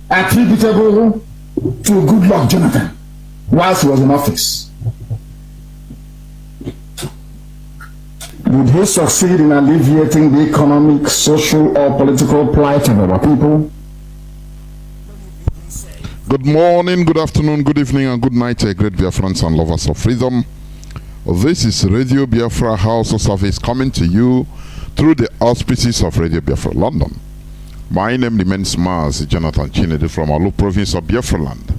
attributable to Goodluck Jonathan whilst he was in office. Did he succeed in alleviating the economic, social, or political plight of our people? Good morning, good afternoon, good evening, and good night, great Biafrans and lovers of freedom. This is Radio Biafra HAUSA-SERVICE coming to you through the auspices of Radio Biafra London. My name remains Mazi, Jonathan Chinedu from Alu province of Biafra land.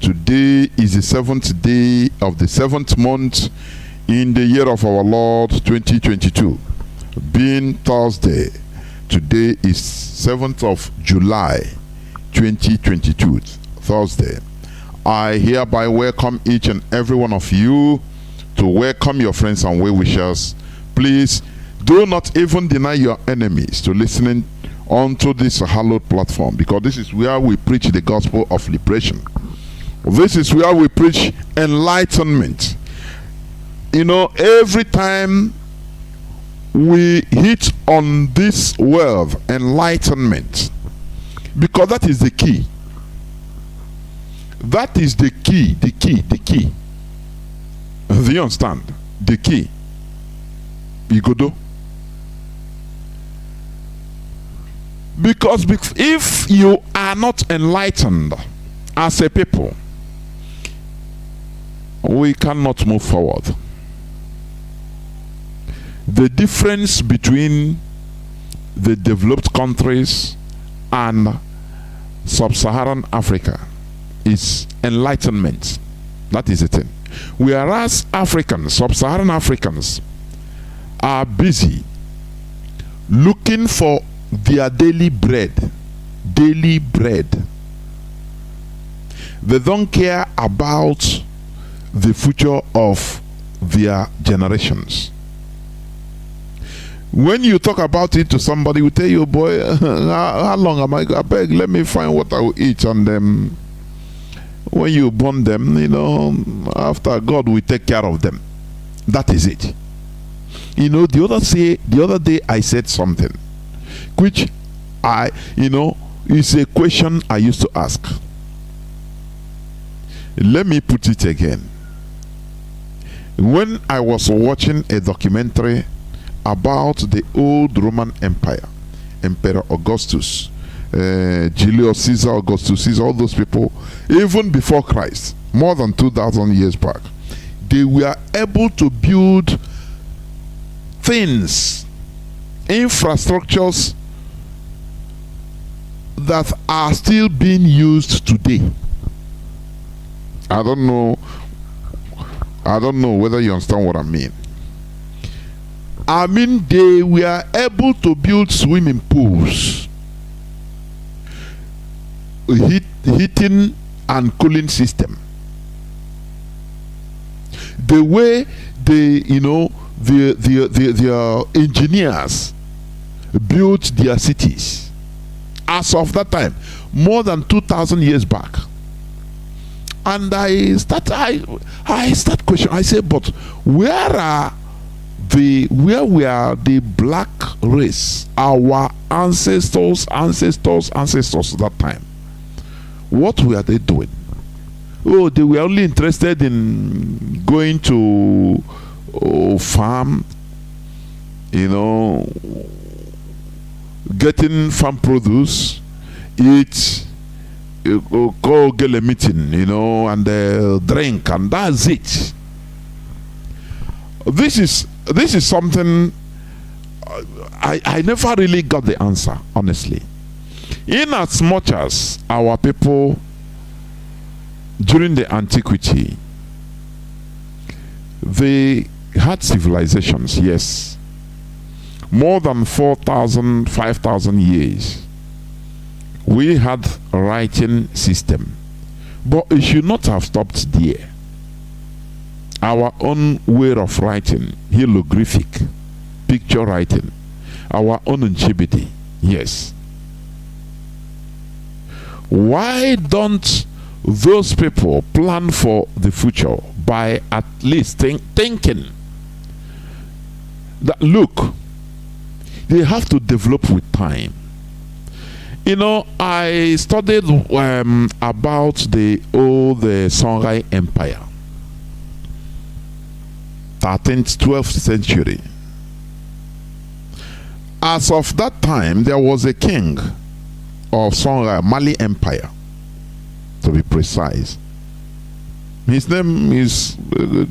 Today is the 7th day of the 7th month in the year of our Lord 2022, being Thursday. Today is 7th of July 2022, Thursday. I hereby welcome each and every one of you to welcome your friends and well-wishers. Please do not even deny your enemies to listening onto this hallowed platform, because this is where we preach the gospel of liberation. This is where we preach enlightenment. You know, every time we hit on this word, enlightenment, because that is the key. That is the key, the key. Do you understand? The key. Igodo. Because if you are not enlightened as a people, we cannot move forward. The difference between the developed countries and sub-Saharan Africa is enlightenment. That is the thing. Whereas Africans, sub-Saharan Africans, are busy looking for their daily bread. Daily bread. They don't care about the future of their generations. When you talk about it to somebody, will tell you, boy, how long am I going to beg? Let me find what I will eat. And when you born them, you know, after God will take care of them. That is it. You know, the other day I said something, which is a question I used to ask. Let me put it again. When I was watching a documentary about the old Roman Empire, Emperor Augustus, Julius Caesar, Augustus Caesar, all those people, even before Christ, more than 2,000 years back, they were able to build things, infrastructures that are still being used today. I don't know whether you understand what I mean. I mean, they were able to build swimming pools, heating and cooling system. The way the engineers built their cities, as of that time, more than 2,000 years back. And I start questioning. I say, but where were the black race, our ancestors that time? What were they doing? Oh, they were only interested in going to farm, getting farm produce, eat, go get a meeting, and drink, and that's it. This is something I never really got the answer, honestly. In as much as our people during the antiquity, they had civilizations, yes, more than 4,000, 5,000 years. We had a writing system, but it should not have stopped there. Our own way of writing, hieroglyphic, picture writing, our own Nchibidi, yes. Why don't those people plan for the future by at least thinking that, look, they have to develop with time. You know, I studied about the old Songhai Empire, 13th, 12th century. As of that time, there was a king of Songhai, Mali Empire, to be precise. His name is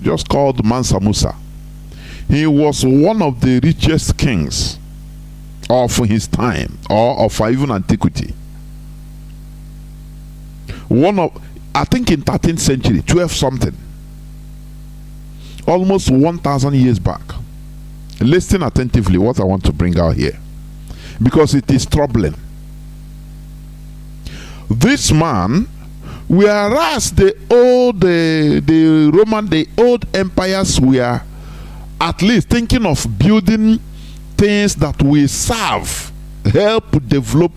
just called Mansa Musa. He was one of the richest kings of his time, or of even antiquity. One of, I think in 13th century, 12 something, almost 1,000 years back. Listen attentively what I want to bring out here, because it is troubling. This man, whereas the old empires were at least thinking of building things that will serve, help develop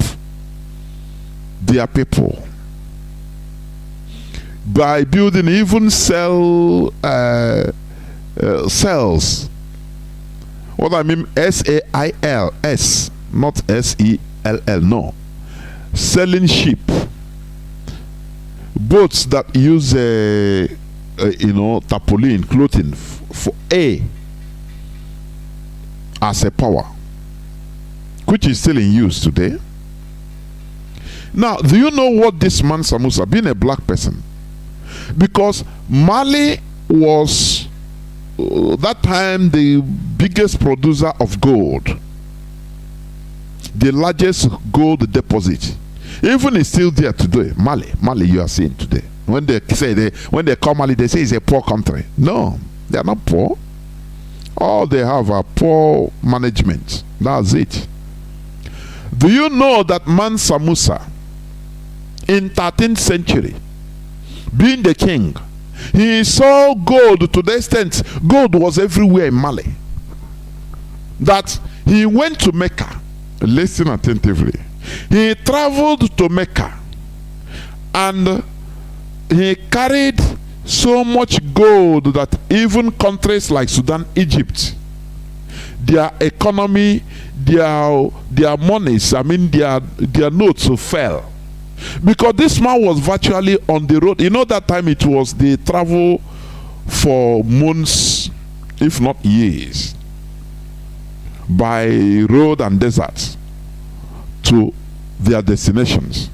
their people by building even cells. What I mean, SAILS, not SELL, no. Selling sheep, boats that use tarpaulin clothing for as a power, which is still in use today. Now, do you know what this man Samusa, being a black person, because Mali was that time the biggest producer of gold, the largest gold deposit. Even is still there today. Mali you are seeing today. When they call Mali, they say it's a poor country. No, they are not poor. All they have are poor management. That's it. Do you know that Mansa Musa in 13th century, being the king, he saw gold to the extent gold was everywhere in Mali, that he went to Mecca. Listen attentively. He traveled to Mecca and he carried so much gold that even countries like Sudan, Egypt, their economy, their monies, I mean their notes fell, because this man was virtually on the road. You know, that time it was the travel for months, if not years, by road and desert to their destinations.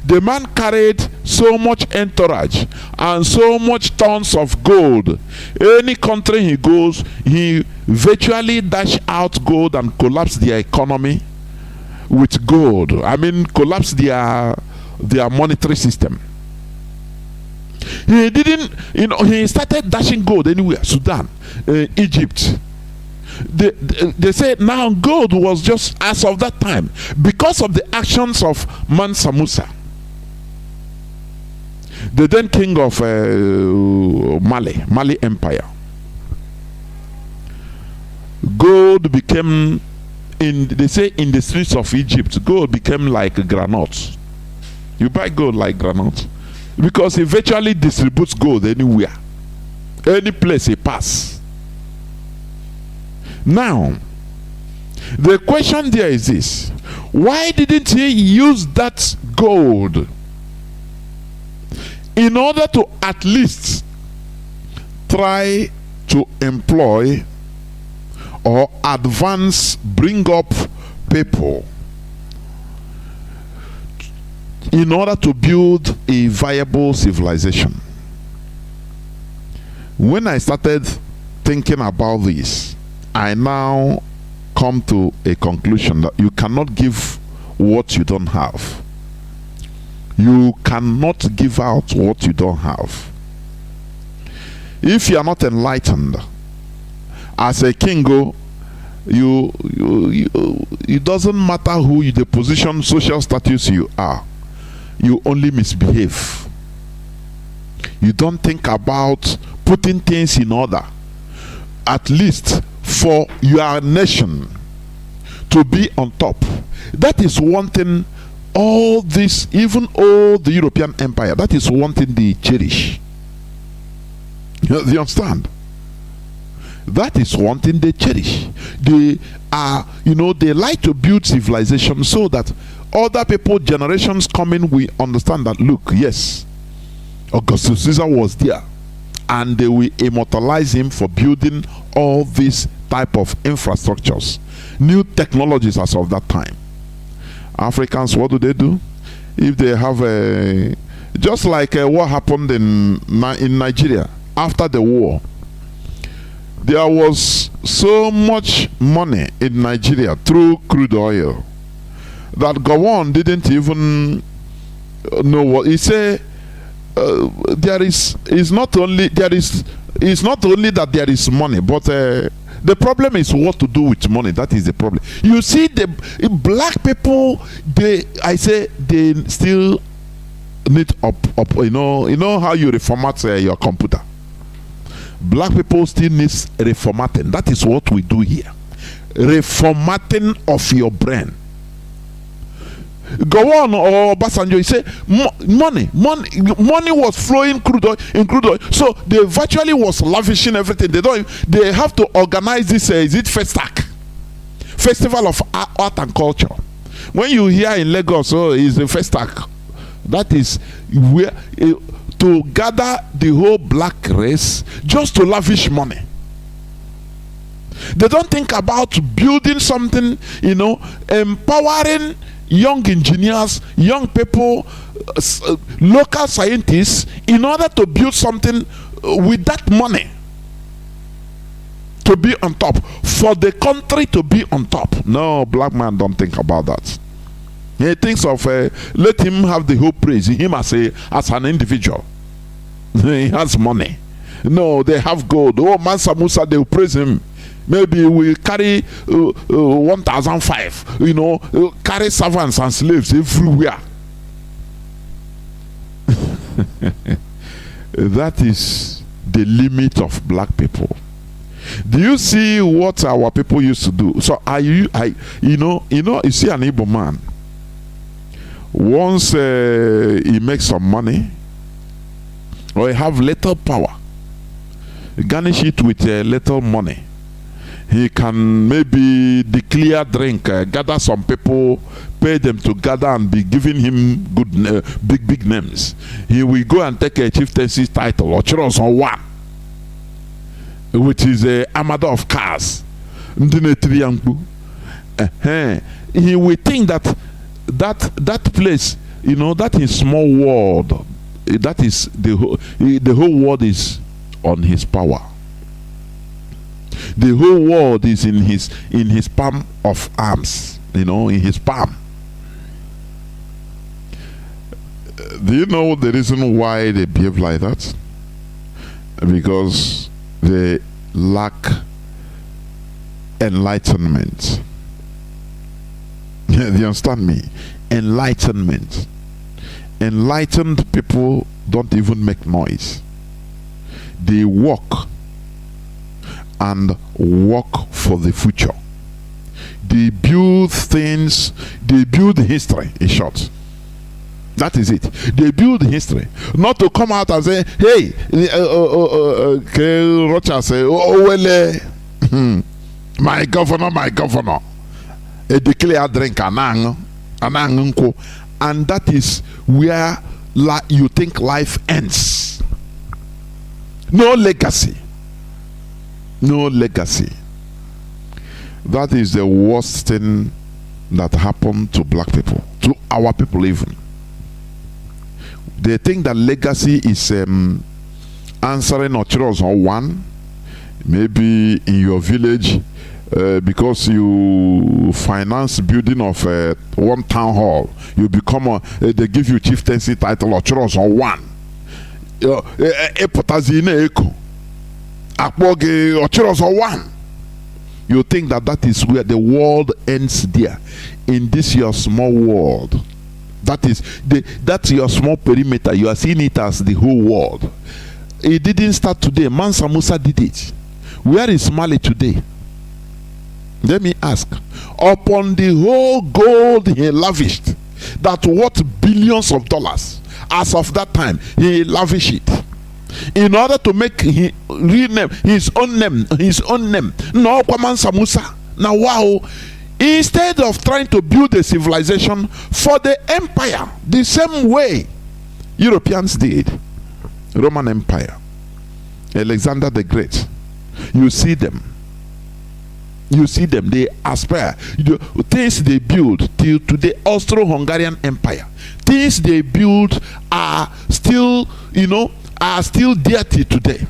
The man carried so much entourage and so much tons of gold. Any country he goes, he virtually dash out gold and collapse their economy with gold. I mean, collapse their monetary system. He didn't, he started dashing gold anywhere. Sudan, Egypt. They say now gold was just, as of that time, because of the actions of Mansa Musa, the then king of Mali Empire. Gold became, they say in the streets of Egypt, gold became like granite. You buy gold like granite because he virtually distributes gold anywhere, any place he pass. Now, the question there is this: why didn't he use that gold in order to at least try to employ or advance, bring up people in order to build a viable civilization? When I started thinking about this, I now come to a conclusion that you cannot give what you don't have. You cannot give out what you don't have. If you are not enlightened, as a king, it doesn't matter who you, the position, social status you are, you only misbehave. You don't think about putting things in order, at least for your nation to be on top. That is one thing. All this, even all the European empire, that is one thing they cherish. You understand? That is one thing they cherish. They are, they like to build civilization so that other people, generations coming, we understand that, look, yes, Augustus Caesar was there, and they will immortalize him for building all these type of infrastructures, new technologies as of that time. Africans, what do? If they have a, just like what happened in Nigeria after the war, there was so much money in Nigeria through crude oil that Gowon didn't even know what he said. It's not only that there is money, but the problem is what to do with money. That is the problem. You see, the black people, they still need up. You know how you reformat your computer. Black people still needs reformatting. That is what we do here. Reformatting of your brain. Go on, or Basanjo, you say money was flowing in crude oil, so they virtually was lavishing everything. They have to organize this. Is it Festac, Festival of Art and Culture? When you hear in Lagos, is the Festac. That is where to gather the whole black race just to lavish money. They don't think about building something, empowering young engineers, young people, local scientists, in order to build something with that money to be on top, for the country to be on top. No, black man don't think about that. He thinks of let him have the whole praise, him as an individual. He has money. No, they have gold. Oh, Mansa Musa, they will praise him. Maybe we carry 1,005, carry servants and slaves everywhere. That is the limit of black people. Do you see what our people used to do? So you see an Igbo man. Once he makes some money, or he have little power, garnish it with little money. He can maybe declare drink, gather some people, pay them to gather and be giving him good, big names. He will go and take a chieftaincy title, or Chiros on one, which is a armada of cars. He will think that place, that is small world. That is the whole world is on his power. The whole world is in his palm of arms, in his palm. Do you know the reason why they behave like that? Because they lack enlightenment. Do you understand me? Enlightenment. Enlightened people don't even make noise. They walk and work for the future. They build things, they build history, in short. That is it. They build history. Not to come out and say, hey, Rocha say, my governor. A declare drink anang. And that is where you think life ends. No legacy. No legacy. That is the worst thing that happened to black people, to our people even. They think that legacy is answering Ochiros on one, maybe in your village, because you finance building of one town hall, you become they give you chieftaincy title Ochiros on one. You think that is where the world ends there, in this your small world. That's your small perimeter. You are seeing it as the whole world. It didn't start today. Mansa Musa did it. Where is Mali today? Let me ask. Upon the whole gold he lavished, that worth billions of dollars, as of that time, he lavished it in order to make rename his own name. No, Mansa Musa. Now, wow, Instead of trying to build a civilization for the empire, the same way Europeans did, Roman Empire, Alexander the Great, you see them, they aspire. Things they build till today, Austro-Hungarian Empire, things they build are still, are still dear till today.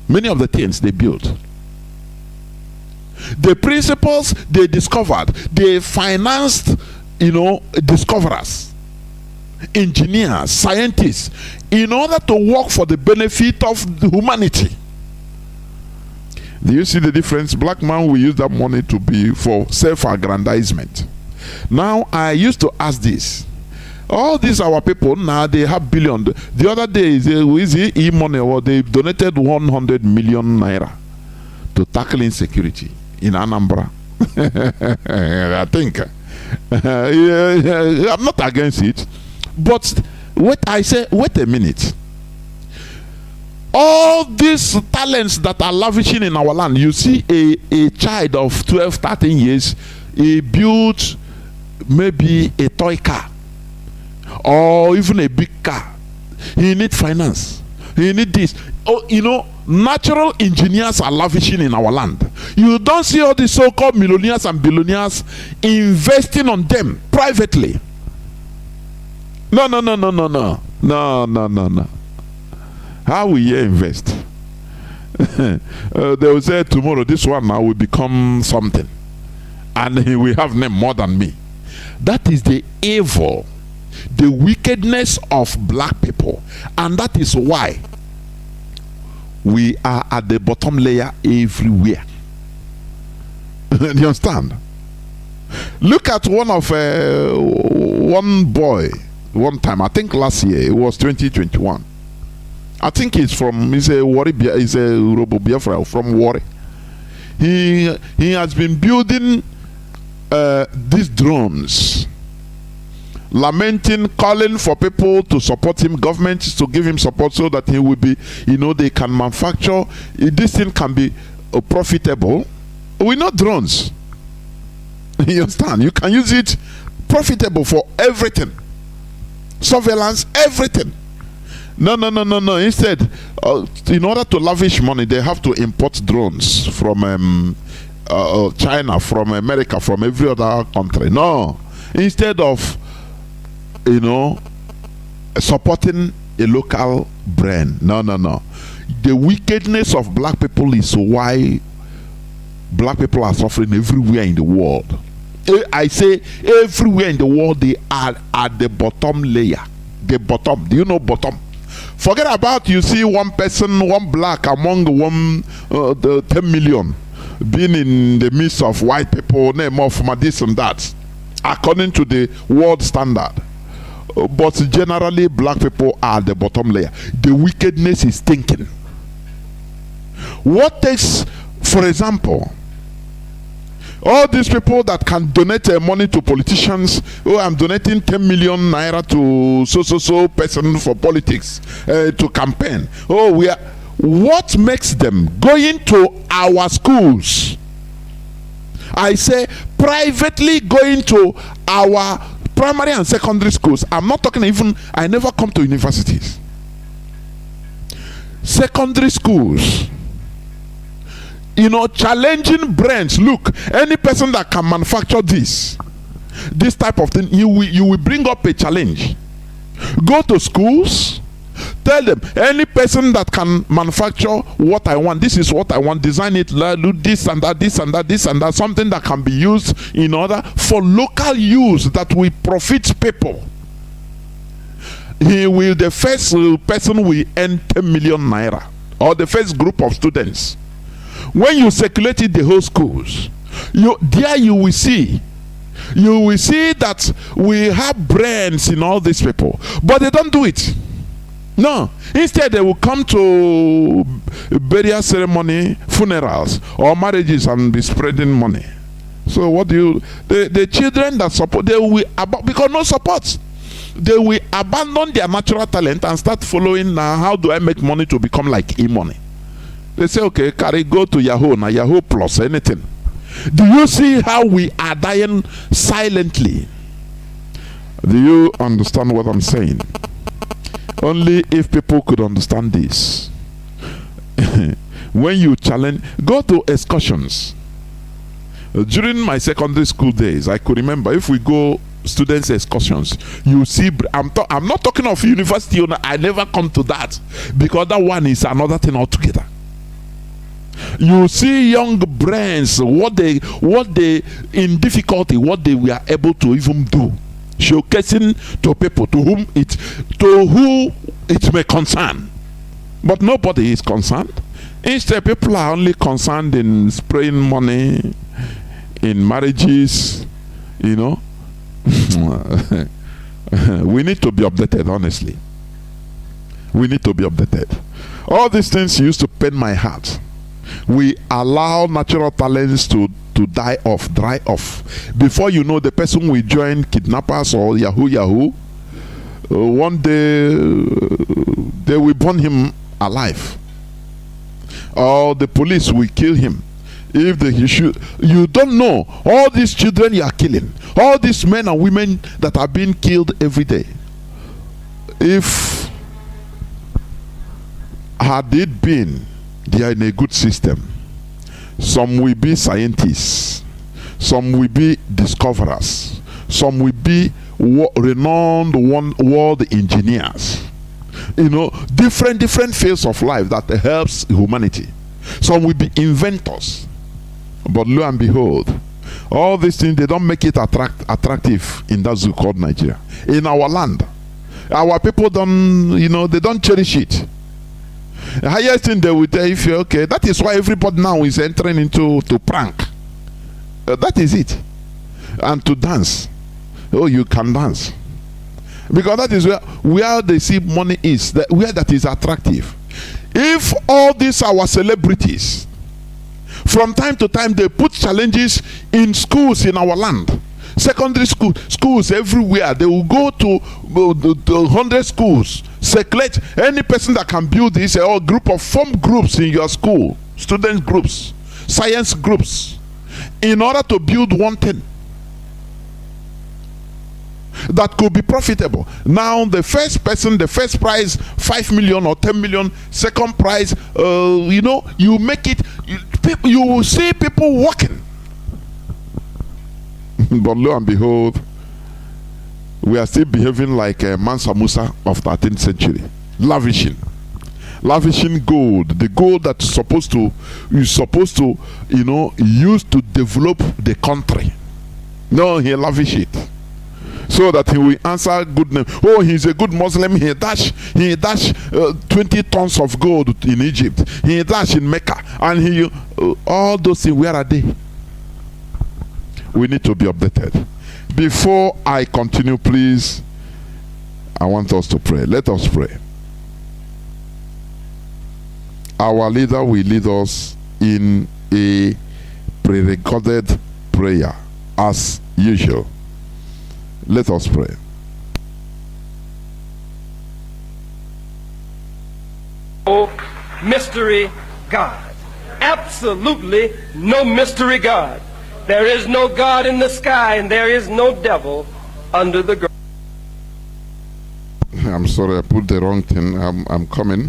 Many of the things they built, the principles they discovered, they financed, discoverers, engineers, scientists, in order to work for the benefit of the humanity. Do you see the difference? Black man will use that money to be for self-aggrandizement. Now, I used to ask this. All these our people now, they have billion. The other day, e-money, or they donated 100 million naira to tackle insecurity in Anambra. I think I'm not against it, but wait a minute. All these talents that are lavishing in our land, you see a child of 12, 13 years, he built maybe a toy car or even a big car. He need finance. He need this. Natural engineers are lavishing in our land. You don't see all the so-called millionaires and billionaires investing on them privately. No. How will you invest? They will say tomorrow this one now will become something, and he will have name more than me. That is the evil, the wickedness of black people, and that is why we are at the bottom layer everywhere. Do you understand? Look at one boy one time, I think last year, it was 2021. I think he's a Robo Biafra from Warri. He has been building these drones, lamenting, calling for people to support him, governments to give him support so that he will be, they can manufacture. This thing can be profitable. We know drones. You understand? You can use it profitable for everything. Surveillance, everything. No. Instead, in order to lavish money, they have to import drones from China, from America, from every other country. No. Instead of, supporting a local brand. No. The wickedness of black people is why black people are suffering everywhere in the world. I say everywhere in the world, they are at the bottom layer. The bottom. Do you know bottom? Forget about, you see one person, one black among the 10 million being in the midst of white people, name of this and that, according to the world standard. But generally, black people are the bottom layer. The wickedness is thinking. What takes, for example, all these people that can donate money to politicians. Oh, I'm donating 10 million naira to so person for politics, to campaign. Oh, what makes them going to our schools? I say privately going to our primary and secondary schools. I'm not talking even, I never come to universities. Secondary schools. Challenging brands. Look, any person that can manufacture this type of thing, you will bring up a challenge. Go to schools, tell them, any person that can manufacture what I want, this is what I want, design it, do this and that, something that can be used in order for local use that will profit people. The first person will earn 10 million naira, or the first group of students. When you circulate it the whole schools, you will see that we have brands in all these people, but they don't do it. No, instead they will come to burial ceremony, funerals, or marriages and be spreading money. So what do the children that support, they will because no support, they will abandon their natural talent and start following how do I make money to become like e-money. They say, okay, go to Yahoo, now Yahoo Plus, anything. Do you see how we are dying silently? Do you understand what I'm saying? Only if people could understand this. When you challenge, go to excursions. During my secondary school days, I could remember, if we go students excursions, you see, I'm not talking of university. I never come to that, because that one is another thing altogether. You see young brains, what they in difficulty, what they were able to even do, showcasing to people to who it may concern, but nobody is concerned. Instead, people are only concerned in spraying money in marriages, you know. We need to be updated, honestly. We need to be updated. All these things used to pain my heart. We allow natural talents to dry off. Before you know, the person will join kidnappers or Yahoo. One day they will burn him alive, or the police will kill him. If the issue, you don't know, all these children you are killing, all these men and women that are being killed every day. If had it been they are in a good system, some will be scientists, some will be discoverers, some will be renowned world engineers, you know, different fields of life that helps humanity. Some will be inventors. But lo and behold, all these things, they don't make it attractive in that zoo called Nigeria. In our land, our people don't, you know, they don't cherish it. The highest thing they will tell you, okay, that is why everybody now is entering into prank. That is it. And to dance. Oh, you can dance. Because that is where they see money is, where that is attractive. If all these our celebrities, from time to time, they put challenges in schools in our land, secondary schools everywhere. They will go to 100 schools, circulate any person that can build this, or group of form groups in your school, student groups, science groups, in order to build one thing that could be profitable. Now the first person, the first prize 5 million or 10 million, second prize, you know, you make it, you will see people walking. But lo and behold, we are still behaving like Mansa Musa of 13th century, lavishing gold, the gold that's supposed to, you know, use to develop the country. No, he lavish it, so that he will answer good name. Oh, he's a good Muslim. He dash 20 tons of gold in Egypt. He dash in Mecca, and all those things. Where are they? We need to be updated. Before I continue, please, I want us to pray. Let us pray. Our leader will lead us in a pre-recorded prayer, as usual. Let us pray. Oh, mystery God. Absolutely no mystery God. There is no God in the sky, and there is no devil under the ground. I'm sorry, I put the wrong thing. I'm coming.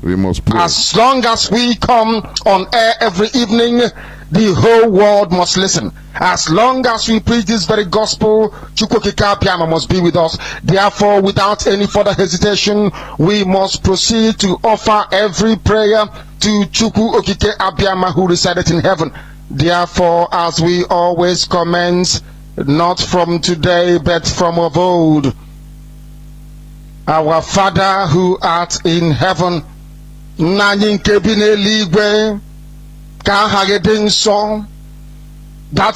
We must pray. As long as we come on air every evening, the whole world must listen. As long as we preach this very gospel, Chukwukika Abiyama must be with us. Therefore, without any further hesitation, we must proceed to offer every prayer to Chukwukika Abiyama, who resided in heaven. Therefore, as we always commence, not from today, but from of old, our Father who art in heaven, that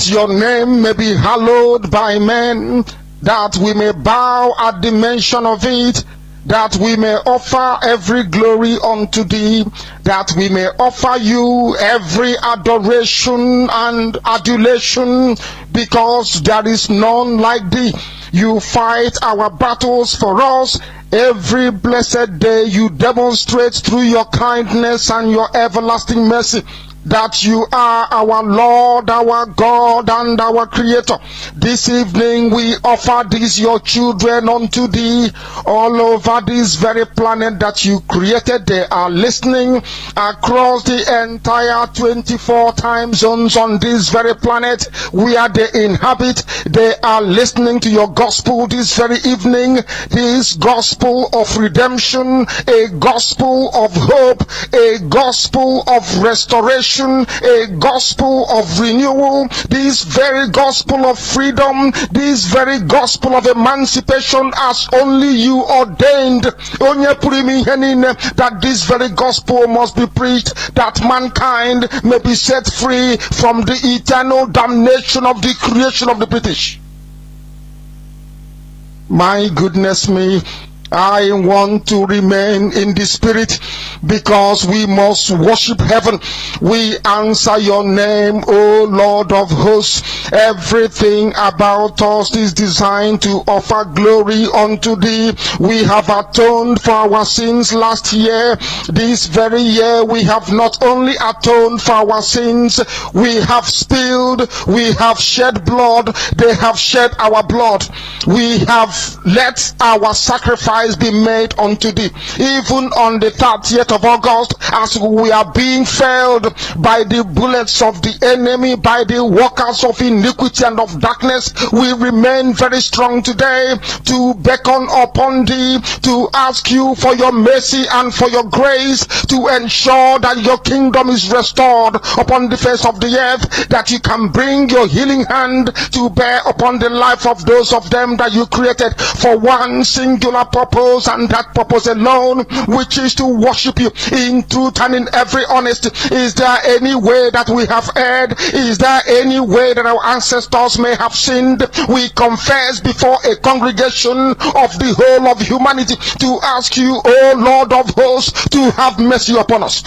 your name may be hallowed by men, that we may bow at the mention of it, that we may offer every glory unto thee, that we may offer you every adoration and adulation, because there is none like thee. You fight our battles for us. Every blessed day you demonstrate through your kindness and your everlasting mercy that you are our Lord, our God, and our Creator. This evening we offer these your children unto thee all over this very planet that you created. They are listening across the entire 24 time zones on this very planet where they inhabit. They are listening to your gospel this very evening, this gospel of redemption, a gospel of hope, a gospel of restoration, a gospel of renewal, this very gospel of freedom, this very gospel of emancipation as only you ordained. That this very gospel must be preached, that mankind may be set free from the eternal damnation of the creation of the British. My goodness me, I want to remain in the spirit because we must worship heaven. We answer your name, O Lord of hosts. Everything about us is designed to offer glory unto thee. We have atoned for our sins last year. This very year we have not only atoned for our sins, we have spilled, we have shed blood, they have shed our blood. We have let our sacrifice be made unto thee. Even on the 30th of August, as we are being felled by the bullets of the enemy, by the workers of iniquity and of darkness, we remain very strong today to beckon upon thee, to ask you for your mercy and for your grace, to ensure that your kingdom is restored upon the face of the earth, that you can bring your healing hand to bear upon the life of those of them that you created for one singular purpose, and that purpose alone, which is to worship you in truth and in every honesty. Is there any way that we have erred? Is there any way that our ancestors may have sinned? We confess before a congregation of the whole of humanity to ask you, O Lord of hosts, to have mercy upon us.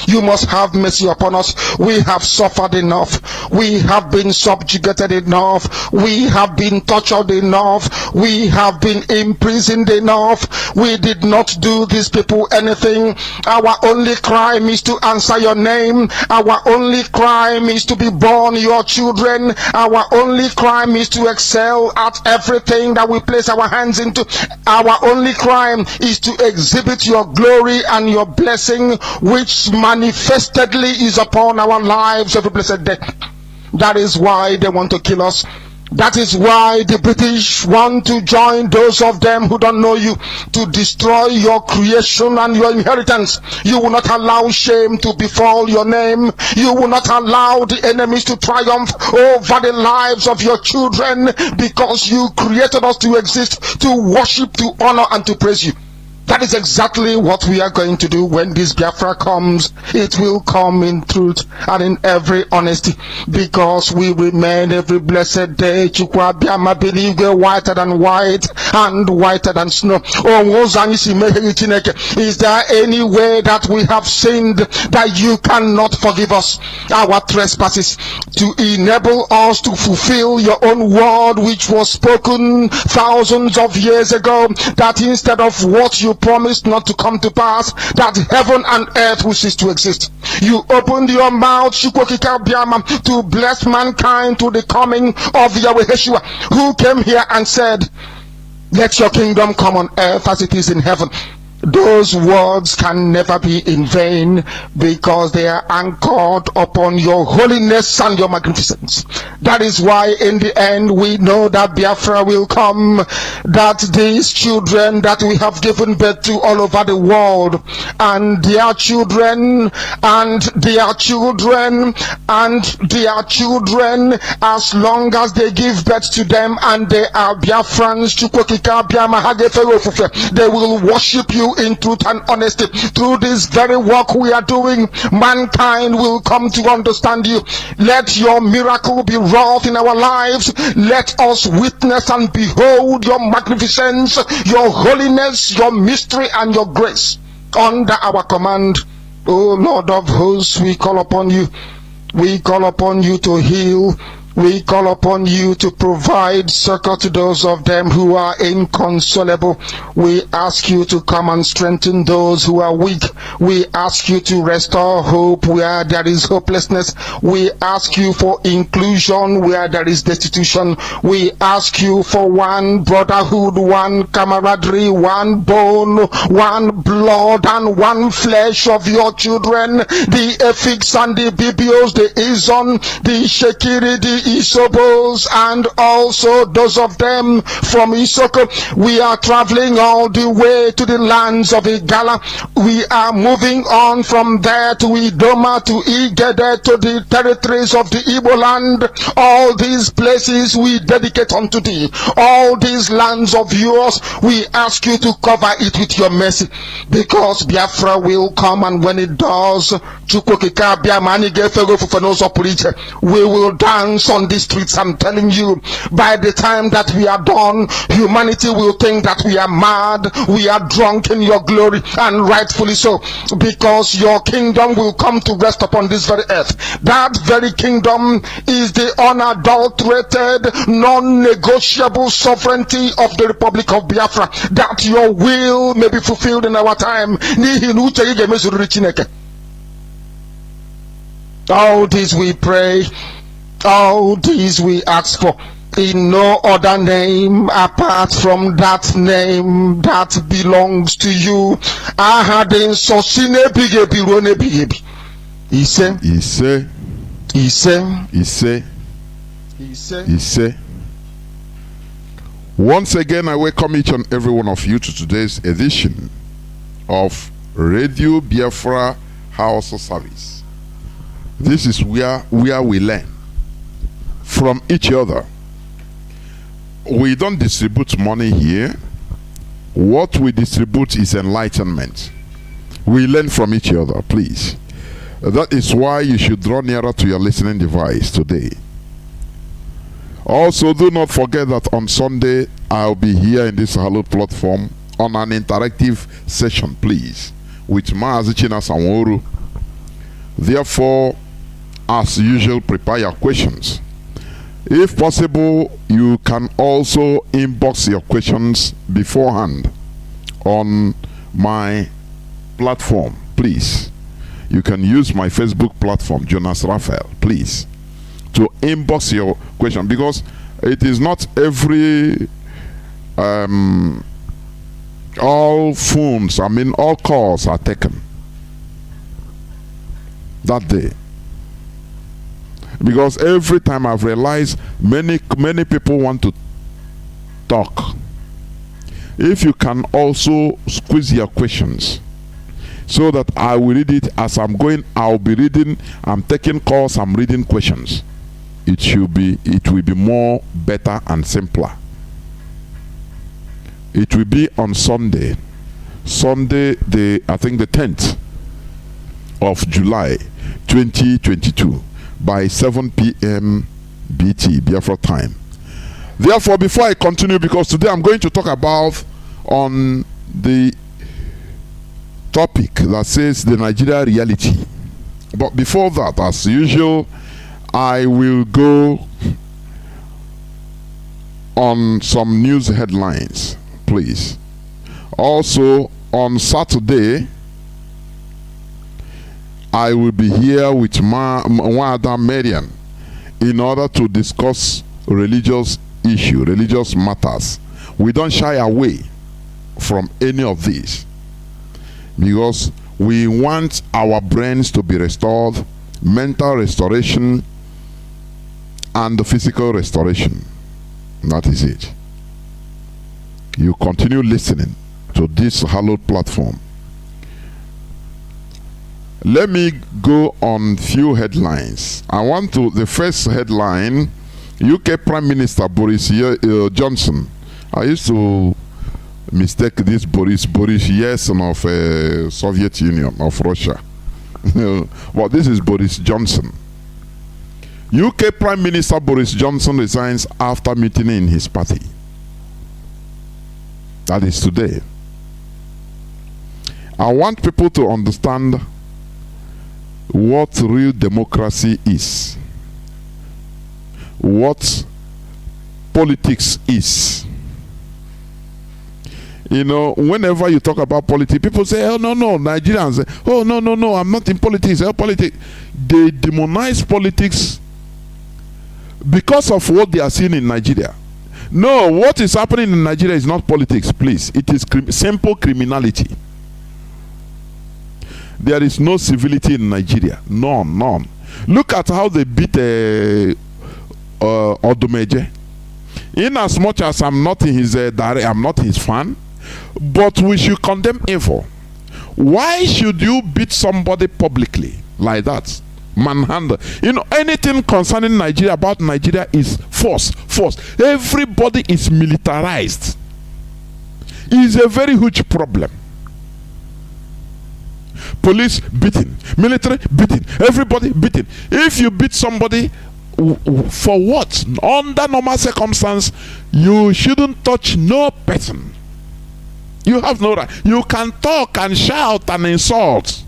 You must have mercy upon us. We have suffered enough. We have been subjugated enough. We have been tortured enough. We have been imprisoned enough. We did not do these people anything. Our only crime is to answer your name. Our only crime is to be born your children. Our only crime is to excel at everything that we place our hands into. Our only crime is to exhibit your glory and your blessing, which manifestedly is upon our lives every blessed day. That is why they want to kill us. That is why the British want to join those of them who don't know you to destroy your creation and your inheritance. You will not allow shame to befall your name. You will not allow the enemies to triumph over the lives of your children, because you created us to exist, to worship, to honor, and to praise you. That is exactly what we are going to do when this Biafra comes. It will come in truth and in every honesty, because we remain every blessed day whiter than white and whiter than snow. Is there any way that we have sinned that you cannot forgive us our trespasses, to enable us to fulfill your own word which was spoken thousands of years ago, that instead of what you promised not to come to pass, that heaven and earth will cease to exist? You opened your mouth to bless mankind to the coming of Yahweh Yeshua, who came here and said, let your kingdom come on earth as it is in heaven. Those words can never be in vain, because they are anchored upon your holiness and your magnificence. That is why in the end we know that Biafra will come, that these children that we have given birth to all over the world, and their children, and their children, and their children, as long as they give birth to them and they are Biafrans, they will worship you in truth and honesty. Through this very work we are doing, mankind will come to understand you. Let your miracle be wrought in our lives. Let us witness and behold your magnificence, your holiness, your mystery, and your grace under our command. O Lord of hosts, we call upon you. We call upon you to heal. We call upon you to provide succor to those of them who are inconsolable. We ask you to come and strengthen those who are weak. We ask you to restore hope where there is hopelessness. We ask you for inclusion where there is destitution. We ask you for one brotherhood, one camaraderie, one bone, one blood, and one flesh of your children. The Efiks and the Bibios, the Izon, the Shekiri, the Isobos, and also those of them from Isoko. We are traveling all the way to the lands of Igala. We are moving on from there to Idoma, to Igede, to the territories of the Igbo land. All these places we dedicate unto thee. All these lands of yours, we ask you to cover it with your mercy, because Biafra will come, and when it does, we will dance on the streets. I'm telling you, by the time that we are done, humanity will think that we are mad, we are drunk in your glory, and rightfully so, because your kingdom will come to rest upon this very earth. That very kingdom is the unadulterated, non-negotiable sovereignty of the Republic of Biafra, that your will may be fulfilled in our time. All this we pray, all this we ask for, in no other name apart from that name that belongs to you. Ahadin sosine bige birone bigebi. Ise. Once again, I welcome each and every one of you to today's edition of Radio Biafra HAUSA-SERVICE. This is where we learn from each other. We don't distribute money here. What we distribute is enlightenment. We learn from each other, please. That is why you should draw nearer to your listening device today. Also, do not forget that on Sunday, I'll be here in this hallowed platform on an interactive session, please, with Mazi Sanworu. Therefore, as usual, prepare your questions. If possible, you can also inbox your questions beforehand on my platform, please. You can use my Facebook platform, Jonas Raphael, please, to inbox your question, because it is not every all phones, all calls are taken that day. Because every time I've realized many people want to talk. If you can also squeeze your questions so that I will read it as I'm going, I'll be reading, I'm taking calls, I'm reading questions. It will be more better and simpler. It will be on Sunday, I think the 10th of July 2022 by 7 p.m. BT, Biafra time. Therefore, before I continue, because today I'm going to talk about on the topic that says the Nigeria reality. But before that, as usual, I will go on some news headlines, please. Also, on Saturday, I will be here with Mwada Marian in order to discuss religious issue, religious matters. We don't shy away from any of these because we want our brains to be restored, mental restoration and the physical restoration. That is it. You continue listening to this hallowed platform. Let me go on few headlines. The first headline, UK Prime Minister Boris Johnson. I used to mistake this Boris Johnson of Soviet Union, of Russia. But this is Boris Johnson. UK Prime Minister Boris Johnson resigns after mutiny in his party. That is today. I want people to understand what real democracy is. what politics is. You know, whenever you talk about politics, people say, oh, no, Nigerians, oh, no, I'm not in politics. Politics. They demonize politics because of what they are seeing in Nigeria. No, what is happening in Nigeria is not politics, please. It is simple criminality. There is no civility in Nigeria. None. Look at how they beat Odumeje. In as much as I'm not his I'm not his fan, but we should condemn evil. Why should you beat somebody publicly like that? Manhandle. You know, anything concerning Nigeria, about Nigeria, is force. Everybody is militarized. It's a very huge problem. Police beating, military beating, everybody beating. If you beat somebody, for what? Under normal circumstance, you shouldn't touch no person. You have no right. You can talk and shout and insult,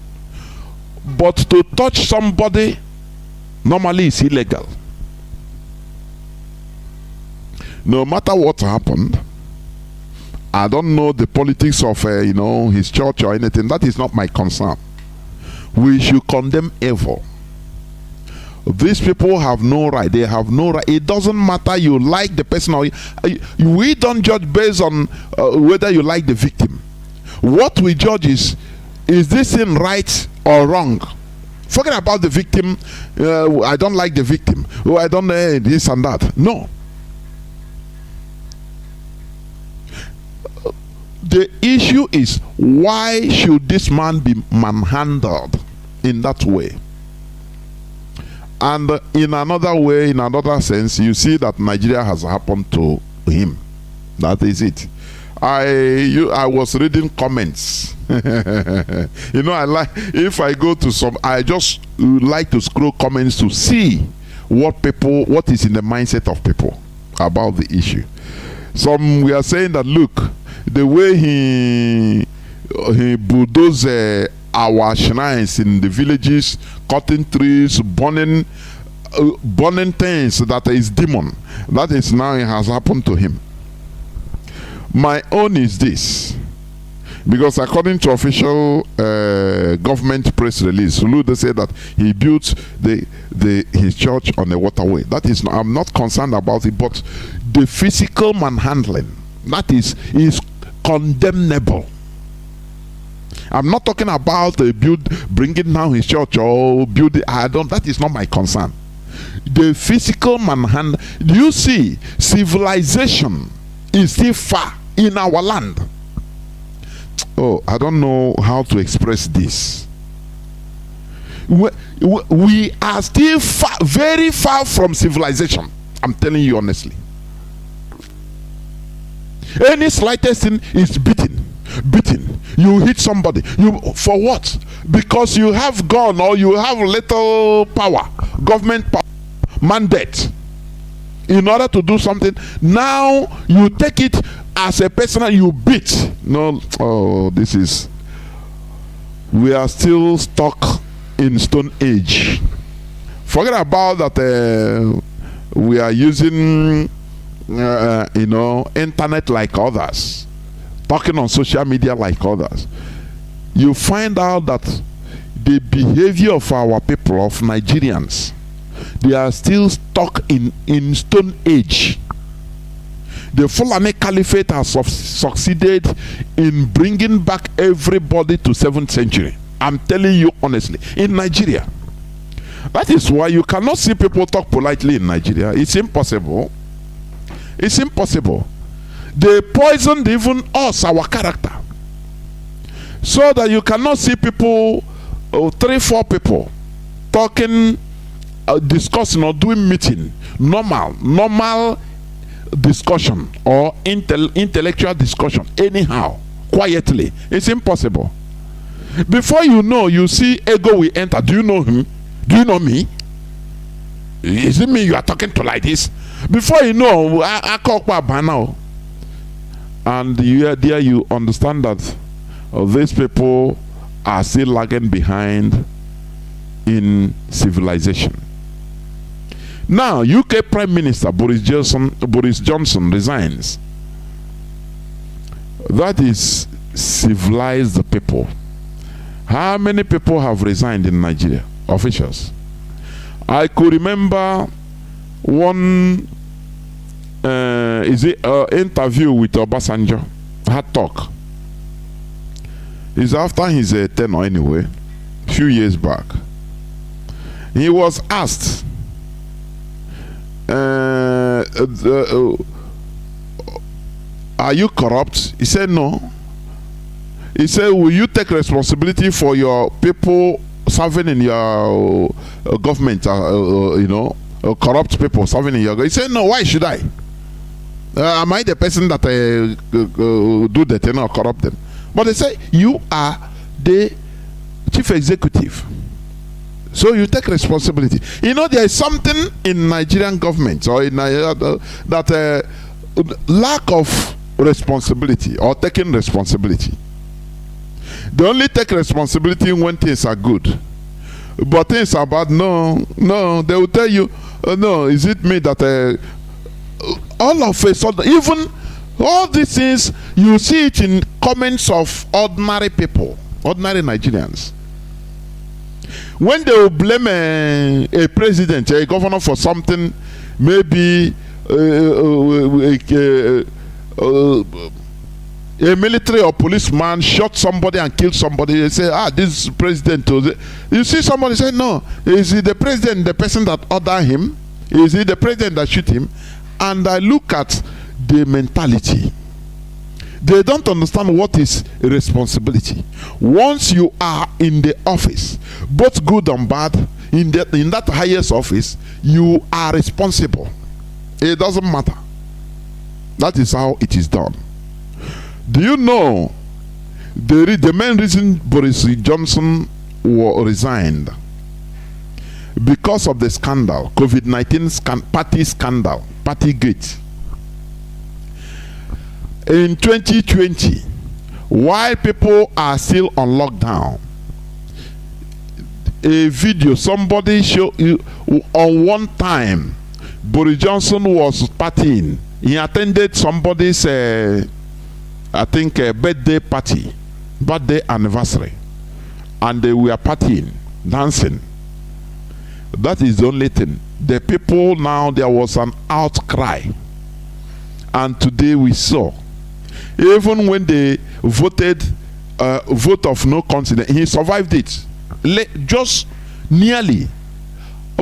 but to touch somebody normally is illegal. No matter what happened, I don't know the politics of his church or anything. That is not my concern. We should condemn evil. These people have no right. They have no right. It doesn't matter you like the person or we don't judge based on whether you like the victim. What we judge is this thing right or wrong? Forget about the victim. I don't like the victim. Oh, I don't know this and that. No. The issue is, why should this man be manhandled in that way? And in another way, in another sense, you see that Nigeria has happened to him. That is it. I was reading comments. You know, I like, if I go to some, I just like to scroll comments to see what is in the mindset of people about the issue. Some we are saying that, look, the way he bulldozed our shrines in the villages, cutting trees, burning things, that is demon. That is now it has happened to him. My own is this, because according to official government press release, Lulu said that he built his church on a waterway. That is, I'm not concerned about it, but the physical manhandling, that is condemnable. I'm not talking about bringing down his church or building. That is not my concern. The physical manhandling. Do you see? Civilization is still far in our land. Oh, I don't know how to express this. We are still far, very far from civilization. I'm telling you honestly. Any slightest thing is beating. You hit somebody. For what? Because you have gun or you have little power, government power, mandate, in order to do something. Now you take it as a person and you beat. No, we are still stuck in Stone Age. Forget about that. We are using internet like others, talking on social media like others. You find out that the behavior of our people, of Nigerians, they are still stuck in Stone Age. The Fulani Caliphate has succeeded in bringing back everybody to 7th century. I'm telling you honestly, in Nigeria. That is why you cannot see people talk politely in Nigeria. It's impossible. It's impossible. They poisoned even us, our character, so that you cannot see people, 3-4 people talking, discussing or doing meeting, normal discussion or intellectual discussion anyhow, quietly. It's impossible. Before you know, you see ego will enter. Do you know him? Do you know me? Is it me you are talking to like this? Before you know, I call now. And there you understand that these people are still lagging behind in civilization. Now, UK Prime Minister Boris Johnson resigns. That is civilized people. How many people have resigned in Nigeria? Officials. I could remember one interview with Obasanjo. Had talk. It's after his tenure anyway, a few years back. He was asked, are you corrupt? He said no. He said, will you take responsibility for your people serving in your government, corrupt people serving in your government? He said, no, why should I? Am I the person that do the thing or corrupt them? But they say, you are the chief executive. So you take responsibility. You know, there is something in Nigerian government or in that lack of responsibility or taking responsibility. They only take responsibility when things are good. But things are bad, no. They will tell you, no, is it me that all of a sudden, even all these things, you see it in comments of ordinary people, ordinary Nigerians. When they will blame a president, a governor for something, maybe a military or policeman shot somebody and killed somebody, they say, this president. You see somebody say, no, is it the president, the person that ordered him? Is it the president that shoot him? And I look at the mentality. They don't understand what is responsibility. Once you are in the office, both good and bad, in that highest office, you are responsible. It doesn't matter. That is how it is done. Do you know the main reason Boris Johnson resigned? Because of the scandal, COVID-19 party scandal, Partygate. In 2020, while people are still on lockdown, a video somebody showed you on one time, Boris Johnson was partying. He attended somebody's I think a birthday anniversary, and they were partying, dancing. That is the only thing. The people now, there was an outcry, and today we saw, even when they voted vote of no confidence, he survived it, just nearly.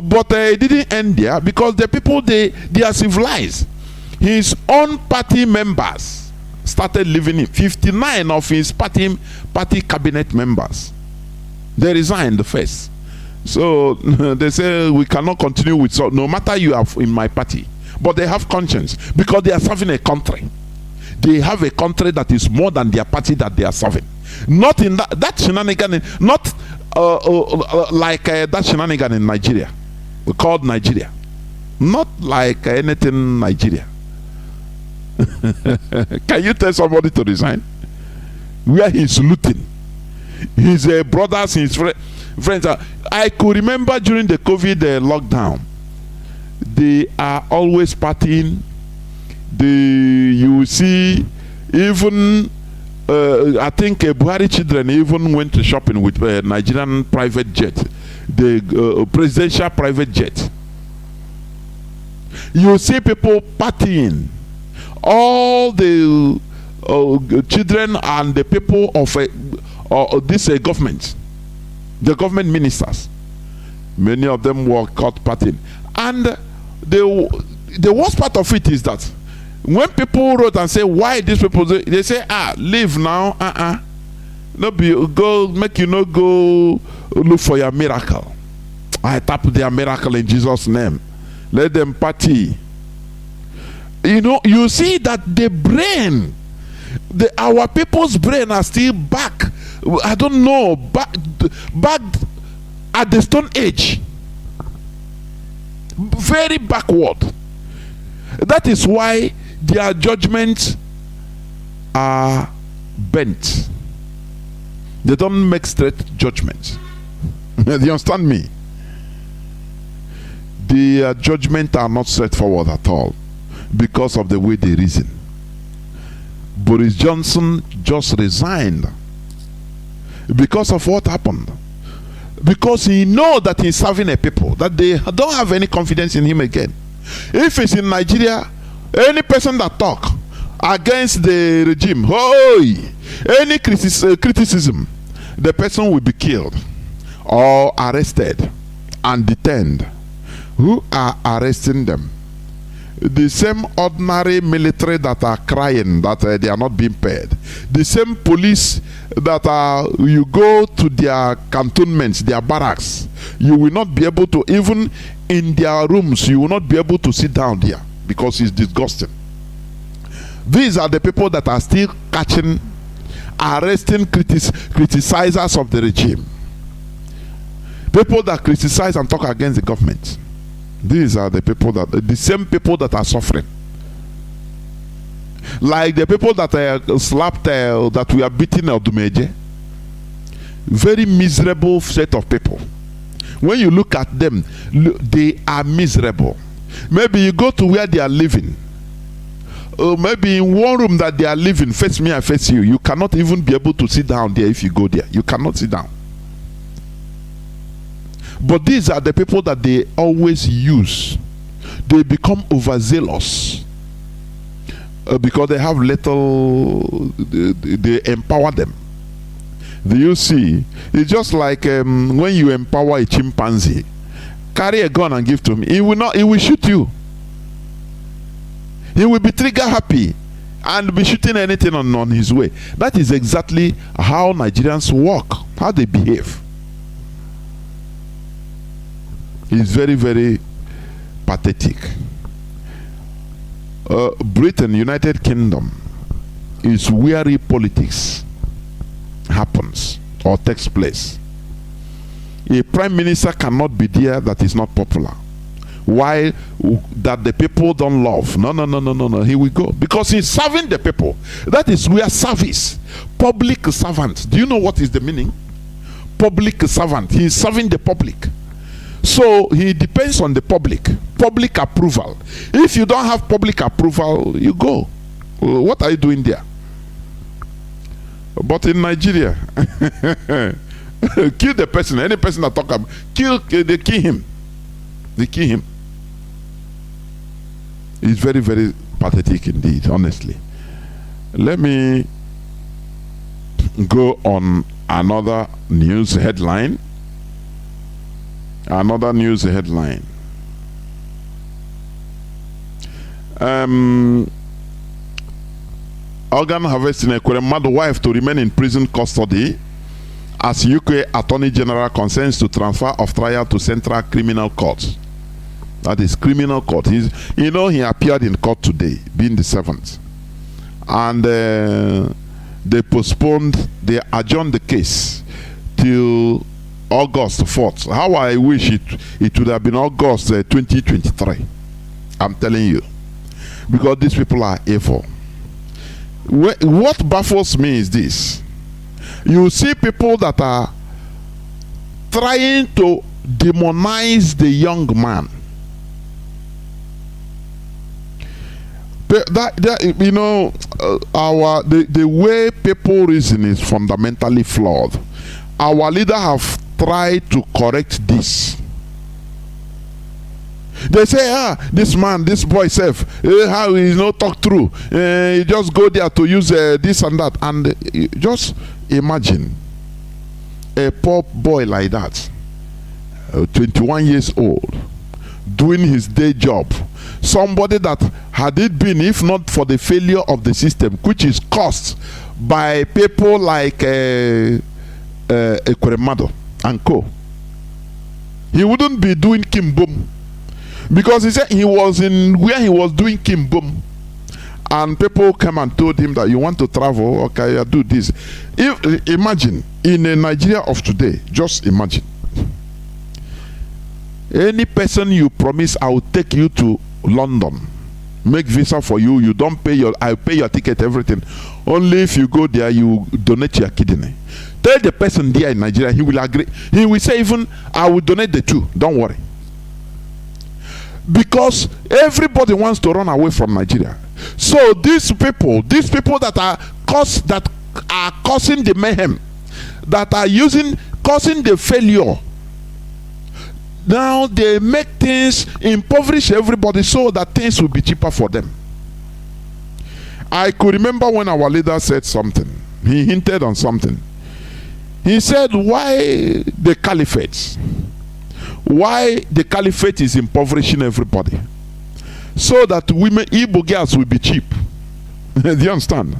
But it didn't end there, because the people, they are civilized. His own party members started leaving him. 59 of his party cabinet members, they resigned first. So they say, we cannot continue with, so no matter you are in my party. But they have conscience, because they are serving a country. They have a country that is more than their party that they are serving. Not in that shenanigan, not like that shenanigan in Nigeria. We called Nigeria. Not like anything Nigeria. Can you tell somebody to resign? Where he's looting. His brothers, his friends. I could remember during the COVID lockdown, they are always partying. You will see, even I think Buhari children even went to shopping with Nigerian private jet, the presidential private jet. You see people partying. All the children and the people of this government, the government ministers, many of them were caught partying. And the worst part of it is that when people wrote and say, why these people, they say, leave now, no be go, make you no go look for your miracle. I tap their miracle in Jesus' name. Let them party. You know, you see that the brain, our people's brain are still back. I don't know, back at the Stone Age. Very backward. That is why their judgments are bent. They don't make straight judgments. Do you understand me? their judgment are not straightforward at all because of the way they reason. Boris Johnson just resigned because of what happened. Because he knows that he's serving a people, that they don't have any confidence in him again. If it's in Nigeria, any person that talk against the regime, any criticism, the person will be killed or arrested and detained. Who are arresting them? The same ordinary military that are crying that they are not being paid. The same police that you go to their cantonments, their barracks, you will not be able to, even in their rooms, you will not be able to sit down there because it's disgusting. These are the people that are still catching, arresting criticizers of the regime. People that criticize and talk against the government. These are the people that, the same people that are suffering. Like the people that slapped, that we are beating Odumeje. Very miserable set of people. When you look at them, they are miserable. Maybe you go to where they are living. Maybe in one room that they are living, face me, I face you. You cannot even be able to sit down there if you go there. You cannot sit down. But these are the people that they always use. They become overzealous because they have little, they empower them. Do you see? It's just like when you empower a chimpanzee, carry a gun and give to him. He will not. He will shoot you. He will be trigger happy and be shooting anything on his way. That is exactly how Nigerians work, how they behave. It's very, very pathetic. Britain, United Kingdom, is where politics happens or takes place. A prime minister cannot be there that is not popular. Why? That the people don't love. No. He will go because he's serving the people. That is where service, public servant. Do you know what is the meaning? Public servant. He is serving the public. So he depends on the public approval. If you don't have public approval, you go. What are you doing there? But in Nigeria, kill the person. Any person that talk about they kill him. They kill him. It's very, very pathetic indeed, honestly. Let me go on another news headline. Another news headline. Organ harvesting Ekweremadu wife to remain in prison custody as UK Attorney General consents to transfer of trial to Central Criminal Court. That is criminal court. He appeared in court today, being the 7th. And they adjourned the case till August 4th. How I wish it would have been August 2023. I'm telling you. Because these people are evil. What baffles me is this. You see people that are trying to demonize the young man. The way people reason is fundamentally flawed. Our leaders have tried to correct this. They say, this man, this boy self, how he not talk through. He just go there to use this and that. And just imagine a poor boy like that, 21 years old, doing his day job. Somebody that, had it been, if not for the failure of the system, which is caused by people like Ekweremadu and co, he wouldn't be doing Kimbom. Because he said he was in where he was doing Kimbom, and people came and told him that you want to travel, okay, you do this. Imagine in a Nigeria of today, just imagine. Any person you promise, I will take you to London, make visa for you, you don't pay I'll pay your ticket, everything. Only if you go there, you donate your kidney. Tell the person there in Nigeria, he will agree. He will say even, I will donate the two, don't worry. because everybody wants to run away from Nigeria. So these people that are causing the mayhem, that are causing the failure, now they make things, impoverish everybody so that things will be cheaper for them. I could remember when our leader said something. He hinted on something. He said, why the caliphate? Why the caliphate is impoverishing everybody? So that women, Igbo girls will be cheap. Do you understand?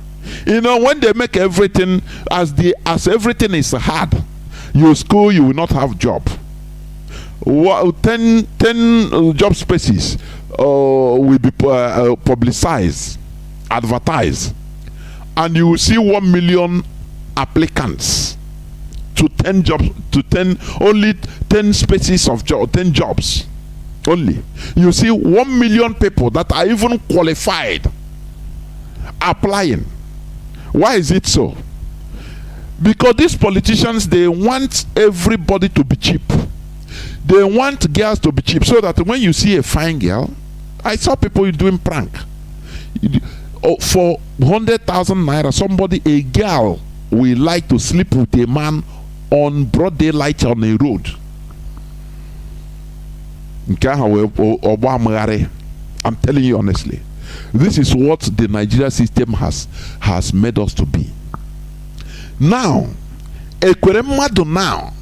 You know, when they make everything, as everything is hard, your school, you will not have job. 10 job spaces will be publicized, advertised, and you will see 1 million applicants to 10 jobs, only 10 spaces of 10 jobs only. You see 1 million people that are even qualified applying. Why is it so? Because these politicians, they want everybody to be cheap. They want girls to be cheap, so that when you see a fine girl, I saw people doing prank. For 100,000 naira, a girl will like to sleep with a man on broad daylight on a road. I'm telling you honestly, this is what the Nigeria system has made us to be. Now, Ekweremadu now,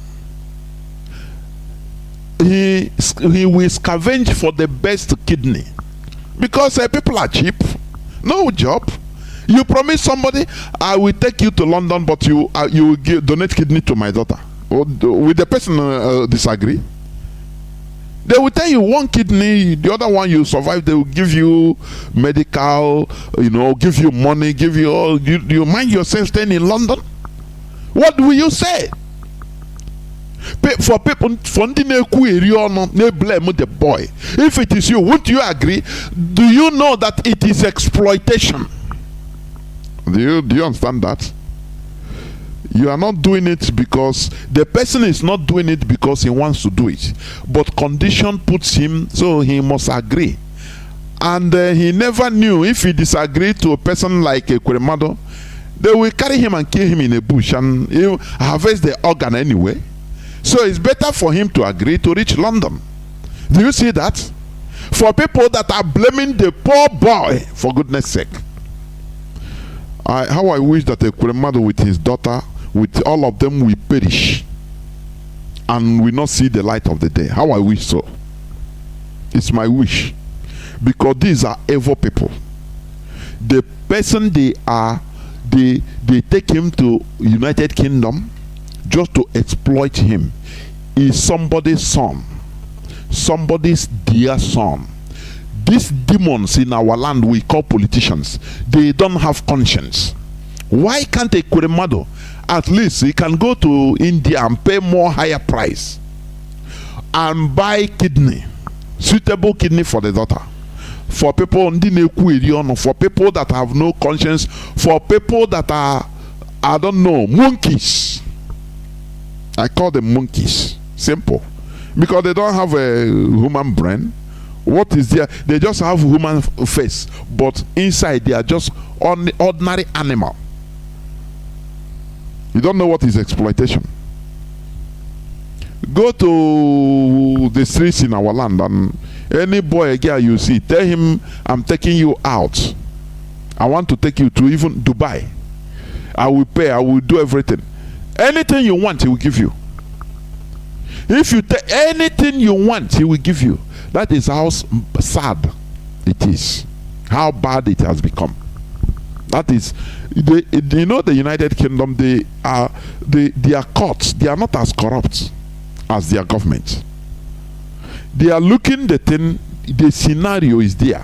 he will scavenge for the best kidney, because people are cheap, no job. You promise somebody, I will take you to London, but you will donate kidney to my daughter. Will the person disagree? They will tell you one kidney, the other one you survive. They will give you medical, give you money, give you all. Do you mind yourself staying in London? What will you say? For people, they blame the boy. If it is you, won't you agree? Do you know that it is exploitation? Do you understand that? You are not doing it because the person is not doing it because he wants to do it, but condition puts him, so he must agree. And he never knew, if he disagreed to a person like Ekweremadu, they will carry him and kill him in a bush and harvest the organ anyway. So it's better for him to agree to reach London. Do you see that? For people that are blaming the poor boy, for goodness sake. How I wish that Ekweremadu with his daughter, with all of them, will perish and will not see the light of the day. How I wish so. It's my wish. Because these are evil people. The person they take him to United Kingdom just to exploit him is somebody's son, somebody's dear son. These demons in our land we call politicians, they don't have conscience. Why can't Ekweremadu, at least he can go to India and pay more higher price and buy kidney, suitable kidney for the daughter? For people, for people that have no conscience, for people that are, I don't know, monkeys. I call them monkeys. Simple. Because they don't have a human brain. What is there? They just have human face, but inside they are just ordinary animal. You don't know what is exploitation. Go to the streets in our land, and any boy, a girl you see, tell him, I'm taking you out. I want to take you to even Dubai. I will pay, I will do everything. Anything you want, he will give you. If you take anything you want, he will give you. That is how sad it is. How bad it has become. That is, the United Kingdom, their courts, they are not as corrupt as their government. They are looking the scenario is there.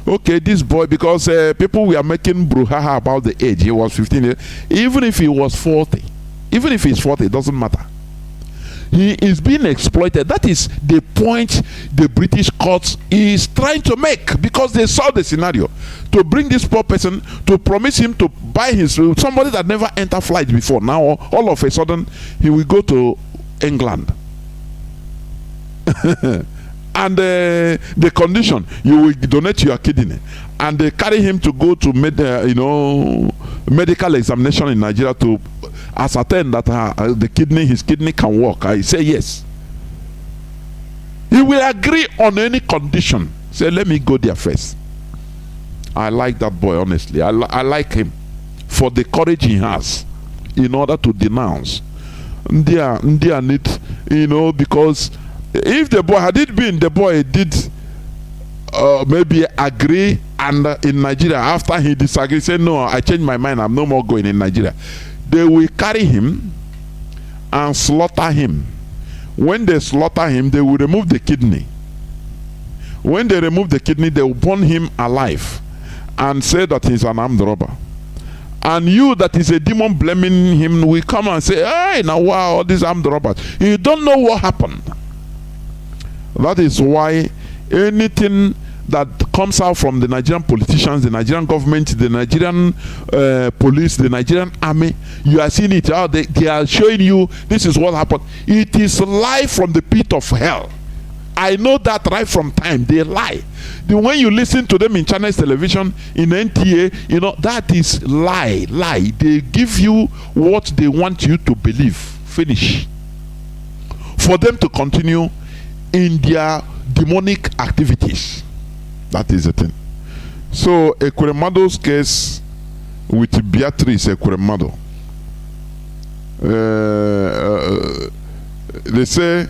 Okay, this boy, because people were making brouhaha about the age. He was 15 years. Even if he was 40, even if he's 40, it doesn't matter. He is being exploited. That is the point the British court is trying to make, because they saw the scenario. To bring this poor person, to promise him to buy somebody that never entered flight before. Now, all of a sudden, he will go to England And the condition, you will donate your kidney, and they carry him to go to medical examination in Nigeria to ascertain that his kidney can work. I say yes. He will agree on any condition. Say, let me go there first. I like that boy, honestly. I like him for the courage he has in order to denounce. Ndia need, because if the boy had it been, the boy did maybe agree, and in Nigeria, after he disagreed, say, no, I changed my mind, I'm no more going in Nigeria. They will carry him and slaughter him. When they slaughter him, they will remove the kidney. When they remove the kidney, they will burn him alive and say that he's an armed robber. And you, that is a demon blaming him, will come and say, hey, now wow, all these armed robbers. You don't know what happened. That is why anything that comes out from the Nigerian politicians, the Nigerian government, the Nigerian police, the Nigerian army, you are seeing it out. They are showing you this is what happened. It is lie from the pit of hell. I know that right from time. They lie. When you listen to them in Chinese television, in NTA, that is lie. They give you what they want you to believe. Finish. For them to continue in their demonic activities. That is the thing. So Ekwuremado's case with Beatrice Ekwuremado, they say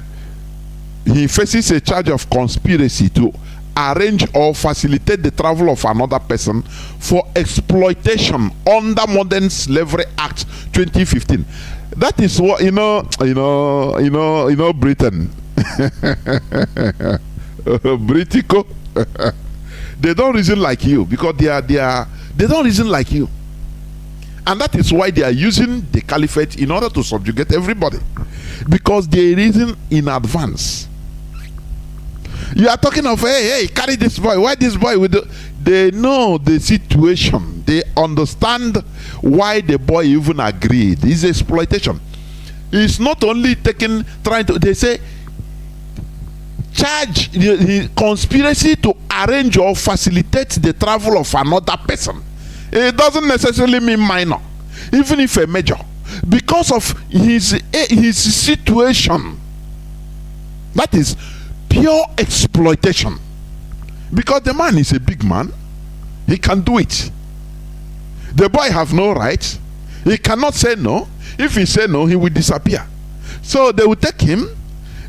he faces a charge of conspiracy to arrange or facilitate the travel of another person for exploitation under Modern Slavery Act 2015. That is what Britain. Britico. They don't reason like you because they don't reason like you, and that is why they are using the caliphate in order to subjugate everybody, because they reason in advance. You are talking of hey, carry this boy. Why this boy with they know the situation. They understand why the boy even agreed. It's exploitation. It's not only trying to. They say charge the conspiracy to arrange or facilitate the travel of another person. It doesn't necessarily mean minor, even if a major, because of his situation. That is pure exploitation. Because the man is a big man, he can do it. The boy have no right. He cannot say no. If he say no, he will disappear. So they will take him.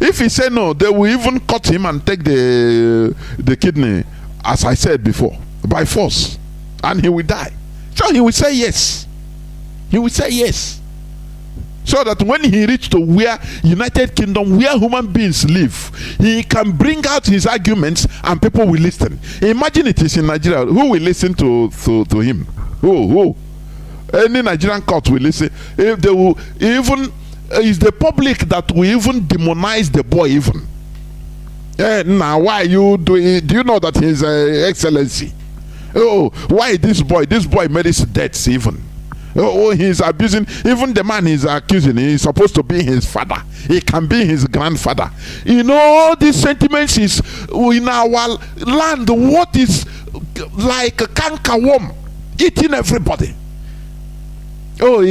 If he say no, they will even cut him and take the kidney, as I said before, by force, and he will die. So he will say yes. He will say yes. So that when he reach to where United Kingdom, where human beings live, he can bring out his arguments and people will listen. Imagine it is in Nigeria. Who will listen to him? Who? Any Nigerian court will listen. If they will even. Is the public that will even demonize the boy even. Now why you doing? Do you know that his excellency? Oh, why this boy merits debts even. Oh, he's abusing. Even the man he's accusing, he's supposed to be his father. He can be his grandfather. All these sentiments is in our land. What is like a cankerworm eating everybody? Oh,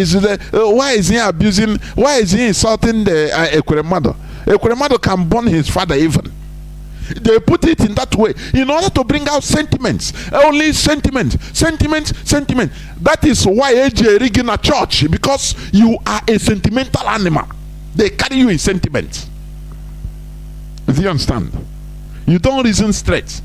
why is he abusing? Why is he insulting the Ekwuremado? Ekwuremado can burn his father even. They put it in that way in order to bring out sentiments. Only sentiment. That is why AJ rigging a church, because you are a sentimental animal. They carry you in sentiment. Do you understand? You don't reason straight.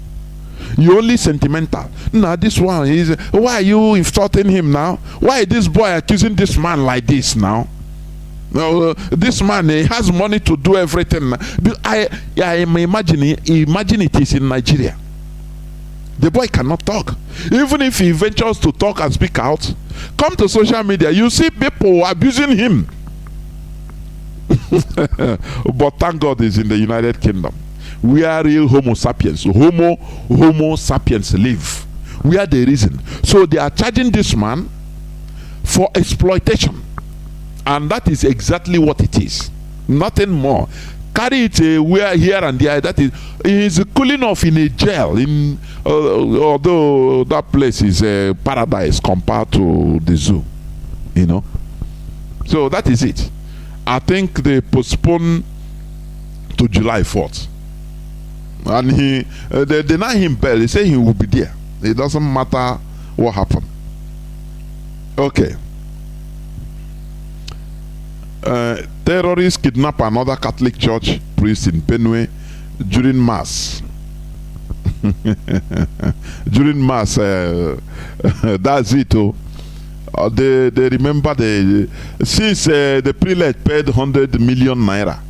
You only sentimental. Now this one is, why are you insulting him now? Why is this boy accusing this man like this now? This man, he has money to do everything. I am imagining it is in Nigeria. The boy cannot talk. Even if he ventures to talk and speak out, come to social media, you see people abusing him. But thank God he's in the United Kingdom, where real Homo sapiens, Homo sapiens live. We are the reason. So they are charging this man for exploitation. And that is exactly what it is. Nothing more. carry it where here and there. That is, he's cooling off in a jail. In although that place is a paradise compared to the zoo, you know. So that is it. I think they postpone to July 4th, and they deny him bail. They say he will be there. It doesn't matter what happened. Okay. Terrorists kidnap another Catholic church priest in Benue during mass. During mass, that's it. They remember since the prelate paid 100 million naira.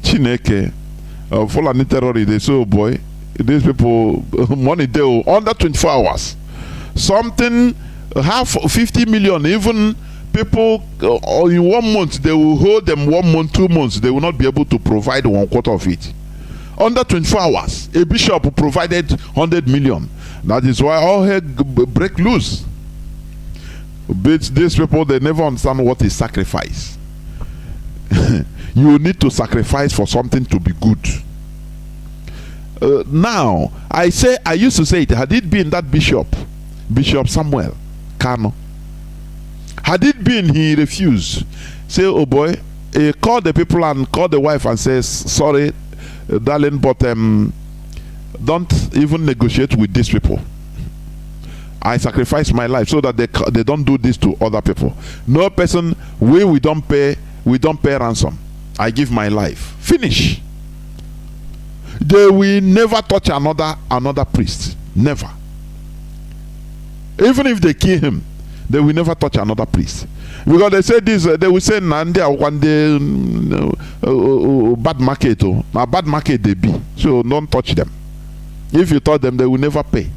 Chineke, Fulani terrorists, they say, oh boy, these people money they under 24 hours. Something half 50 million, even people in 1 month they will hold them 1 month, 2 months, they will not be able to provide 1/4 of it. Under 24 hours, a bishop provided 100 million. That is why all hell break loose. But these people, they never understand what is sacrifice. You need to sacrifice for something to be good. Now, I used to say it, had it been that Bishop Samuel Kanu, had it been he refused, say, oh boy, call the people and call the wife and says, sorry, darling, but don't even negotiate with these people. I sacrifice my life so that they don't do this to other people. No person, we don't pay ransom. I give my life. Finish. They will never touch another priest. Never. Even if they kill him, they will never touch another priest. Because they say this, they will say Nnamdi one day bad market. Now bad market they be. So don't touch them. If you touch them, they will never pay.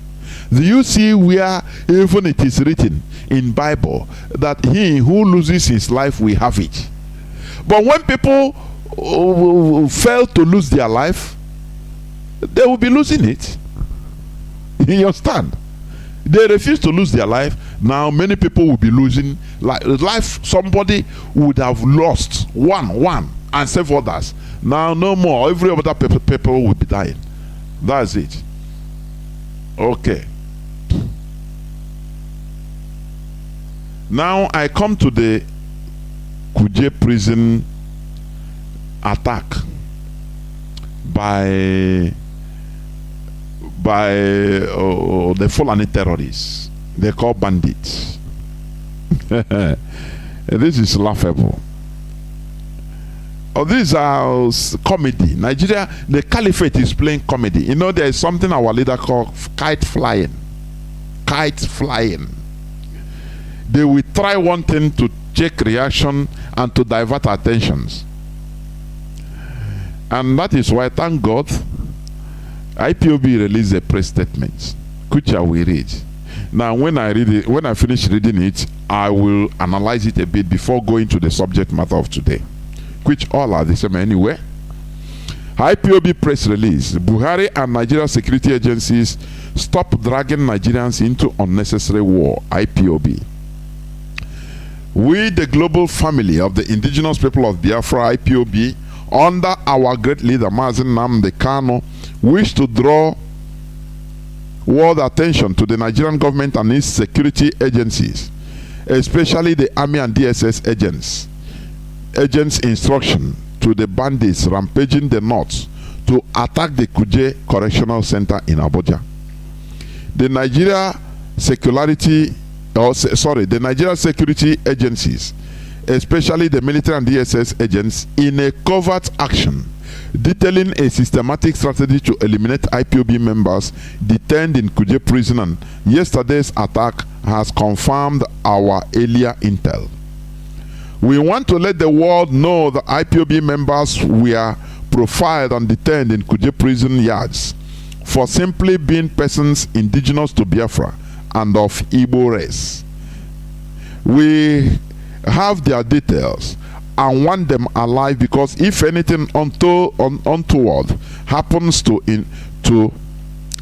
Do you see where even it is written in Bible that he who loses his life will have it? But when people fail to lose their life, they will be losing it. You understand? They refuse to lose their life. Now many people will be losing life. Somebody would have lost one and save others. Now no more. Every other people will be dying. That's it. Okay. Now I come to the Kuje prison attack by the Fulani terrorists. They call bandits. This is laughable. Oh, these are comedy. Nigeria, the caliphate is playing comedy. You know, there is something our leader called kite flying. Kite flying. They will try one thing to check reaction and to divert attentions. And that is why, thank God, IPOB released a press statement, which I will read. Now, when I finish reading it, I will analyze it a bit before going to the subject matter of today, which all are the same anyway. IPOB press release: Buhari and Nigeria security agencies stop dragging Nigerians into unnecessary war. IPOB. We, the global family of the indigenous people of Biafra, IPOB, under our great leader Mazi Nnamdi Kanu, wish to draw world attention to the Nigerian government and its security agencies, especially the Army and DSS agents' instruction to the bandits rampaging the north to attack the Kuje Correctional Center in Abuja. The Nigeria security agencies, especially the military and DSS agents, in a covert action detailing a systematic strategy to eliminate IPOB members detained in Kuje prison, and yesterday's attack has confirmed our earlier intel. We want to let the world know that IPOB members were profiled and detained in Kuje prison yards for simply being persons indigenous to Biafra and of Igbo race. We have their details and want them alive, because if anything untoward happens to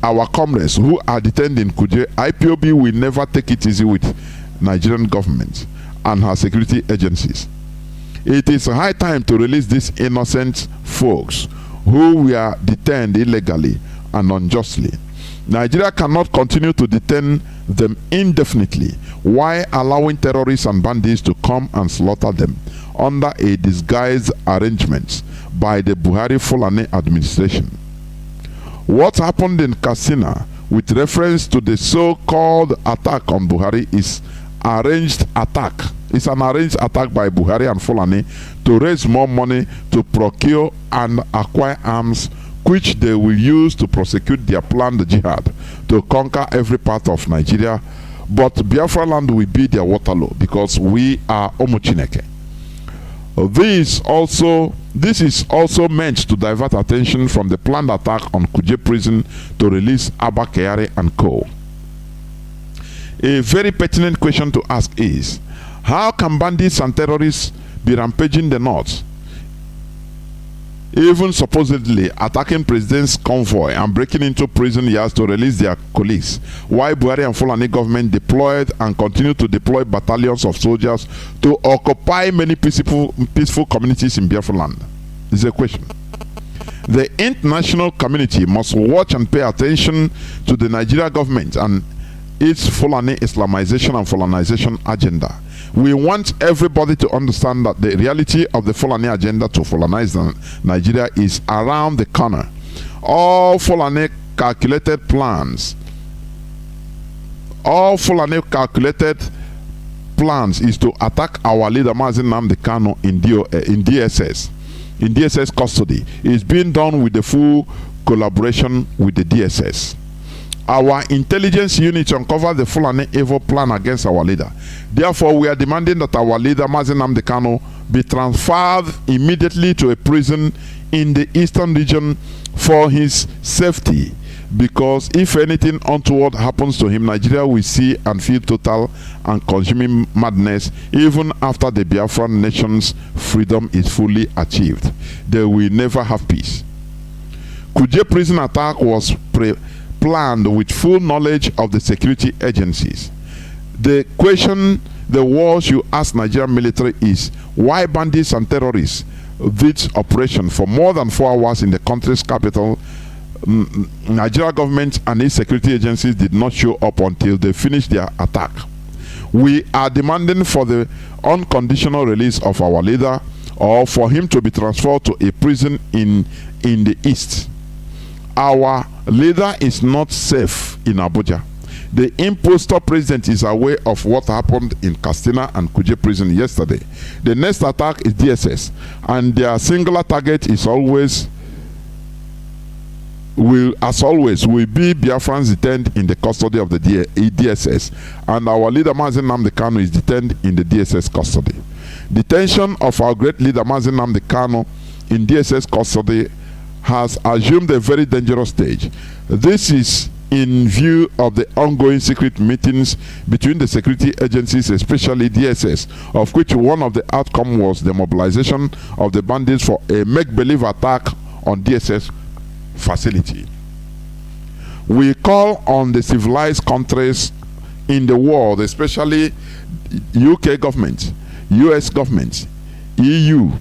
our comrades who are detained in Kuje, IPOB will never take it easy with Nigerian government and her security agencies. It is high time to release these innocent folks who were detained illegally and unjustly. Nigeria cannot continue to detain them indefinitely while allowing terrorists and bandits to come and slaughter them under a disguised arrangement by the Buhari Fulani administration. What happened in Katsina with reference to the so-called attack on Buhari is arranged attack. It's an arranged attack by Buhari and Fulani to raise more money to procure and acquire arms which they will use to prosecute their planned jihad to conquer every part of Nigeria. But Biafra land will be their Waterloo because we are Omuchineke. This is also meant to divert attention from the planned attack on Kuje prison to release Abba Kyari and co. A very pertinent question to ask is, how can bandits and terrorists be rampaging the north, even supposedly attacking president's convoy and breaking into prison yards to release their colleagues, while Buhari and Fulani government deployed and continue to deploy battalions of soldiers to occupy many peaceful communities in Biafra land? Is a question. The international community must watch and pay attention to the Nigeria government and its Fulani Islamization and Fulanization agenda. We want everybody to understand that the reality of the Fulani agenda to Fulanize Nigeria is around the corner. All Fulani calculated plans is to attack our leader Mazi Nnamdi Kanu in DSS custody. It's being done with the full collaboration with the DSS. Our intelligence units uncover the Fulani evil plan against our leader. Therefore, we are demanding that our leader Mazi Nnamdi Kanu be transferred immediately to a prison in the eastern region for his safety. Because if anything untoward happens to him, Nigeria will see and feel total and consuming madness even after the Biafran nation's freedom is fully achieved. They will never have peace. Kuje prison attack was planned with full knowledge of the security agencies. The question the world should ask Nigerian military is, why bandits and terrorists did operation for more than 4 hours in the country's capital? Nigeria government and its security agencies did not show up until they finished their attack. We are demanding for the unconditional release of our leader, or for him to be transferred to a prison in the east. Our leader is not safe in Abuja. The impostor president is aware of what happened in Katsina and Kuje prison yesterday. The next attack is DSS, and their singular target is will be Biafrans detained in the custody of the DSS, and our leader Mazi Nnamdi Kanu is detained in the DSS custody. Detention of our great leader Mazi Nnamdi Kanu in DSS custody has assumed a very dangerous stage. This is in view of the ongoing secret meetings between the security agencies, especially DSS, of which one of the outcome was the mobilization of the bandits for a make-believe attack on DSS facility. We call on the civilized countries in the world, especially UK government, US government, EU,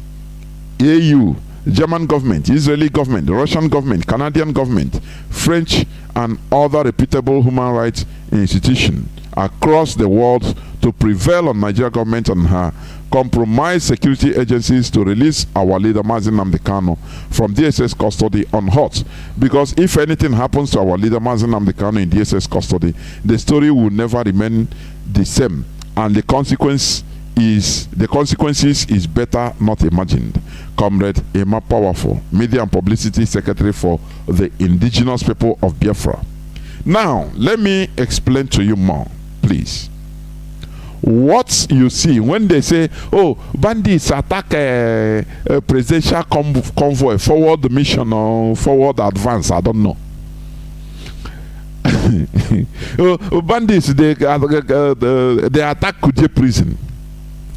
AU, German government, Israeli government, Russian government, Canadian government, French and other reputable human rights institutions across the world to prevail on Nigeria government and her compromised security agencies to release our leader Mazi Nnamdi Kanu from DSS custody unhurt. Because if anything happens to our leader Mazi Nnamdi Kanu in DSS custody, the story will never remain the same, and the consequences is better not imagined. Comrade Emma Powerful, Media and Publicity Secretary for the indigenous people of Biafra. Now, let me explain to you more, please. What you see when they say, oh, bandits attack a presidential convoy, forward mission or forward advance, I don't know. Bandits, they attack Kuje prison.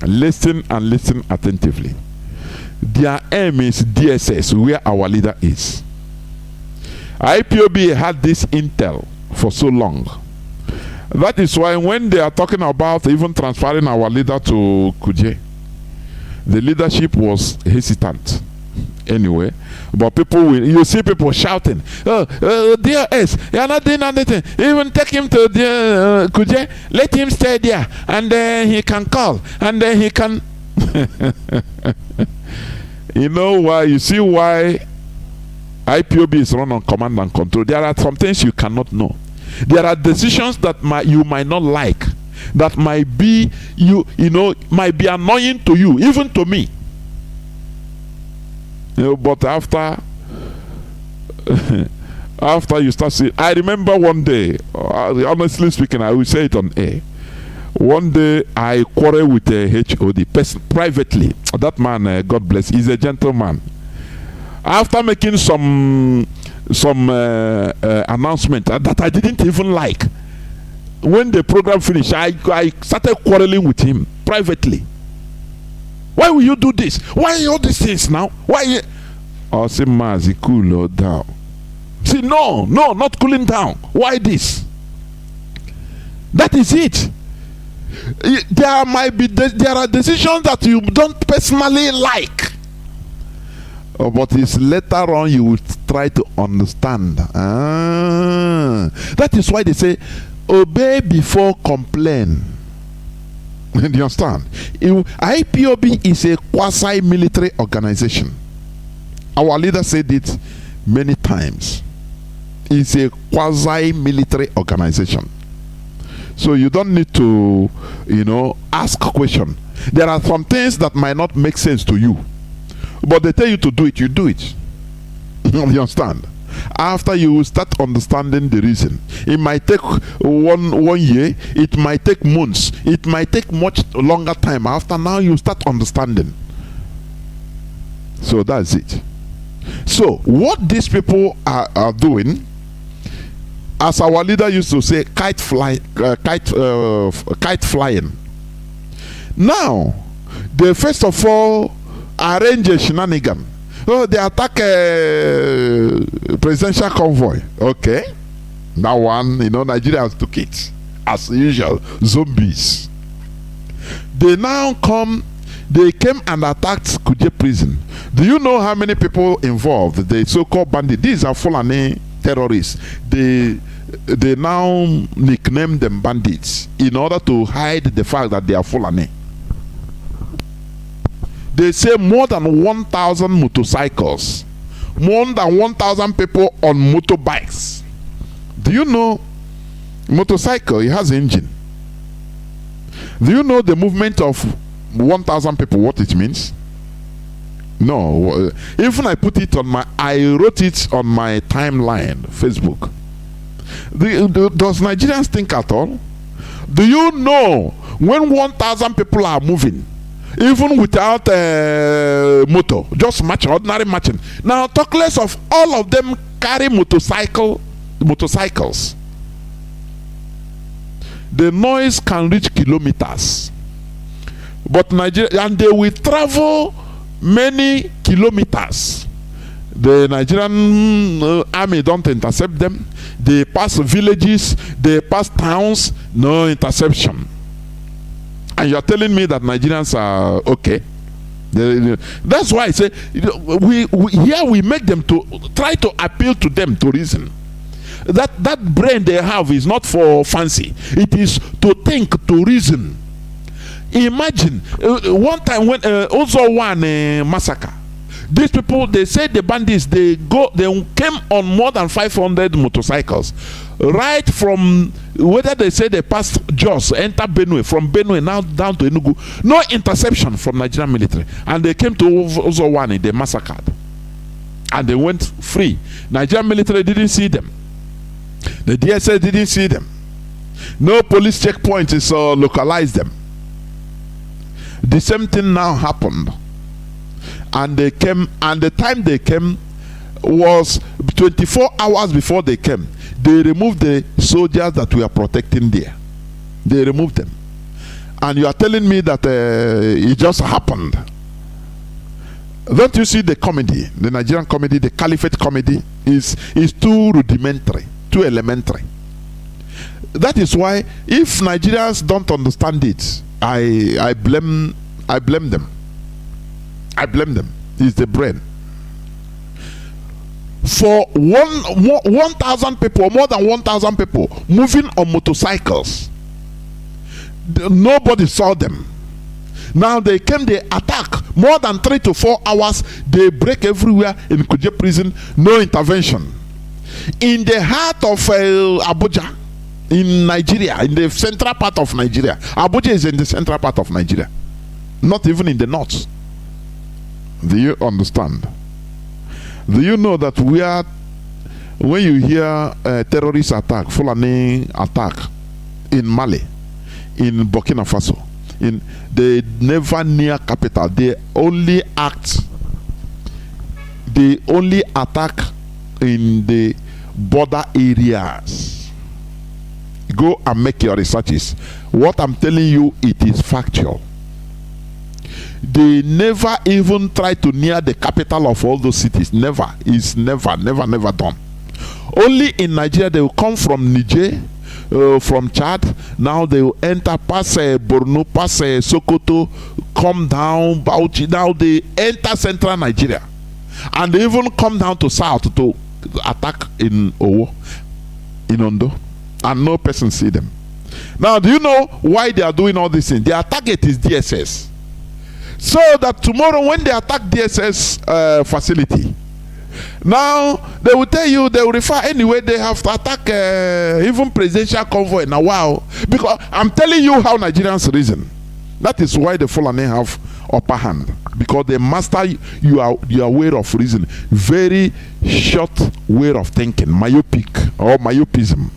Listen and listen attentively. Their aim is DSS, where our leader is. IPOB had this intel for so long. That is why when they are talking about even transferring our leader to Kuje, The leadership was hesitant anyway, but you see people shouting, dear S, you're not doing anything. Even take him to the Kuje, let him stay there, and he can call, and he can. You know why? You see why IPOB is run on command and control. There are some things you cannot know. There are decisions that you might not like, that might be might be annoying to you, even to me. But after you start seeing, I remember one day, honestly speaking, I will say it on air. One day I quarreled with a HOD privately. That man, God bless, he's a gentleman. After making some announcement that I didn't even like, when the program finished, I started quarreling with him privately. Why will you do this? Why all these things now? Why? I say, Mazi, cool down. See, no, not cooling down. Why this? That is it. There are decisions that you don't personally like, but it's later on you will try to understand. That is why they say, obey before complain. Do you understand? IPOB is a quasi-military organization. Our leader said it many times. It's a quasi-military organization. So you don't need to, ask a question. There are some things that might not make sense to you, but they tell you to do it, you do it. You understand? After you start understanding the reason, it might take one year, it might take months, it might take much longer time. After now you start understanding. So that's it. So what these people are doing, as our leader used to say, kite flying. Now they first of all arrange a shenanigan. They attack a presidential convoy. Okay, that one, Nigerians took it as usual. Zombies. They now they came and attacked Kuje prison. Do you know how many people involved? The so-called bandits. These are Fulani terrorists. They now nickname them bandits in order to hide the fact that they are Fulani. They say more than 1,000 motorcycles, more than 1,000 people on motorbikes. Do you know motorcycle? It has engine. Do you know the movement of 1,000 people? What it means? No. Even I wrote it on my timeline, Facebook. Does Nigerians think at all? Do you know when 1,000 people are moving, even without motor, just marching, ordinary marching? Now talk less of all of them carry motorcycles. The noise can reach kilometers, but and they will travel many kilometers. The Nigerian army don't intercept them. They pass villages, they pass towns, no interception. And you're telling me that Nigerians are okay? That's why I say we make them to try to appeal to them to reason. That brain they have is not for fancy. It is to think, to reason. Imagine one time when also one massacre. These people, they said the bandits, they came on more than 500 motorcycles, right from whether they say they passed Jos, enter Benue, from Benue now down to Enugu. No interception from Nigerian military, and they came to Ozowani, they massacred, and they went free. Nigerian military didn't see them. The DSS didn't see them. No police checkpoints localized them. The same thing now happened. And they came, and the time they came was 24 hours before they came. They removed the soldiers that were protecting there. They removed them. And you are telling me that it just happened. Don't you see the comedy, the Nigerian comedy, the caliphate comedy is too rudimentary, too elementary. That is why if Nigerians don't understand it, I blame them. I blame them. It's the brain. For 1,000 people, more than 1,000 people moving on motorcycles, nobody saw them. Now they came, they attack more than 3 to 4 hours. They break everywhere in Kuje prison. No intervention. In the heart of Abuja, in Nigeria, in the central part of Nigeria. Abuja is in the central part of Nigeria, not even in the north. Do you understand? Do you know that we are, when you hear terrorist attack, Fulani attack in Mali, in Burkina Faso, they never near capital. They only attack in the border areas. Go and make your researches. What I'm telling you, it is factual. They never even try to near the capital of all those cities. Never. It's never done. Only in Nigeria they will come from Niger, from Chad. Now they will enter past Borno, past Sokoto, come down Bauchi. Now they enter central Nigeria, and they even come down to south to attack in Owo, in Ondo, and no person see them. Now, do you know why they are doing all these things? Their target is DSS, so that tomorrow when they attack DSS facility, now they will tell you, they will refer anyway. They have to attack even presidential convoy now. Wow, because I'm telling you how Nigerians reason. That is why the Fulani have upper hand, because they master your way of reason. Very short way of thinking, myopic or myopism.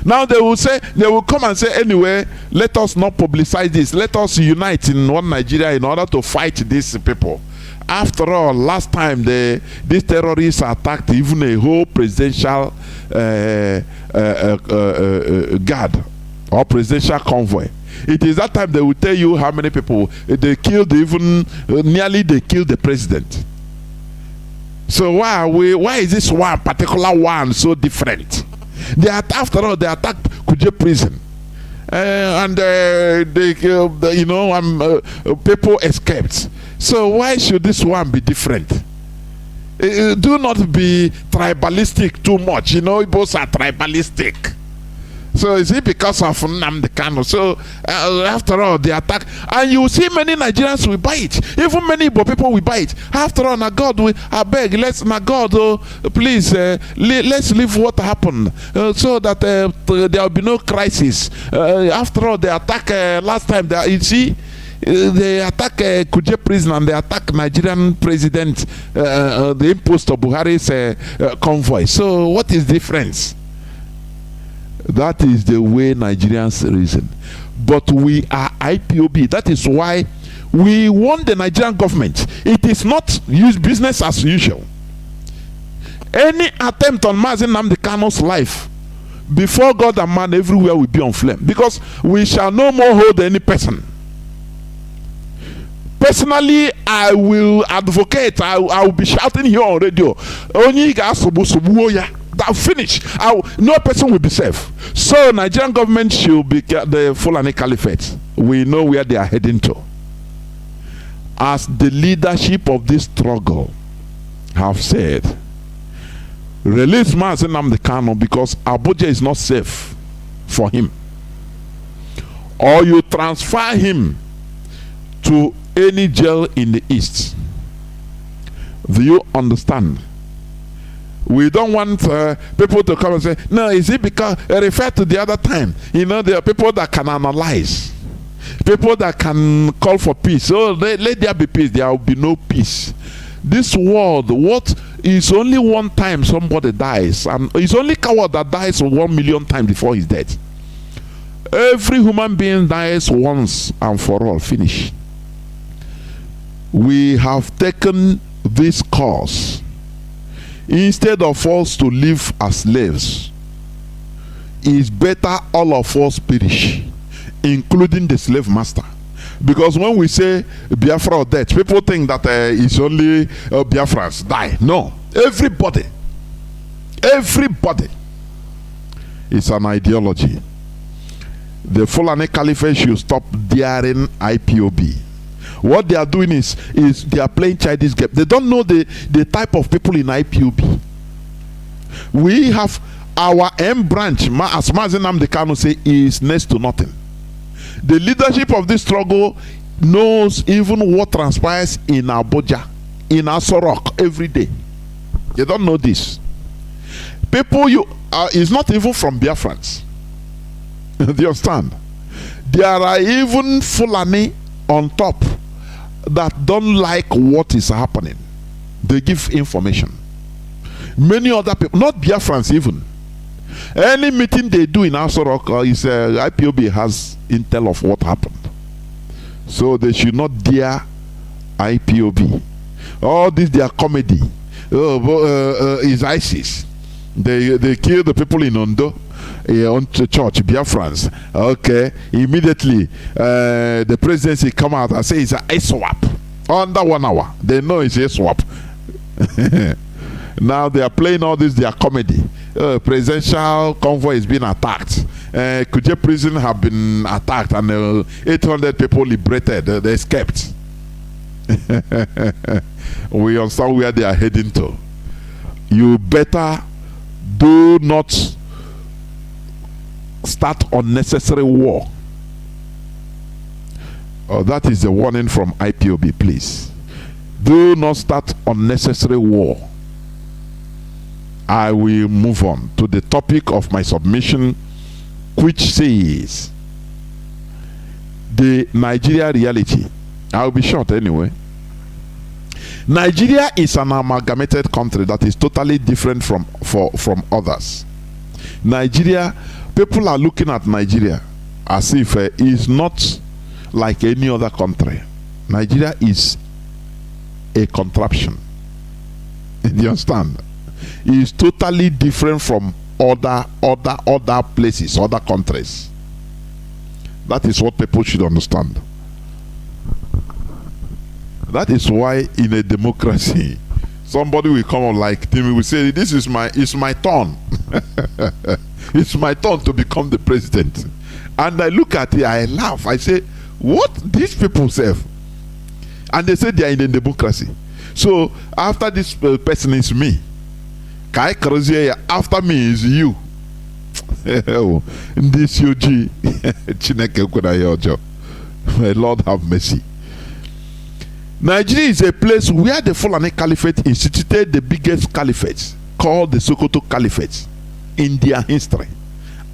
Now they will say, they will come and say, anyway, let us not publicize this. Let us unite in one Nigeria in order to fight these people. After all, last time these terrorists attacked even a whole presidential guard or presidential convoy. It is that time they will tell you how many people they killed. Even nearly they killed the president. So why is this one particular one so different? After all, they attacked Kuje prison, and people escaped. So why should this one be different? Do not be tribalistic too much. You know, both are tribalistic. So is it because of Nnamdi Kanu? So after all, the attack, and you see many Nigerians will buy it. Even many Igbo people will buy it. After all, now God, I beg, please, let's leave what happened, so that there will be no crisis. After all, the attack last time, you see, they attack Kuje prison and they attack Nigerian president, the impost of Buhari's convoy. So what is the difference? That is the way Nigerians reason. But we are IPOB. That is why we want the Nigerian government. It is not business as usual. Any attempt on Mazi Nnamdi Kanu's life, before God and man, everywhere will be on flame. Because we shall no more hold any person. Personally, I will advocate. I will be shouting here on radio. That finish. No person will be safe. So Nigerian government should be the Fulani Caliphate. We know where they are heading to. As the leadership of this struggle have said, release Mazi Nnamdi Kanu because Abuja is not safe for him. Or you transfer him to any jail in the east. Do you understand? We don't want people to come and say, no, is it because refer to the other time? You know, there are people that can analyze, people that can call for peace. So let there be peace. There will be no peace. This world, what is only one time somebody dies, and it's only coward that dies 1 million times before he's dead. Every human being dies once and for all. Finish. We have taken this course. Instead of us to live as slaves, it's better all of us perish, including the slave master. Because when we say Biafra or death, people think that it's only Biafrans die. No, everybody. It's an ideology. The Fulani Caliphate should stop daring IPOB. What they are doing is they are playing childish game. They don't know the type of people in IPOB. We have our M branch, as Mazi Nnamdi Kanu say, is next to nothing. The leadership of this struggle knows even what transpires in Abuja, in Aso Rock every day. They don't know this. People is not even from Biafrans. Do you understand? There are even Fulani on top that don't like what is happening. They give information. Many other people, not Biafrans even. Any meeting they do in Aso Rock is IPOB has intel of what happened. So they should not dare IPOB. All this their comedy is ISIS. They kill the people in Ondo. On the church, Biafrans. Okay, immediately the presidency come out and say it's a swap. Under 1 hour, they know it's a swap. Now they are playing all this their comedy. Presidential convoy is being attacked. Kuje prison have been attacked and 800 people liberated. They escaped. We understand where they are heading to. You better do not start unnecessary war. That is the warning from IPOB, please. Do not start unnecessary war. I will move on to the topic of my submission, which says the Nigeria reality. I'll be short anyway. Nigeria is an amalgamated country that is totally different from others. Nigeria, people are looking at Nigeria as if it is not like any other country. Nigeria is a contraption. Do you understand? It is totally different from other places, other countries. That is what people should understand. That is why in a democracy, somebody will come on like Timmy will say, "This is it's my turn." It's my turn to become the president. And I look at it, I laugh. I say, what these people say? And they say they are in a democracy. So after this person is me, after me is you. This UG, may Lord have mercy. Nigeria is a place where the Fulani Caliphate instituted the biggest caliphate, called the Sokoto Caliphate, in their history,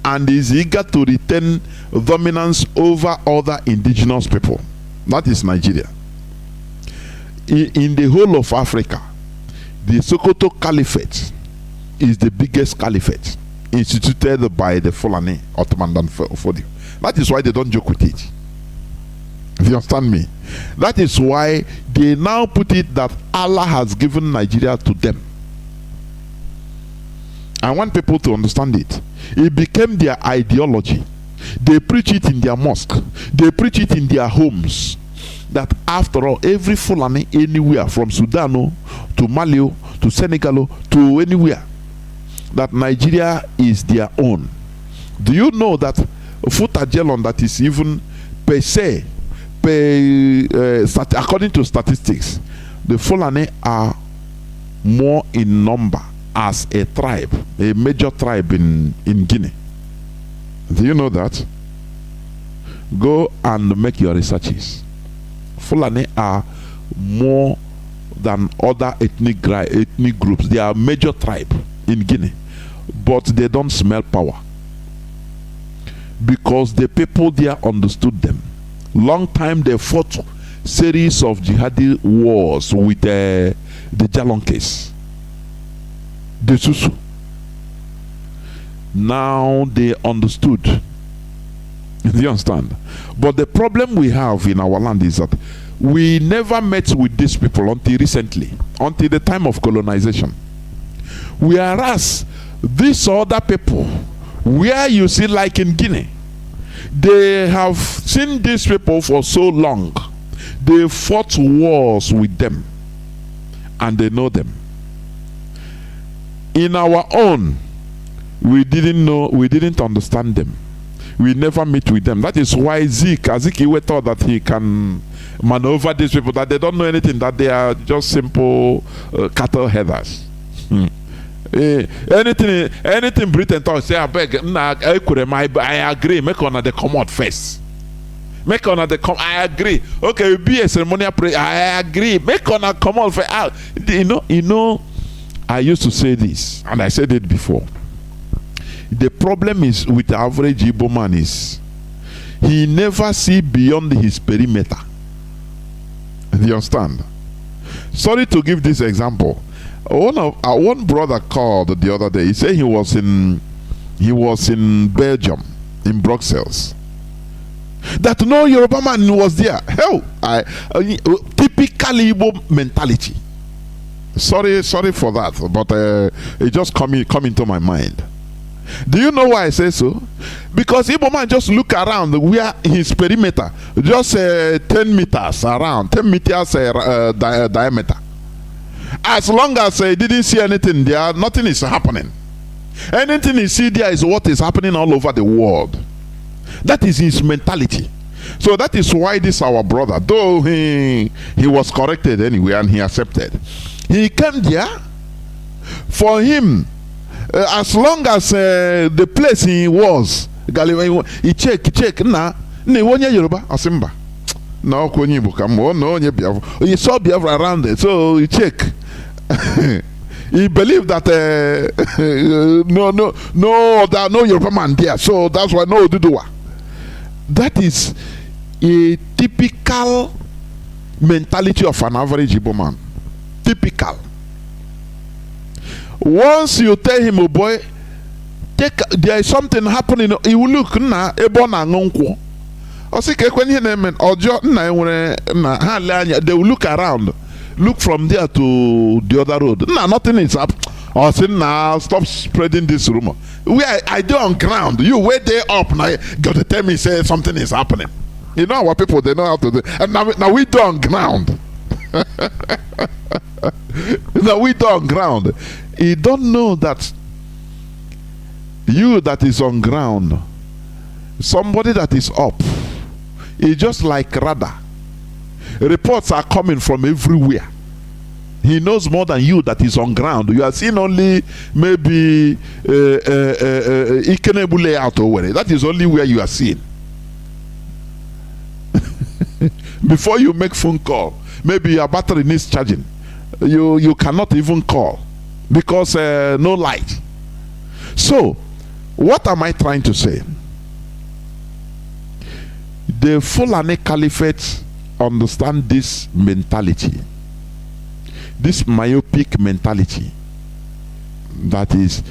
and is eager to retain dominance over other indigenous people. That is Nigeria. In the whole of Africa, the Sokoto Caliphate is the biggest caliphate instituted by the Fulani Ottoman Fodio. That is why they don't joke with it. If you understand me, that is why they now put it that Allah has given Nigeria to them. I want people to understand it. It became their ideology. They preach it in their mosque. They preach it in their homes. That after all, every Fulani anywhere, from Sudan to Mali to Senegal to anywhere, that Nigeria is their own. Do you know that Futajelon, that is even per se, according to statistics, the Fulani are more in number as a tribe, a major tribe in Guinea. Do you know that? Go and make your researches. Fulani are more than other ethnic groups. They are a major tribe in Guinea, but they don't smell power because the people there understood them. Long time they fought series of jihadi wars with the Jalonkes, the Susu. Now they understood. Do you understand? But the problem we have in our land is that we never met with these people until recently, until the time of colonization. Whereas these other people, where you see, like in Guinea, they have seen these people for so long. They fought wars with them and they know them. In our own, we didn't understand them. we never meet with them. That is why Azikiwe thought that he can maneuver these people, that they don't know anything, that they are just simple cattle headers. Anything Britain talk, say, I beg, I agree, make on the come out first. Make on the come, I agree. Okay, be a ceremonial prayer, I agree. Make on a come out first. You know, I used to say this, and I said it before. The problem is with the average Igbo man is he never see beyond his perimeter. Do you understand? Sorry to give this example. One brother called the other day. He said he was in Belgium, in Brussels. That no Yoruba man was there. Hell, typical Igbo mentality. Sorry for that, but it just come into my mind. Do you know why I say so? Because Igbo man just look around where his perimeter, just 10 meters around, 10 meters diameter. As long as he didn't see anything there, nothing is happening. Anything he see there is what is happening all over the world. That is his mentality. So that is why this our brother, though he was corrected anyway and he accepted, he came there. For him, as long as the place he was, he check na wonye Yoruba asimba. No konyi bukam no onye Biafra. He saw Biafra around there, so he check. He believed that no Yoruba man there, so that's why no Oduduwa. That is a typical mentality of an average Igbo man. Typical. Once you tell him, oh boy, there is something happening, he will look na ebona ngonkwo. They will look around, look from there to the other road. Nothing is up. Or say now, stop spreading this rumor. I do on ground. You wait there up now. Got to tell me say something is happening. You know our people, they know how to do. And now we do on ground. Now we do on ground. You don't know that you that is on ground, somebody that is up, is just like radar. Reports are coming from everywhere. He knows more than you that is on ground. You are seeing only maybe Ikenebu layout or whatever. That is only where you are seeing. Before you make phone call, maybe your battery needs charging. You cannot even call because no light. So, what am I trying to say? The Fulani Caliphate understand this mentality, this myopic mentality that is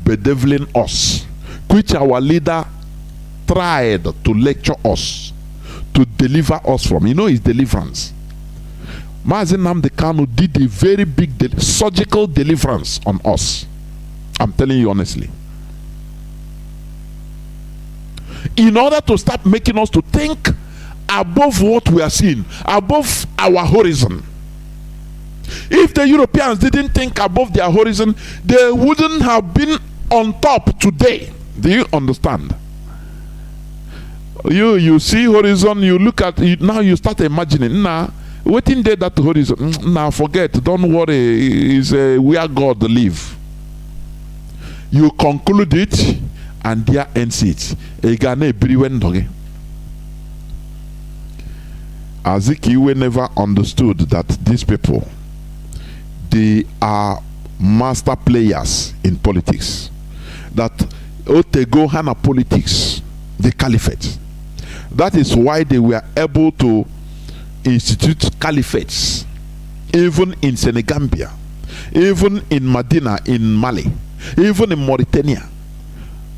bedeviling us, which our leader tried to lecture us, to deliver us from. You know his deliverance. Mazi Nnamdi Kanu did a very big surgical deliverance on us. I'm telling you honestly. In order to start making us to think above what we are seeing, above our horizon. If the Europeans didn't think above their horizon, they wouldn't have been on top today. Do you understand? You see horizon, you look at it, now you start imagining, waiting there that horizon, forget, don't worry, is where God live. You conclude it, and there ends it. Azikiwe never understood that these people, they are master players in politics. That Otego Hana politics, the caliphate. That is why they were able to institute caliphates, even in Senegambia, even in Medina, in Mali, even in Mauritania.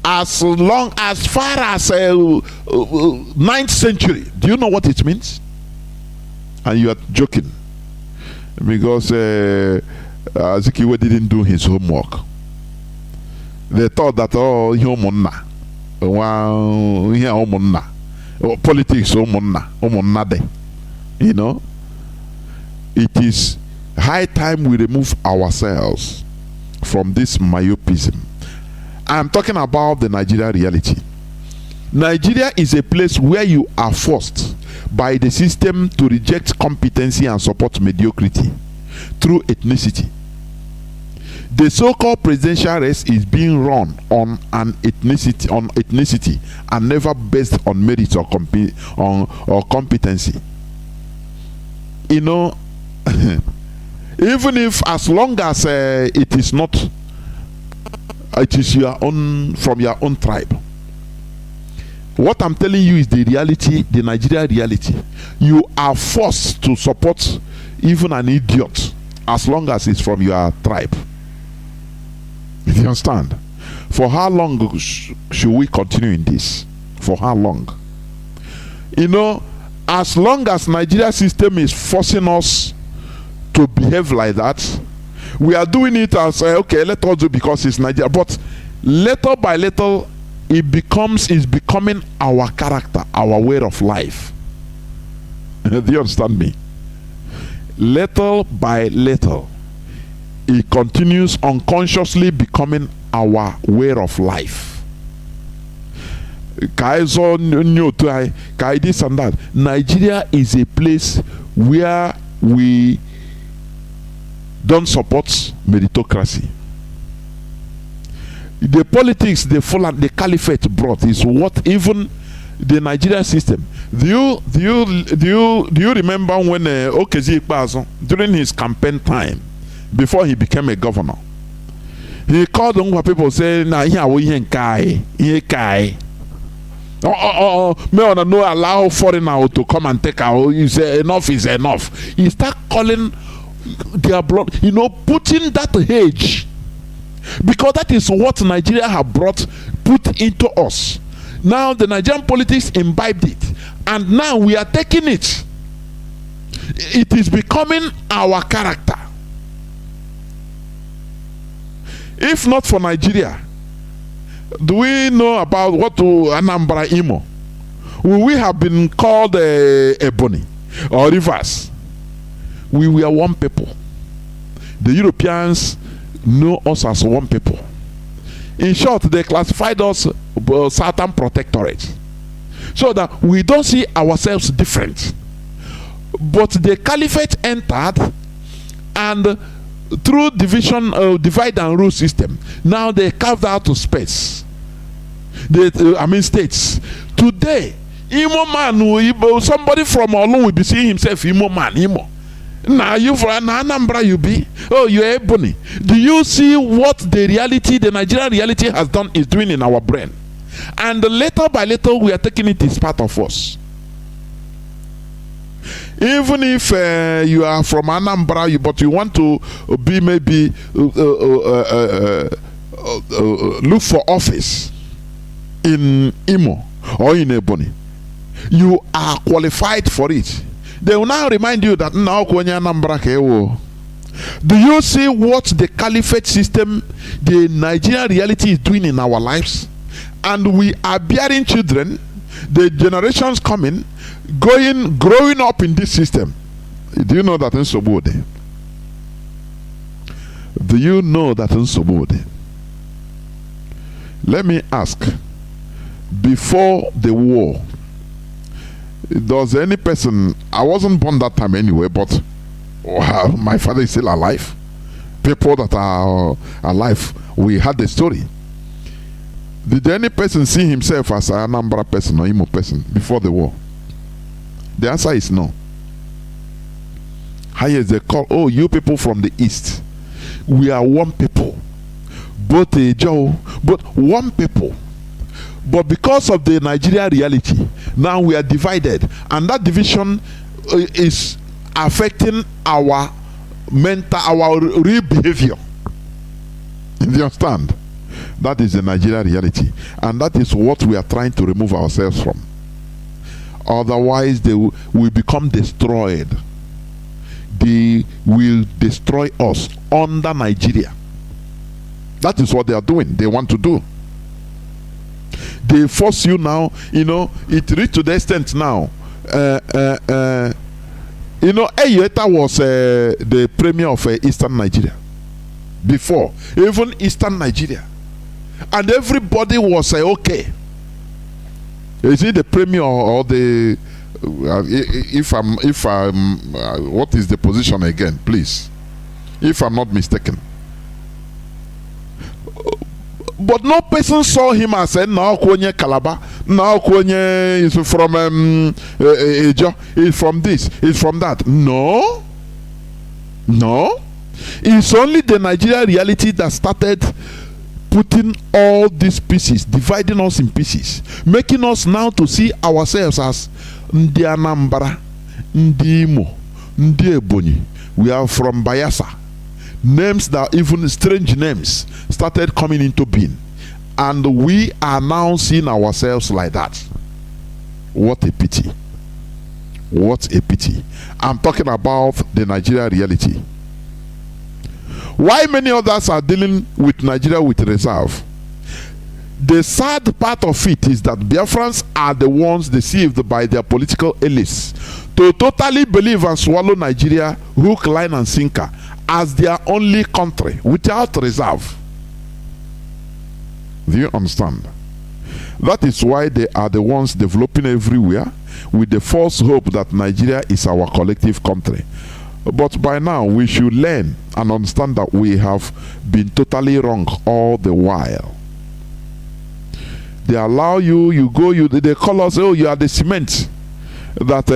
As far as 9th century. Do you know what it means? And you are joking, because Azikiwe didn't do his homework. They thought that politics, you know. It is high time we remove ourselves from this myopism. I'm talking about the Nigerian reality. Nigeria is a place where you are forced by the system to reject competency and support mediocrity through ethnicity. The so-called presidential race is being run on ethnicity and never based on merit or competency. You know, even if, as long as it is not, it is your own, from your own tribe. What I'm telling you is the reality, the Nigerian reality. You are forced to support even an idiot as long as it's from your tribe. You understand? For how long should we continue in this? For how long? You know, as long as Nigeria system is forcing us to behave like that, we are doing it as okay, let us do because it's Nigeria. But little by little, it's becoming our character, our way of life. Do you understand me? Little by little, it continues unconsciously becoming our way of life. This and that. Nigeria is a place where we don't support meritocracy. The politics the caliphate brought is what even the Nigerian system. Do you remember when Okezi Ikpeazu, during his campaign time, before he became a governor, he called on people saying, "Nah, here we kai." May on no allow foreigner to come and take our. You say enough is enough. He start calling their blood, you know, putting that age, because that is what Nigeria have put into us. Now the Nigerian politics imbibed it, and now we are taking it. It is becoming our character. If not for Nigeria, do we know about what to Anambra Imo? Will we have been called Ebony or Rivers? We were one people. The Europeans know us as one people. In short, they classified us Southern Protectorate, so that we don't see ourselves different. But the caliphate entered, and through divide and rule system, now they carved out to space. States. Today, Imo man, somebody from Olu will be seeing himself Imo man, Imo. Now you from Anambra, you be. Oh, you're Ebony. Do you see what the Nigerian reality has done is doing in our brain? And little by little, we are taking it as part of us. Even if you are from Anambra, but you want to be maybe look for office in Imo or in Ebony, you are qualified for it. They will now remind you that now do you see what the caliphate system, the Nigerian reality is doing in our lives? And we are bearing children, the generations coming, growing up in this system. Do you know that in Sobode? Do you know that in Sobode? Let me ask, before the war, does any person, I wasn't born that time anyway, but my father is still alive. People that are alive, we had the story. Did any person see himself as an Anambra person or Imo person before the war? The answer is no. Highest they call, oh, you people from the east, we are one people, both a Joe, but one people. But because of the Nigerian reality, now we are divided, and that division is affecting our mental, our real behavior. Do you understand? That is the Nigerian reality, and that is what we are trying to remove ourselves from. Otherwise, they will become destroyed. They will destroy us under Nigeria. That is what they are doing. They want to do. They force you now. You know, it reached to the extent now. You know, Eyeta was the premier of Eastern Nigeria. Before, even Eastern Nigeria. And everybody was okay. Is it the premier or the what is the position again, please? If I'm not mistaken. But no person saw him as a now Kwenye Calabar, now Kwenye is from Ejo, is from this, is from that. No. No. It's only the Nigeria reality that started putting all these pieces, dividing us in pieces, making us now to see ourselves as Ndi Anambra, Ndi Imo, Ndi Ebonyi. We are from Bayelsa. Names that even strange names started coming into being, and we are now seeing ourselves like that. What a pity. What a pity. I'm talking about the Nigeria reality. Why many others are dealing with Nigeria with reserve? The sad part of it is that Biafrans are the ones deceived by their political elites to totally believe and swallow Nigeria hook, line and sinker as their only country without reserve. Do you understand? That is why they are the ones developing everywhere with the false hope that Nigeria is our collective country. But by now we should learn and understand that we have been totally wrong all the while. They allow you, they call us, oh, you are the cement that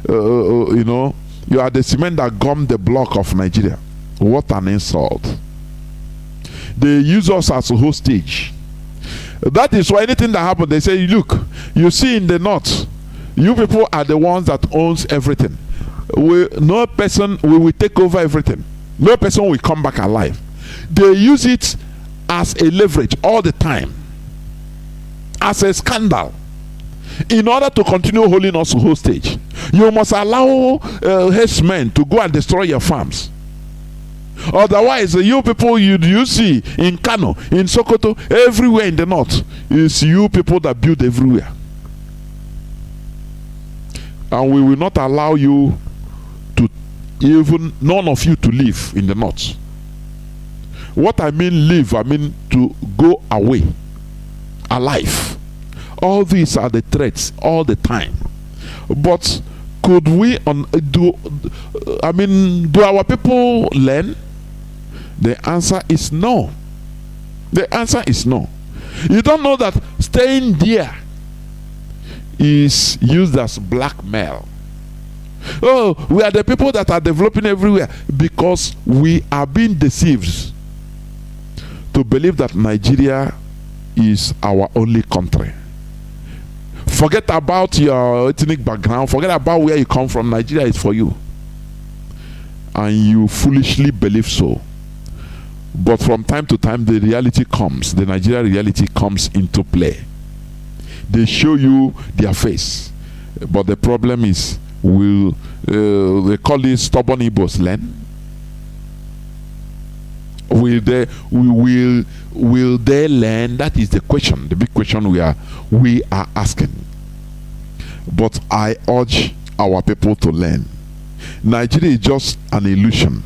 you know, you are the cement that gummed the block of Nigeria. What an insult. They use us as a hostage. That is why anything that happens, they say, look, you see in the north, you people are the ones that owns everything. No person will take over everything. No person will come back alive. They use it as a leverage all the time, as a scandal, in order to continue holding us hostage. You must allow herdsmen to go and destroy your farms. Otherwise, you people you see in Kanu, in Sokoto, everywhere in the north, it's you people that build everywhere. And we will not allow you to, even none of you to live in the north. What I mean live, I mean to go away alive. All these are the threats all the time. But could we do our people learn? The answer is no. The answer is no. You don't know that staying there is used as blackmail. Oh, we are the people that are developing everywhere because we are being deceived to believe that Nigeria is our only country. Forget about your ethnic background, forget about where you come from. Nigeria is for you. And you foolishly believe so. But from time to time, the reality comes, the Nigeria reality comes into play. They show you their face. But the problem is, will they call it stubborn Igbos learn? Will they learn? That is the question, the big question we are asking. But I urge our people to learn. Nigeria is just an illusion.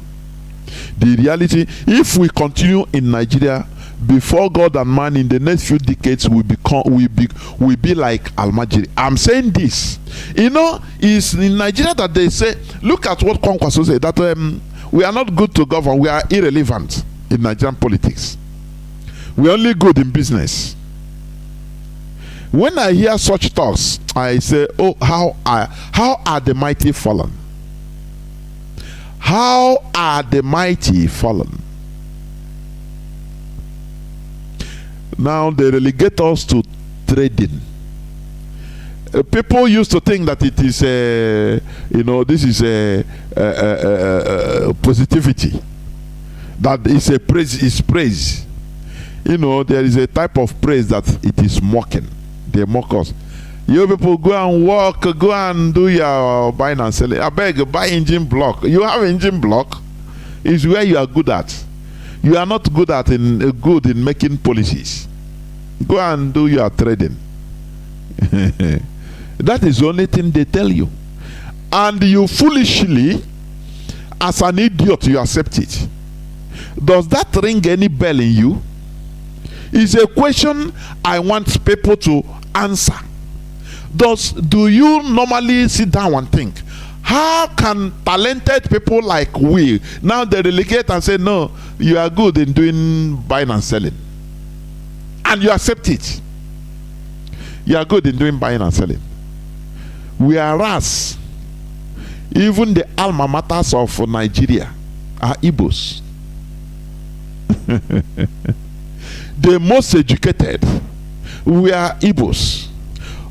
The reality, if we continue in Nigeria, before God and man, in the next few decades will be like Almajiri. I'm saying this, it's in Nigeria that they say, look at what Kwankwaso said, that we are not good to govern, we are irrelevant in Nigerian politics. We're only good in business. When I hear such talks, I say, oh, how are the mighty fallen? How are the mighty fallen? Now they relegate us to trading. People used to think that it is this is positivity, that is a praise, is praise. There is a type of praise that it is mocking. They mock us. You people go and work, go and do your buying and selling. I beg, buy engine block. You have engine block, is where you are good at. You are not good in making policies. Go and do your trading. That is the only thing they tell you. And you foolishly, as an idiot, you accept it. Does that ring any bell in you? It's a question I want people to answer. Do you normally sit down and think, how can talented people like we now they relegate and say, no, you are good in doing buying and selling, and you accept it? You are good in doing buying and selling. Whereas even the alma maters of Nigeria are Igbos. The most educated were Igbos.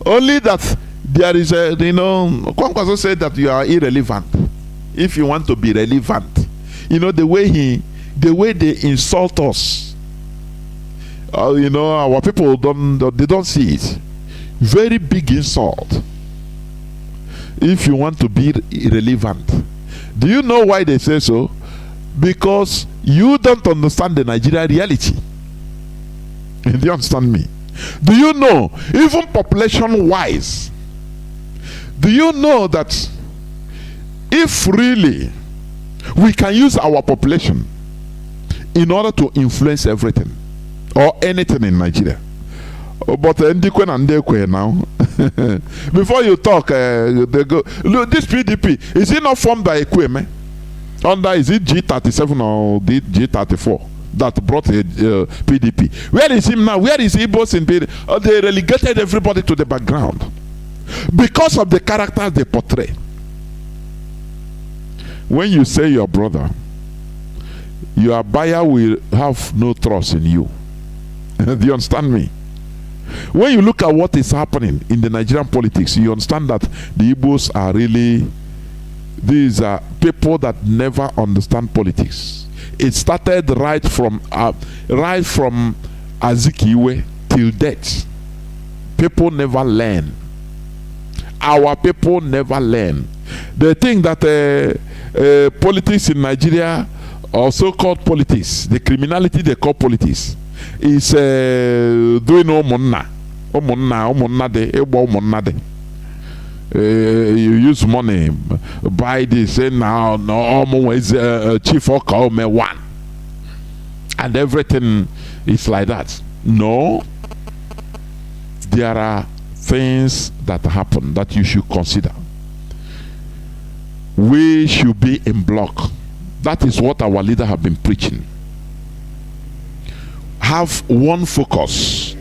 Only that there is a, Kwankwaso said that you are irrelevant if you want to be relevant. The way they insult us. Our people don't see it. Very big insult. If you want to be irrelevant. Do you know why they say so? Because you don't understand the Nigeria reality. Do you understand me? Do you know, even population wise, do you know that if really we can use our population in order to influence everything or anything in Nigeria? But Ndikwe and Ndekwe now, before you talk, they go, look, this PDP, is it not formed by Ekweme? Under, is it G37 or G34 that brought PDP? Where is him now? Where is Igbos in PDP? They relegated everybody to the background because of the characters they portray. When you say your brother, your buyer will have no trust in you. Do you understand me? When you look at what is happening in the Nigerian politics, you understand that the Igbos are really, these are people that never understand politics. It started right from Azikiwe till death. People never learn. Our people never learn. They think that politics in Nigeria, or so-called politics, the criminality they call politics, is doing omonna de. You use money, buy this, and now no is chief or me one, and everything is like that. No, there are things that happen that you should consider. We should be in block. That is what our leader have been preaching. Have one focus.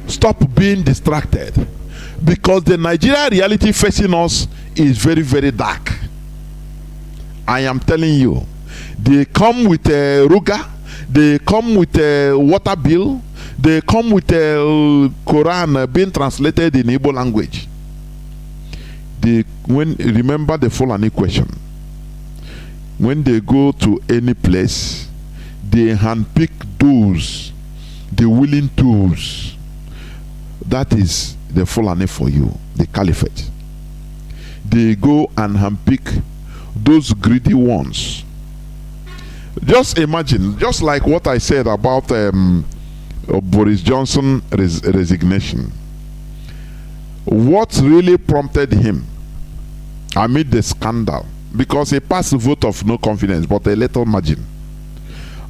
Stop being distracted, because the Nigeria reality facing us is very, very dark. I am telling you, they come with a Ruga, they come with a water bill, they come with a Quran being translated in Igbo language. Remember the Fulani question. When they go to any place, they handpick those, the willing tools. That is the Fulani for you, the caliphate. They go and handpick those greedy ones. Just imagine, just like what I said about Boris Johnson resignation. What really prompted him amid the scandal? Because he passed a vote of no confidence, but a little margin.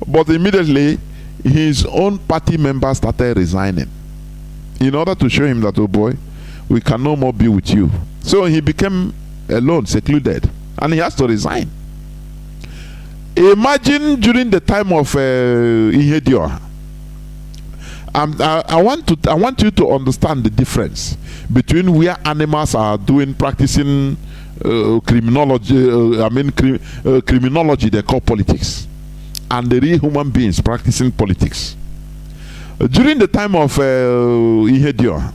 But immediately, his own party members started resigning in order to show him that, oh boy, we can no more be with you. So he became alone, secluded, and he has to resign. Imagine during the time of Ihedior. I want you to understand the difference between where animals are practicing criminology. Criminology they call politics, and the real human beings practicing politics. During the time of Ihedior,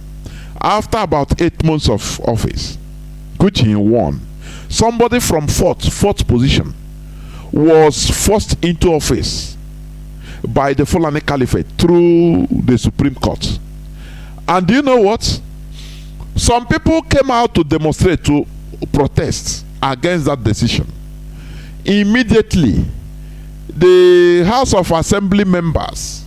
after about 8 months of office, which he won, somebody from fourth position was forced into office by the Fulani Caliphate through the Supreme Court. And do you know what? Some people came out to demonstrate, to protest against that decision. Immediately, the House of Assembly members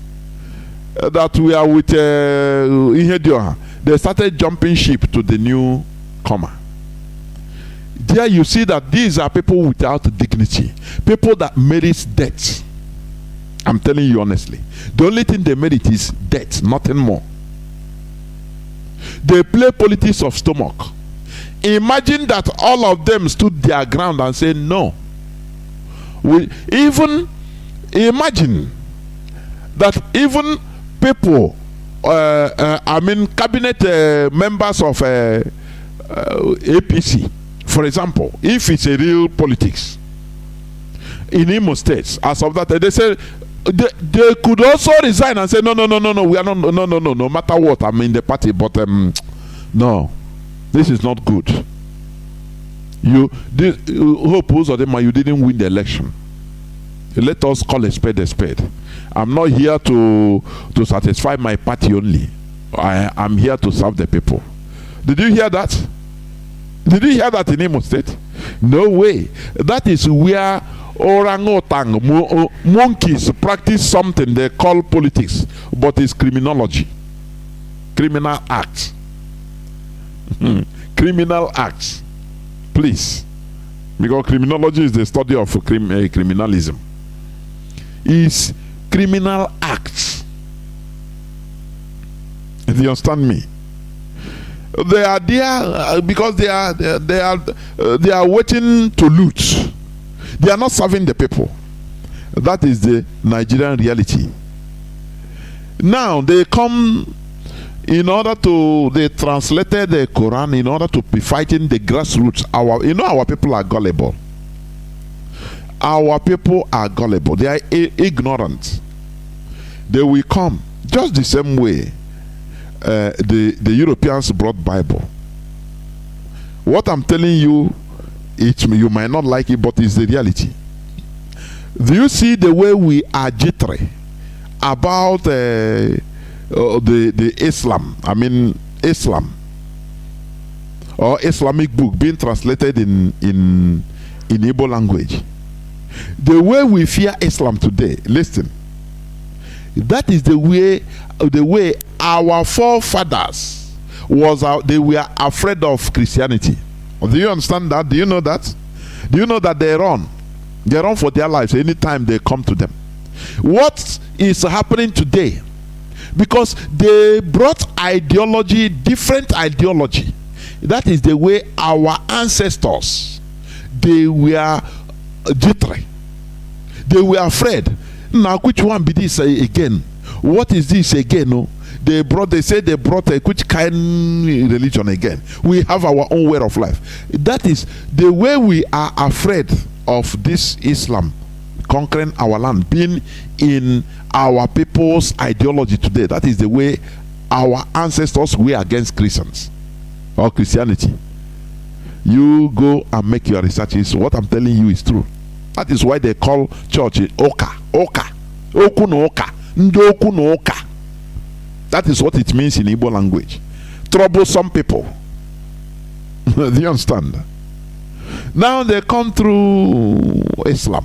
that were with Ihedior, they started jumping ship to the newcomer. There you see that these are people without dignity, people that merit death. I'm telling you honestly, the only thing they merit is death, nothing more. They play politics of stomach. Imagine that all of them stood their ground and said no. We even imagine that even people, cabinet members of APC, for example, if it's a real politics in Imo States, as of that, they say they could also resign and say no, we are not, no matter what, I'm in the party, but no, this is not good. You didn't win the election. Let us call a spade a spade. I'm not here to satisfy my party only. I'm here to serve the people. Did you hear that? Did you hear that in Imo State? No way. That is where orangutan monkeys practice something they call politics, but it's criminology. Criminal acts. Criminal acts. Please. Because criminology is the study of criminalism. Is criminal acts. Do you understand me? They are there because they are waiting to loot. They are not serving the people. That is the Nigerian reality. Now they come they translated the Quran in order to be fighting the grassroots. Our people are gullible. Our people are gullible. They are ignorant. They will come just the same way the Europeans brought Bible. What I'm telling you, you might not like it, but it's the reality. Do you see the way we are jittery about the Islam? I mean Islam or Islamic book being translated in Igbo language. The way we fear Islam today, listen. That is the way our forefathers they were afraid of Christianity. Do you understand that? Do you know that? Do you know that they run for their lives anytime they come to them? What is happening today? Because they brought ideology, different ideology. That is the way our ancestors, they were jittery. They were afraid. Now, which one be this again? What is this again? No? They said they brought which kind religion again? We have our own way of life. That is the way we are afraid of this Islam conquering our land, being in our people's ideology today. That is the way our ancestors were against Christians or Christianity. You go and make your researches. What I'm telling you is true. That is why they call church Oka. Oku no Oka. Ndoku no Oka. That is what it means in Igbo language. Troublesome people. Do you understand? Now they come through Islam.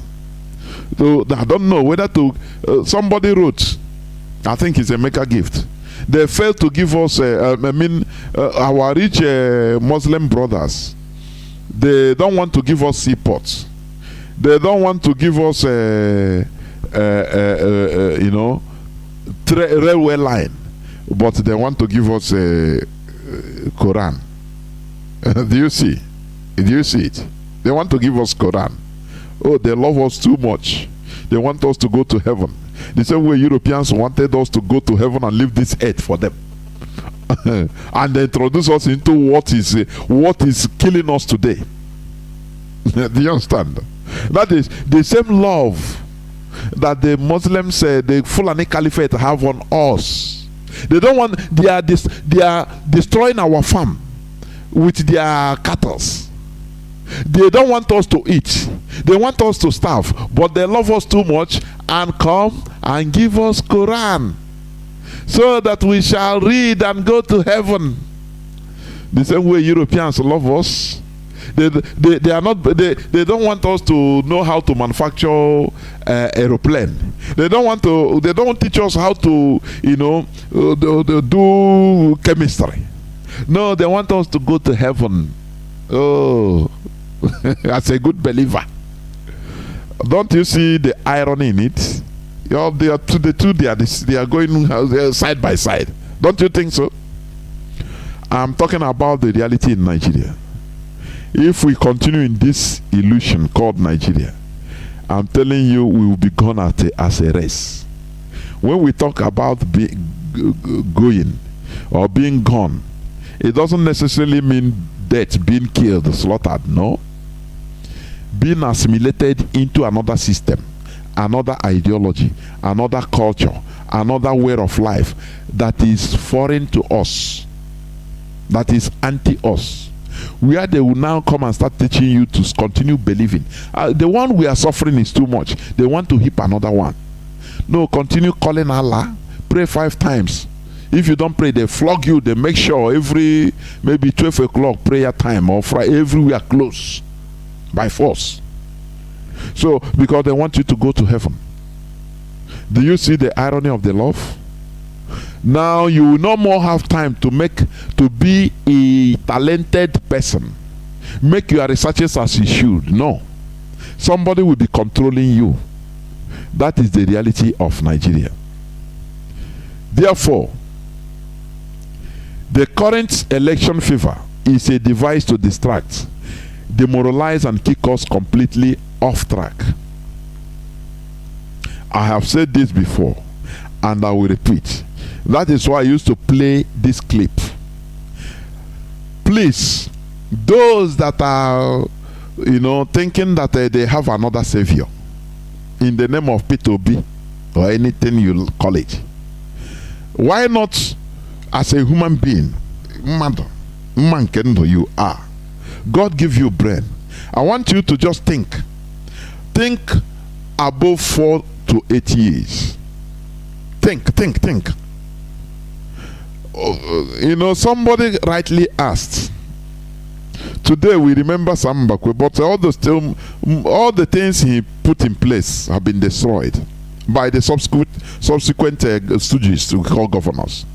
So I don't know whether somebody wrote, I think it's a mega gift. They failed to give us, our rich Muslim brothers. They don't want to give us seaports. They don't want to give us, railway line, but they want to give us a Quran. Do you see? Do you see it? They want to give us Quran. Oh, they love us too much. They want us to go to heaven. The same way Europeans wanted us to go to heaven and leave this earth for them. And they introduce us into what is killing us today. Do you understand? That is the same love that the Muslims, the Fulani Caliphate, have on us. They don't want. They are destroying our farm with their cattle. They don't want us to eat. They want us to starve. But they love us too much and come and give us Quran, so that we shall read and go to heaven. The same way Europeans love us. They don't want us to know how to manufacture aeroplane. They don't teach us how to do chemistry. No, they want us to go to heaven. Oh, as a good believer. Don't you see the irony in it? They are going side by side. Don't you think so? I'm talking about the reality in Nigeria. If we continue in this illusion called Nigeria, I'm telling you, we will be gone as a race. When we talk about going or being gone, it doesn't necessarily mean death, being killed, slaughtered. No. Being assimilated into another system, another ideology, another culture, another way of life that is foreign to us, that is anti-us, where they will now come and start teaching you to continue believing. The one we are suffering is too much. They want to heap another one. No, continue calling Allah. Pray 5 times. If you don't pray, they flog you. They make sure every maybe 12 o'clock prayer time or Friday, everywhere close by force. So, because they want you to go to heaven. Do you see the irony of the love? Now you will no more have time to be a talented person. Make your researches as you should. No. Somebody will be controlling you. That is the reality of Nigeria. Therefore, the current election fever is a device to distract, demoralize, and kick us completely off track. I have said this before, and I will repeat. That is why I used to play this clip. Please, those that are, thinking that they have another savior in the name of P2B or anything you call it, why not, as a human being, you are, God give you brain. I want you to just think above 4 to 8 years. Think. Somebody rightly asked. Today we remember Sam Mbakwe, but all the things he put in place have been destroyed by the subsequent stooges we call governors.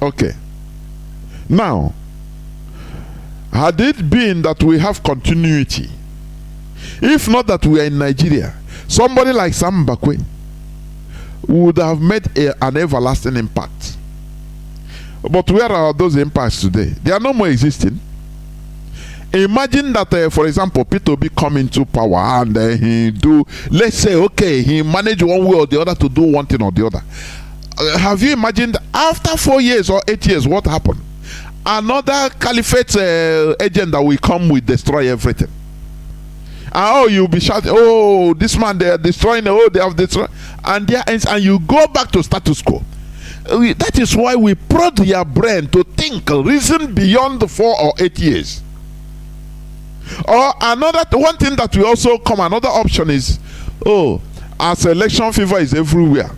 Okay. Now, had it been that we have continuity, if not that we are in Nigeria, somebody like Sam Mbakwe would have made an everlasting impact. But where are those impacts today? They are no more existing. Imagine that, for example, P2B come into power and let's say, okay, he managed one way or the other to do one thing or the other. Have you imagined after 4 years or 8 years what happened? Another caliphate agent that will come will destroy everything. You'll be shouting, oh, this man, they are destroying, they have destroyed, and you go back to status quo. That is why we prod your brain to think, reason beyond the 4 or 8 years. Or one thing that we also another option is, as election fever is everywhere.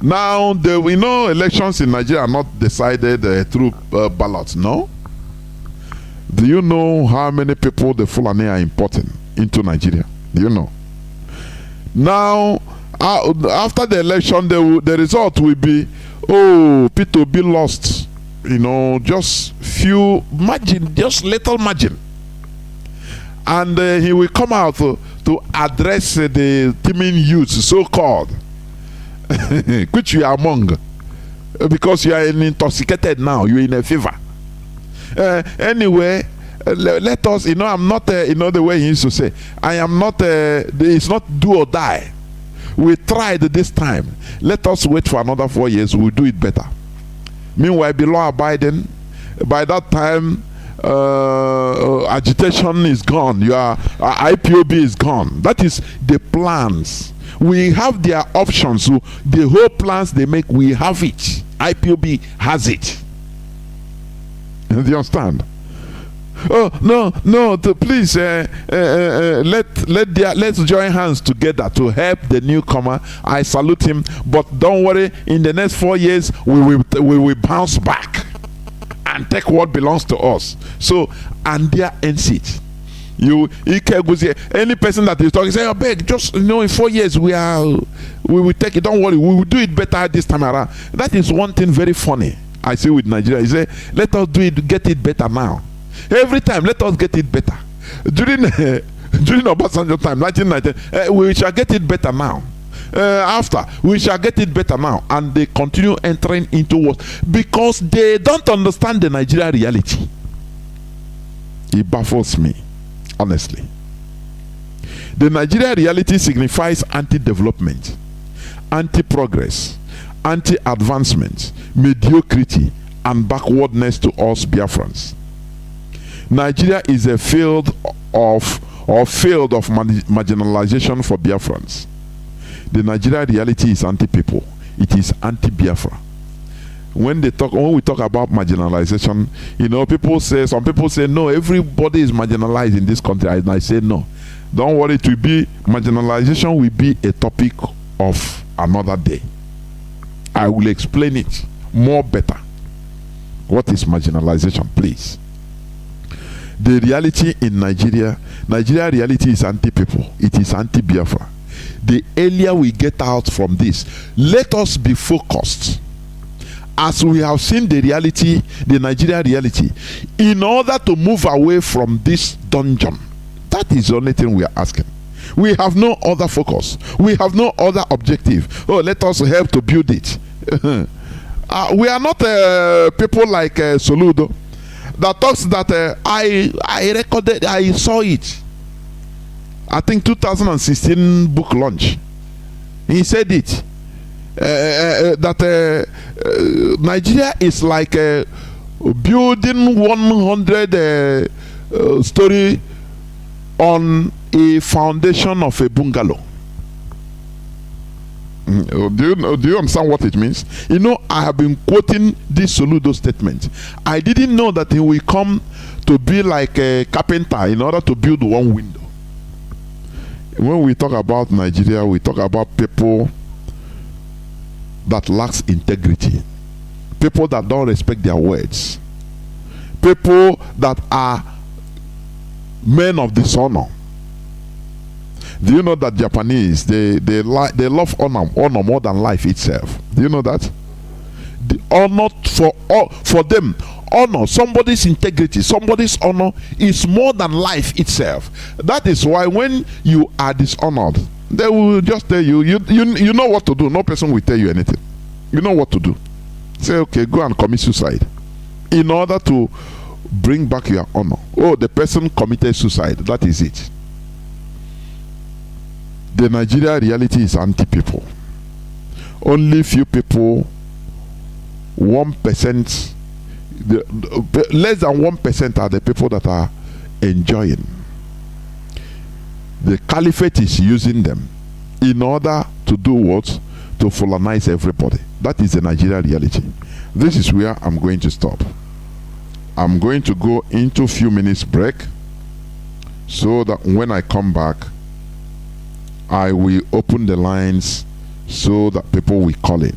Now, we know elections in Nigeria are not decided through ballots, no? Do you know how many people the Fulani are importing into Nigeria? Do you know? Now, after the election, the result will be, P2B lost, just few margin, just little margin. And he will come out to address the teeming youth, so-called, which you are among, because you are intoxicated now, you're in a fever. Anyway, let us, I'm not, the way he used to say, I am not, it's not do or die. We tried this time. Let us wait for another 4 years, we'll do it better. Meanwhile, below Biden, by that time, agitation is gone. Your IPOB is gone. That is the plans. We have their options. So the whole plans they make, we have it. IPOB has it. Do you understand? Oh no! Please, let's join hands together to help the newcomer. I salute him, but don't worry. In the next 4 years, we will bounce back and take what belongs to us. So, and there ends it. Any person that is talking, say, "I beg, just in 4 years we will take it. Don't worry, we will do it better this time around." That is one thing very funny I see with Nigeria. He say, "Let us get it better now." Every time, let us get it better. During Obasanjo time, 1990, we shall get it better now. after. We shall get it better now. And they continue entering into what? Because they don't understand the Nigeria reality. It baffles me, honestly. The Nigeria reality signifies anti-development, anti-progress, anti-advancement, mediocrity, and backwardness to us Biafrans. Nigeria is a field of marginalization for Biafrans. The Nigeria reality is anti-people. It is anti-Biafra. When we talk about marginalization, some people say no, everybody is marginalized in this country, and I say no. Don't worry, marginalization will be a topic of another day. I will explain it more better. What is marginalization, please? The reality in Nigeria reality is anti-people. It is anti-Biafra. The earlier we get out from this, let us be focused. As we have seen the reality, the Nigeria reality, in order to move away from this dungeon. That is the only thing we are asking. We have no other focus. We have no other objective. Oh, let us help to build it. We are not people like Soludo that talks that I recorded, I saw it. I think 2016 book launch. He said it. That Nigeria is like building 100 story on a foundation of a bungalow. Do you understand what it means? I have been quoting this Soludo statement. I didn't know that he will come to be like a carpenter in order to build one window. When we talk about Nigeria, we talk about people that lacks integrity, people that don't respect their words, people that are men of dishonor. Do you know that Japanese they love honor more than life itself? Do you know that? The honor for them, honor, somebody's integrity, somebody's honor is more than life itself. That is why when you are dishonored, they will just tell you, you know what to do. No person will tell you anything. You know what to do. Say, okay, go and commit suicide in order to bring back your honor. Oh, the person committed suicide. That is it. The Nigeria reality is anti-people. Only few people, 1%, less than 1% are the people that are enjoying. The caliphate is using them in order to do what? To colonize everybody. That is the Nigeria reality. This is where I'm going to stop. I'm going to go into a few minutes break so that when I come back, I will open the lines so that people will call in.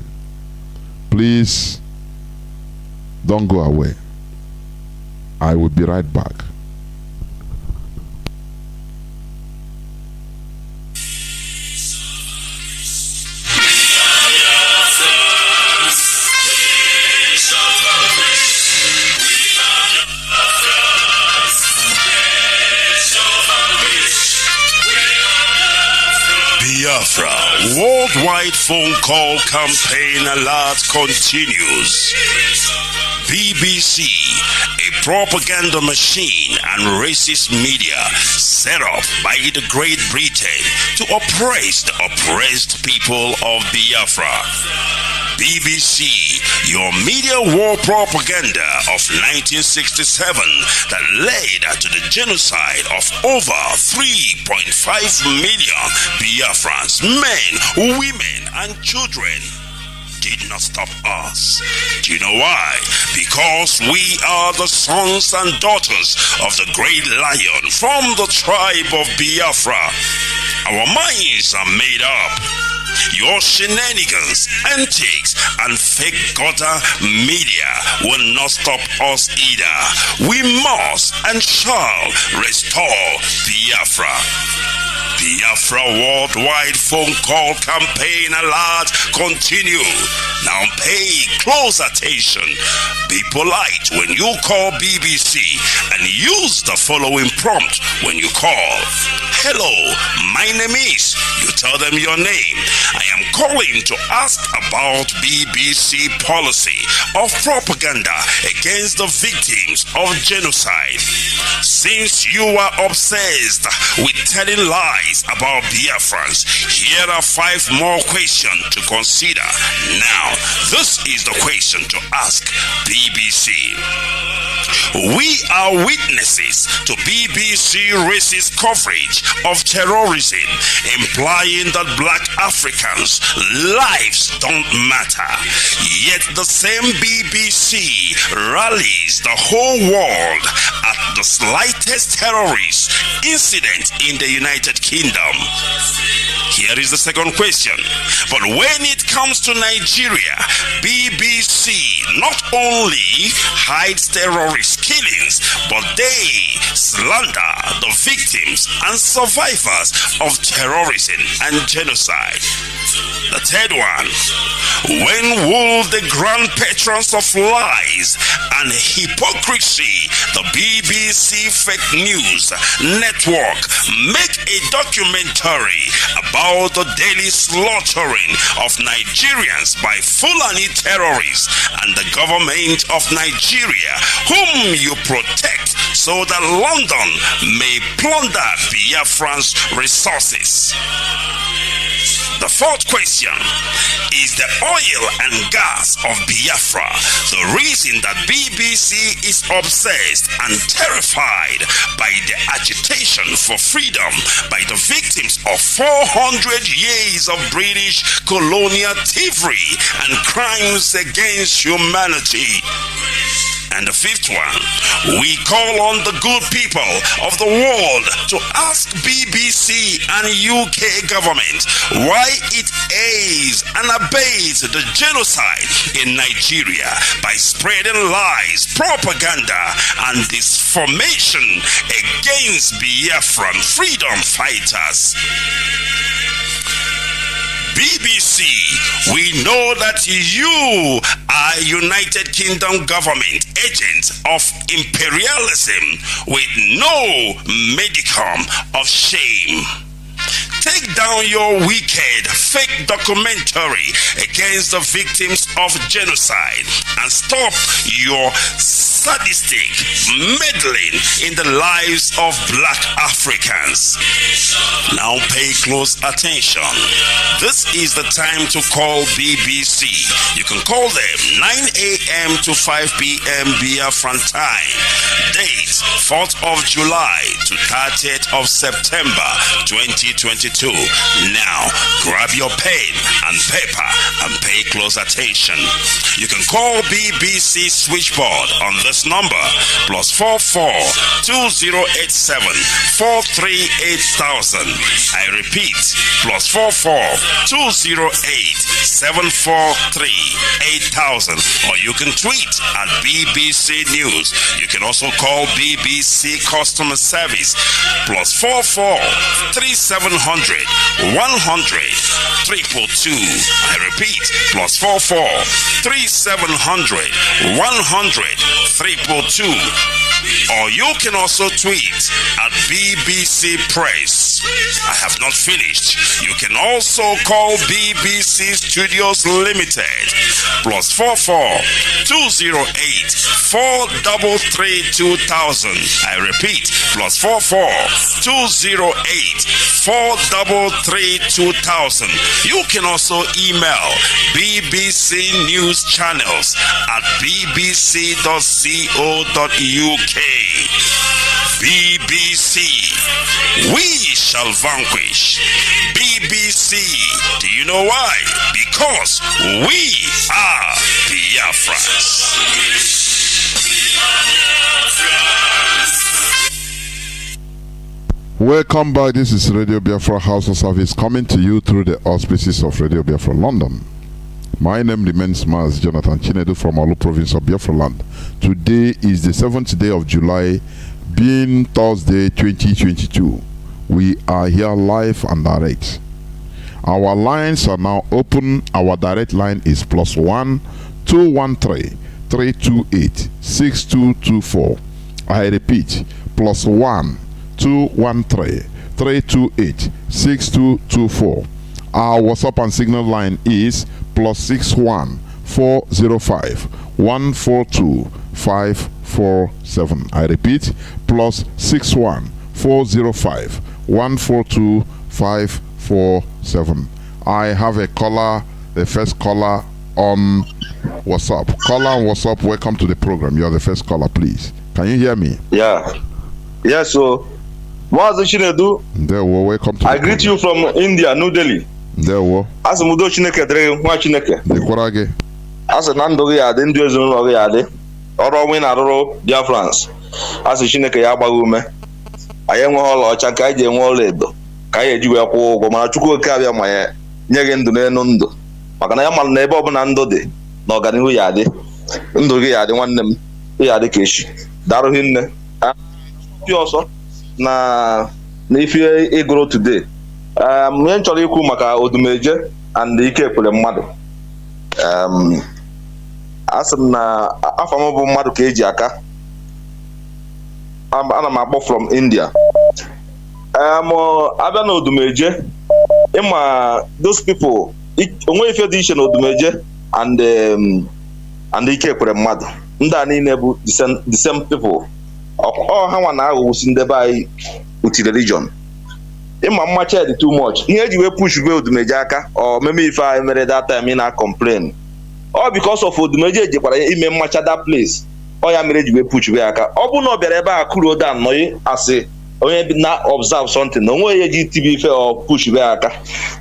Please don't go away. I will be right back. Biafra worldwide phone call campaign alert continues. BBC, a propaganda machine and racist media set up by the Great Britain to oppress the oppressed people of Biafra. BBC, your media war propaganda of 1967 that led to the genocide of over 3.5 million Biafrans, men, women, and children, did not stop us. Do you know why? Because we are the sons and daughters of the great lion from the tribe of Biafra. Our minds are made up. Your shenanigans, antics, and fake gutter media will not stop us either. We must and shall restore Biafra. Biafra worldwide phone call campaign alert continue. Now pay close attention. Be polite when you call BBC and use the following prompt when you call. Hello, my name is. You tell them your name. I am calling to ask about BBC policy of propaganda against the victims of genocide. Since you are obsessed with telling lies about Biafrans, here are 5 more questions to consider. Now, this is the question to ask BBC. We are witnesses to BBC racist coverage of terrorism, implying that black Africans' lives don't matter. Yet the same BBC rallies the whole world at the slightest terrorist incident in the United Kingdom. Here is the second question. But when it comes to Nigeria, BBC not only hides terrorist killings, but they slander the victims and survivors of terrorism and genocide. The third one. When will the grand patrons of lies and hypocrisy, the BBC Fake News Network, make a documentary about the daily slaughtering of Nigerians by Fulani terrorists and the government of Nigeria, whom you protect, so that London may plunder Biafran's resources? The fourth question. Is the oil and gas of Biafra the reason that BBC is obsessed and terrified by the agitation for freedom by the victims of 400 years of British colonial thievery and crimes against humanity? And the fifth one, we call on the good people of the world to ask BBC and UK government why it aids and abates the genocide in Nigeria by spreading lies, propaganda, and disinformation against Biafran freedom fighters. BBC, we know that you are United Kingdom government agents of imperialism with no modicum of shame. Take down your wicked fake documentary against the victims of genocide and stop your sadistic meddling in the lives of black Africans. Now pay close attention. This is the time to call BBC. You can call them 9 a.m. to 5 p.m. Biafran time. Date 4th of July to 30th of September 2022. Now grab your pen and paper and pay close attention. You can call BBC switchboard on this number +44 2087 438 000. I repeat, +44 208 743 8000. Or you can tweet at BBC News. You can also call BBC Customer Service +44 3700 100 222. I repeat, +44 3700 100 222. Or you can also tweet at BBC Press. I have not finished. You can also call BBC Studios Limited +44 208 433 2000. I repeat, +44 208 433 2000. You can also email BBC News Channels at bbc.co.uk. BBC, we shall vanquish. BBC, do you know why? Because we are Biafrans. Welcome back. This is Radio Biafra HAUSA-SERVICE coming to you through the auspices of Radio Biafra London. My name remains Mazi Chinedu from Olu province of Biafra land. Today is the 7th day of July, being Thursday 2022. We are here live and direct. Our lines are now open. Our direct line is +1 213 328 6224. I repeat, +1 213 328-6224. Our WhatsApp and Signal line is +61 405 142 547. I repeat, +61 405 142 547. I have a caller, the first caller on WhatsApp. Caller on WhatsApp, welcome to the program. You are the first caller, please. Can you hear me? Yeah. Yes, so Mazi Chinedu. There we welcome to I greet you from India, New Delhi. There we As Mudo Chineke Dre, Mwa Chineke. the Korage. As Nnamdi ya dị ndị ezinụlọ ya dị. Ọrụ onwe na-arụrụ Biafrans. As Chineke ya agbaghị ume. Anyị enweghị ọlaọcha ka anyị ji enwe ọla edo. Ka anyị eji wee kwụọ ụgwọ mana Chukwu oke abịa ma ya nye gị ndụ n'elu ndụ. Maka na ya mara na ebe ọbụla ndụ dị na ọganihu ya adị. Ndụ gị ya adị nwanne m. Ya adị ka echi. Darụghị nne. Ọsọ na ife ịgụrụ today. Ihe chọrọ ikwu maka odumeje and ike ekpere mmadụ. Asị m na afọ m bụ mmadụ ka eji aka. Ana m akpọ from India. Abịa na odumeje, ịma those people, onwe ife dị iche na odumeje and ike ekpere mmadụ. Ndị a niile bụ the same people. Ha nwa na-aghọwusi ndị be anyị uti religion. Ịma mmacha dị too much. Ihe eji wee push be odumeje aka ọ meme ife anyị mere that time ị na-complain. All because of odumeje ejekwara ime mmacha that place. Ọ ya mere eji wee push be aka. Ọ bụ na ọ bịara ebe a kụrụ down nọghị asị onye na observe something na onwe ya ji TV ife ọ push be aka.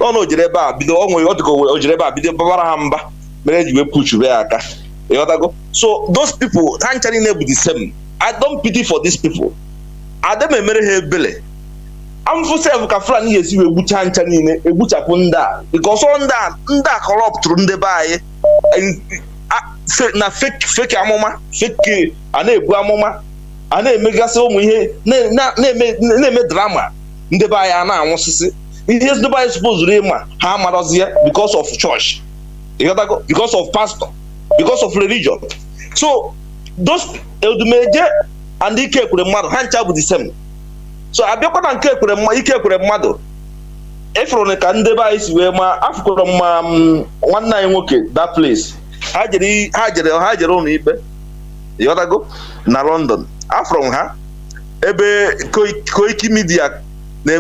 Ọ na o jere ebe a bido onwe ọ dịka o jere ebe a bido babara ha mba mere eji wee push be aka. Ịghọtago? So those people ha nchara na-ebu the same. I don't pity for these people. Adam emere ha ebele. Amfu self ka Fulani yesi we gbucha ncha niile egbuchapụ ndị a because ndị a corrupt ndị be anyị na fake amụma fake a na-ebu amụma a na-emegasị ụmụ ihe na-eme drama ndị be anyị a na-anwụsịsị ihe ndị be anyị supposed ịma ha amarozi ya because of church, because of pastor, because of religion. So those odumeje and ike ekwere mmadụ ha ncha bụ the same. So abịakwa na nke ike ekwere mmadụ efuru ka ndị be anyị si wee ma afụkwara mma nwanne anyị nwoke that place ha jere ụlọ ikpe ịghọtago na London afụrụ ha ebe Koiki Media na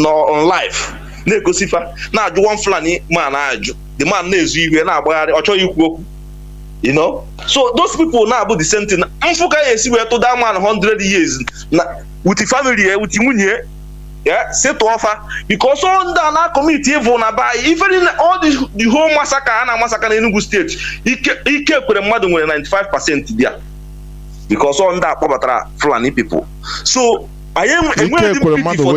on live na-egosifa na-ajụ one Fulani man na-ajụ the man na-ezu iwe na-agbagharị ọ chọghị ikwu okwu. You know, so those people now about the same thing. Mfuka yesi we to that man 100 years na with the family with the munye, yeah, set to offer because all that na community evil na buy even in all the whole massacre in Enugu state, he kept with mmadụ nwere 95% there because all that kpọbatara Fulani people. So I am a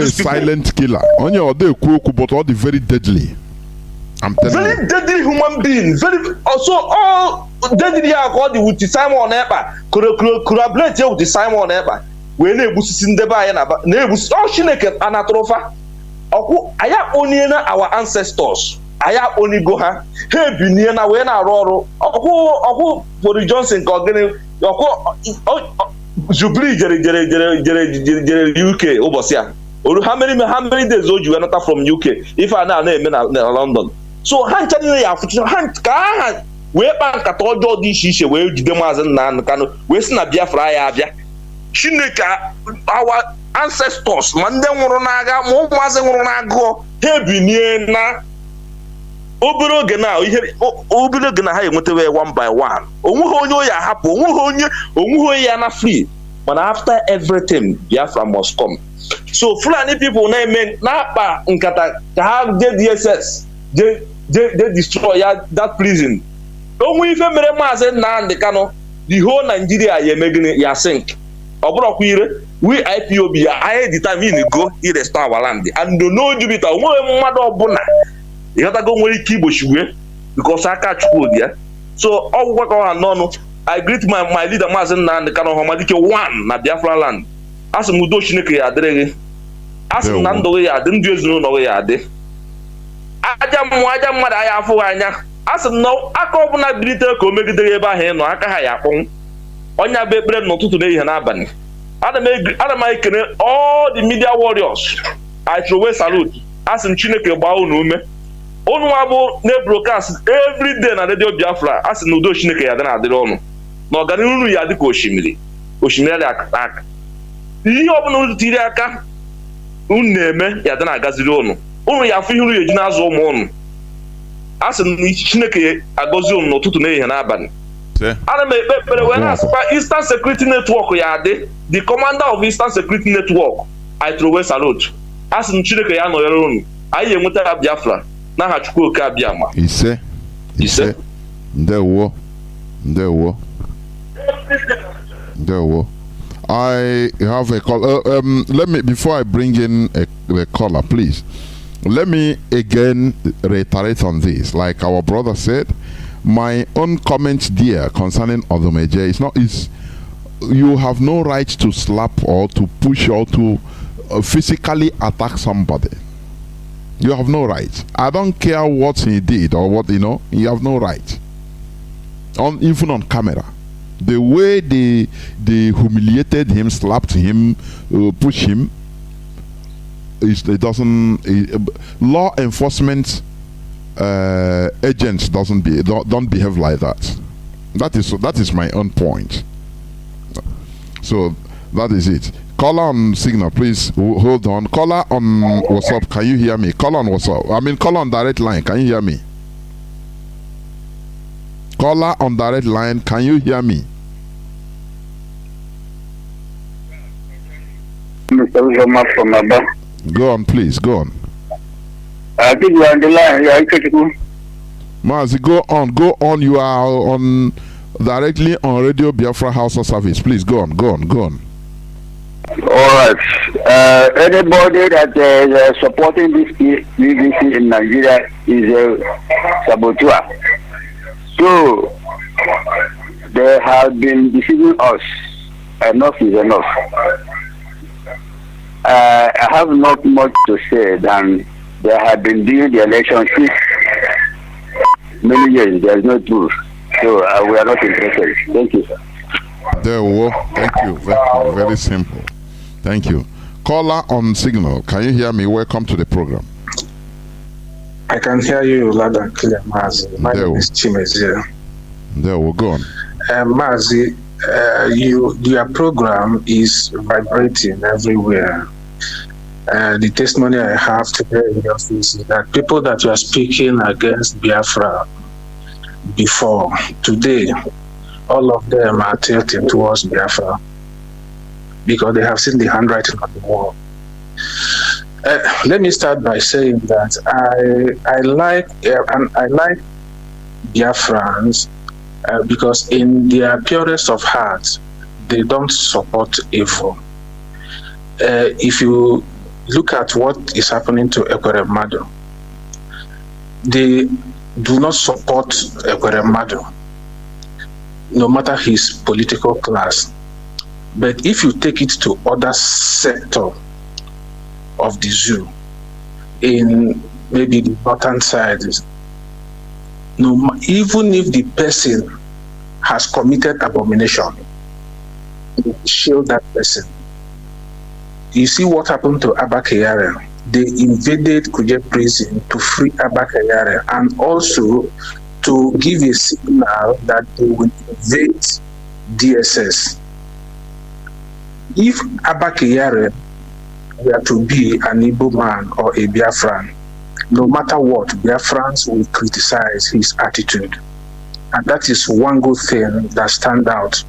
silent killer. Onye ode ekwu but all the very deadly. I'm telling very deadly human being, very also all deadly here according with the Simon Epa, collaborate with the Simon Epa. We na-ebusi ndị be anyị na-ebusi ọ Chineke anatrofa. Ọkụ aya oniena our ancestors. Aya onigo ha. Ha ebinie na wee na-arụ ọrụ. Ọkụ Boris Johnson ka ogene ọkụ Jubilee jere UK ụbọchị a. How many days old you enter from UK if I na-eme na London. So ha ncha niile ya afụcha ha ka ha wee kpa nkata ọjọọ dị iche iche wee jide Mazi Nnamdi Kanu wee si na Biafra ya abịa. Chineke our ancestors ma ndị nwụrụ n'agha ma ụmụazị nwụrụ n'agụọ ha ebinie na obere oge na ha enwetawe one by one. Onweghị onye oyi ahapụ, onweghị onye ya na free. But after everything Biafra must come. So Fulani people na-akpa nkata ka ha DSS they destroy that prison. Onwe ife mere Mazi Nnamdi Kanu the whole Nigeria ya emegini ya sink. Ọbụrọkwa ire we IPOB ya anyị determine go restore our land and no jubita onwe mmadụ ọbụla ịghọtago nwere ike igbochiwe because aka Chukwu dị ya. So ọgwụgwọ ka ọha n'ọnụ I greet my leader Mazi Nnamdi Kanu Ọhamadike 1 na Biafra land. Asị m udo Chineke ya adịrị gị. Asị m na ndụ gị ya adị, ndị ezinụlọ gị ya adị. Aja mmadụ anyị afụghị anya. Asị m na aka ọbụla bilite ka o megidere ebe ahụ ị nọ aka ha ya akpọnwụ. Onye abụ ekpere n'ụtụtụ n'ehihie n'abalị. Ana m ekele all the media warriors. I throw away salute. As in Chineke gba unu ume. Unu abụ na-broadcast every day na Radio Biafra. As in udo Chineke ya dị na-adịrị ọnụ. Na ọganihu unu ya dị ka osimiri. Osimiri dị aka. Ihe ọbụla unu tiri aka unu na-eme ya dị na-agaziri unu. Unu ya afụ ihe unu eji na-azụ ụmụ unu. Asị na Chineke agọzi unu n'ụtụtụ na ehihie n'abalị. Ana m ekpe ekpere wee na-asịkwa Eastern Security Network ya adị. The commander of Eastern Security Network, I throw away salute. Asị m Chineke ya nọnyere unu. Anyị enweta ya Biafra n'aha Chukwu oke abịama. Ise. Ndewo. I have a call. Let me, before I bring in a caller, please, let me again reiterate on this. Like our brother said, my own comment there concerning Odumeje is you have no right to slap or to push or to physically attack somebody. You have no right. I don't care what he did or what, you have no right. Even on camera. The way they humiliated him, slapped him, pushed him, law enforcement agents don't behave like that. That is my own point. So that is it. Caller on signal, please hold on. Caller on WhatsApp, can you hear me? Caller on WhatsApp. I mean, caller on direct line, can you hear me? Caller on direct line, can you hear me? Mr. from Abba. Go on, please. Go on. I think you are on the line. You are critical. Mazi, go on. You are on directly on Radio Biafra HAUSA-SERVICE. Please go on. All right. Anybody that is supporting this BBC in Nigeria is a saboteur. So they have been deceiving us. Enough is enough. I have not much to say than they have been doing the election since many years. There is no truth. So we are not interested. Thank you, sir. Thank you. Very, very simple. Thank you. Caller on signal. Can you hear me? Welcome to the program. I can hear you loud and clear, Mazi. My name is Chinedu. There we go on. Mazi, your program is vibrating everywhere. The testimony I have today in the office is that people that were speaking against Biafra before, today, all of them are tilting towards Biafra because they have seen the handwriting on the wall. Let me start by saying that I like Biafrans because in their purest of heart, they don't support evil. If you look at what is happening to Ekweremadu, they do not support Ekweremadu, no matter his political class. But if you take it to other sector of the zoo, in maybe the northern side, even if the person has committed abomination, they shield that person. You see what happened to Abba Kyari. They invaded Kuje prison to free Abba Kyari and also to give a signal that they will invade DSS. If Abba Kyari were to be an Igbo man or a Biafran, no matter what, Biafrans will criticize his attitude. And that is one good thing that stands out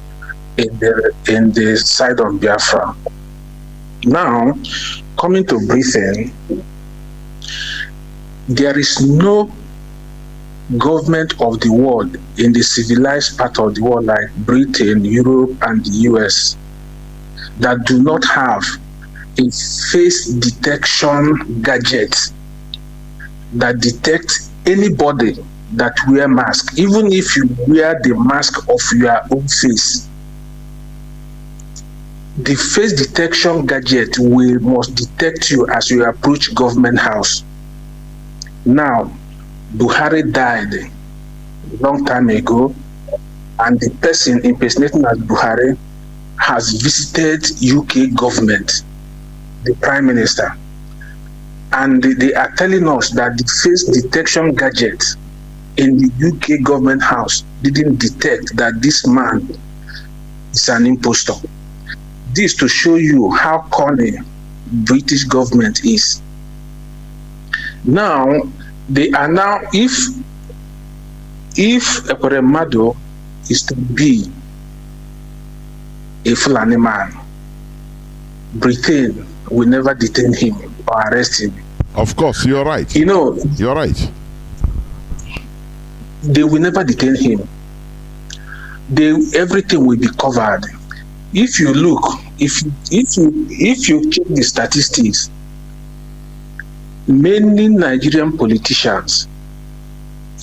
in the side of Biafra. Now, coming to Britain, there is no government of the world in the civilized part of the world like Britain, Europe, and the US that do not have a face detection gadget that detects anybody that wear mask, even if you wear the mask of your own face. The face detection gadget must detect you as you approach government house. Now, Buhari died a long time ago, and the person impersonating as Buhari has visited UK government, the Prime Minister, and they are telling us that the face detection gadget in the UK government house didn't detect that this man is an impostor. This to show you how cunning British government is. Now, they are now, if Ekweremadu is to be a Fulani man, Britain will never detain him or arrest him. Of course, you're right. You know, you're right. They will never detain him. Everything will be covered. If you look, if you check the statistics, many Nigerian politicians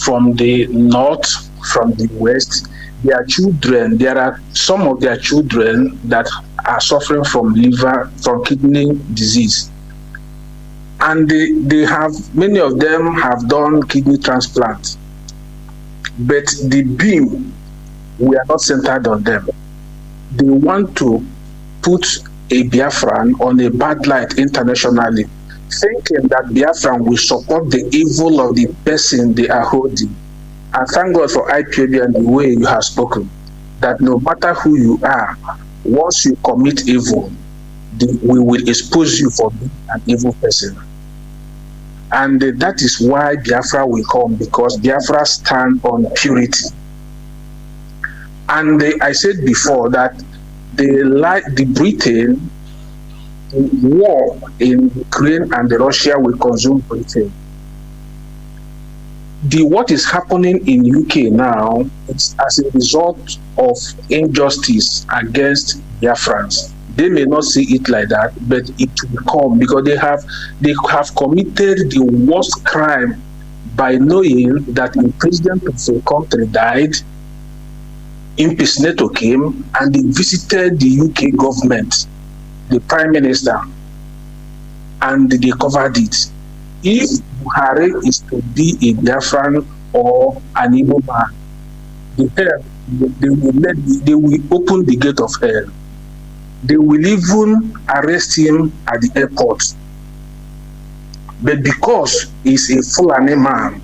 from the north, from the west, their children, there are some of their children that are suffering from kidney disease. And they have, many of them have done kidney transplant. But the beam, we are not centered on them. They want to put a Biafran on a bad light internationally, thinking that Biafran will support the evil of the person they are holding. And thank God for IPOB and the way you have spoken, that no matter who you are, once you commit evil, we will expose you for being an evil person. And that is why Biafra will come, because Biafra stand on purity. And I said before that the Britain, the war in Ukraine and Russia will consume Britain. What is happening in UK now is as a result of injustice against Biafrans. They may not see it like that, but it will come because they have committed the worst crime by knowing that the president of the country died, impersonator came, and they visited the UK government, the Prime Minister, and they covered it. If Buhari is to be a Biafran or an Igbo man, they will open the gate of hell. They will even arrest him at the airport. But because he's a Fulani man,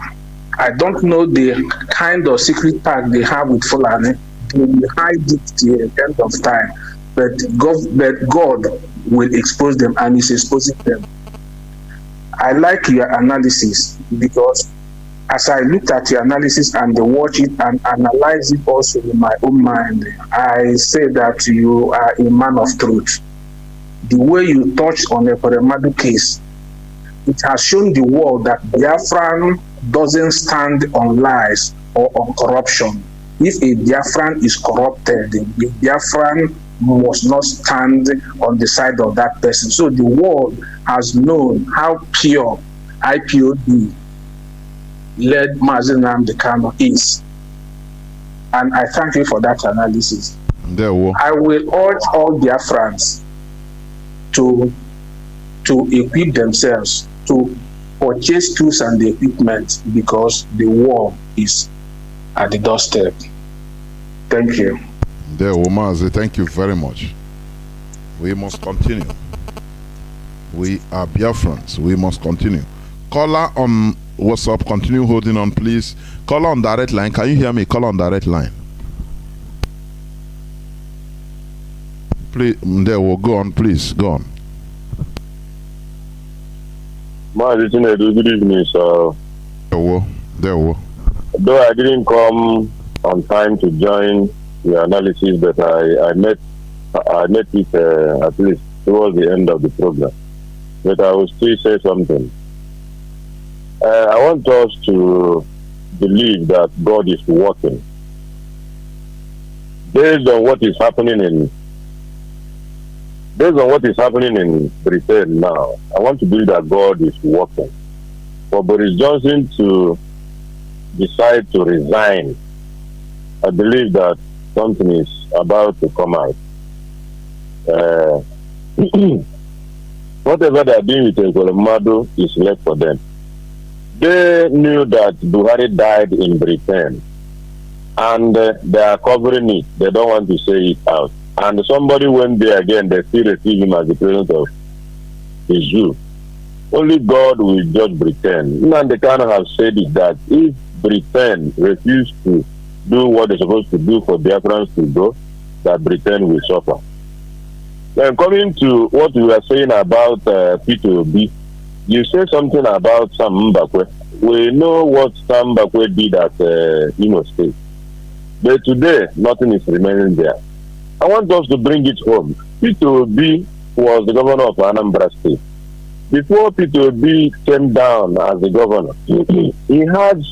I don't know the kind of secret pact they have with Fulani. They will hide it till the end of time. But God will expose them, and He's exposing them. I like your analysis, because as I looked at your analysis and watch it and analyze it also in my own mind, I say that you are a man of truth. The way you touched on the Ekweremadu case, it has shown the world that Biafran doesn't stand on lies or on corruption. If a Biafran is corrupted, the Biafran must not stand on the side of that person. So the world has known how pure IPOB led Mazi Nnamdi Kanu is. And I thank you for that analysis. I will urge all Biafrans to equip themselves, to purchase tools and the equipment, because the war is at the doorstep. Thank you. Mazi, thank you very much. We must continue. We are Biafrans. We must continue. Caller on WhatsApp, continue holding on, please. Caller on direct line. Can you hear me? Caller on direct line. Please, there will go on, please. Go on. Mazi, Chinedu, good evening, sir. There will. Though I didn't come on time to join the analysis, but I met it at least towards the end of the program. But I will still say something. I want us to believe that God is working. Based on what is happening in Britain now, I want to believe that God is working. For Boris Johnson to decide to resign, I believe that something is about to come out. Whatever they are doing with Ekweremadu is left for them. They knew that Buhari died in Britain, and they are covering it. They don't want to say it out. and somebody went there again, they still receive him as the president of the zoo. Only God will judge Britain. Nnamdi Kanu have said it that if Britain refuse to do what they're supposed to do for Biafrans to go, that Britain will suffer. Then coming to what we were saying about P2B, you say something about Sam Mbakwe. We know what Sam Mbakwe did at Imo State. But today, nothing is remaining there. I want us to bring it home. P2B was the governor of Anambra State. Before P2B came down as the governor, he had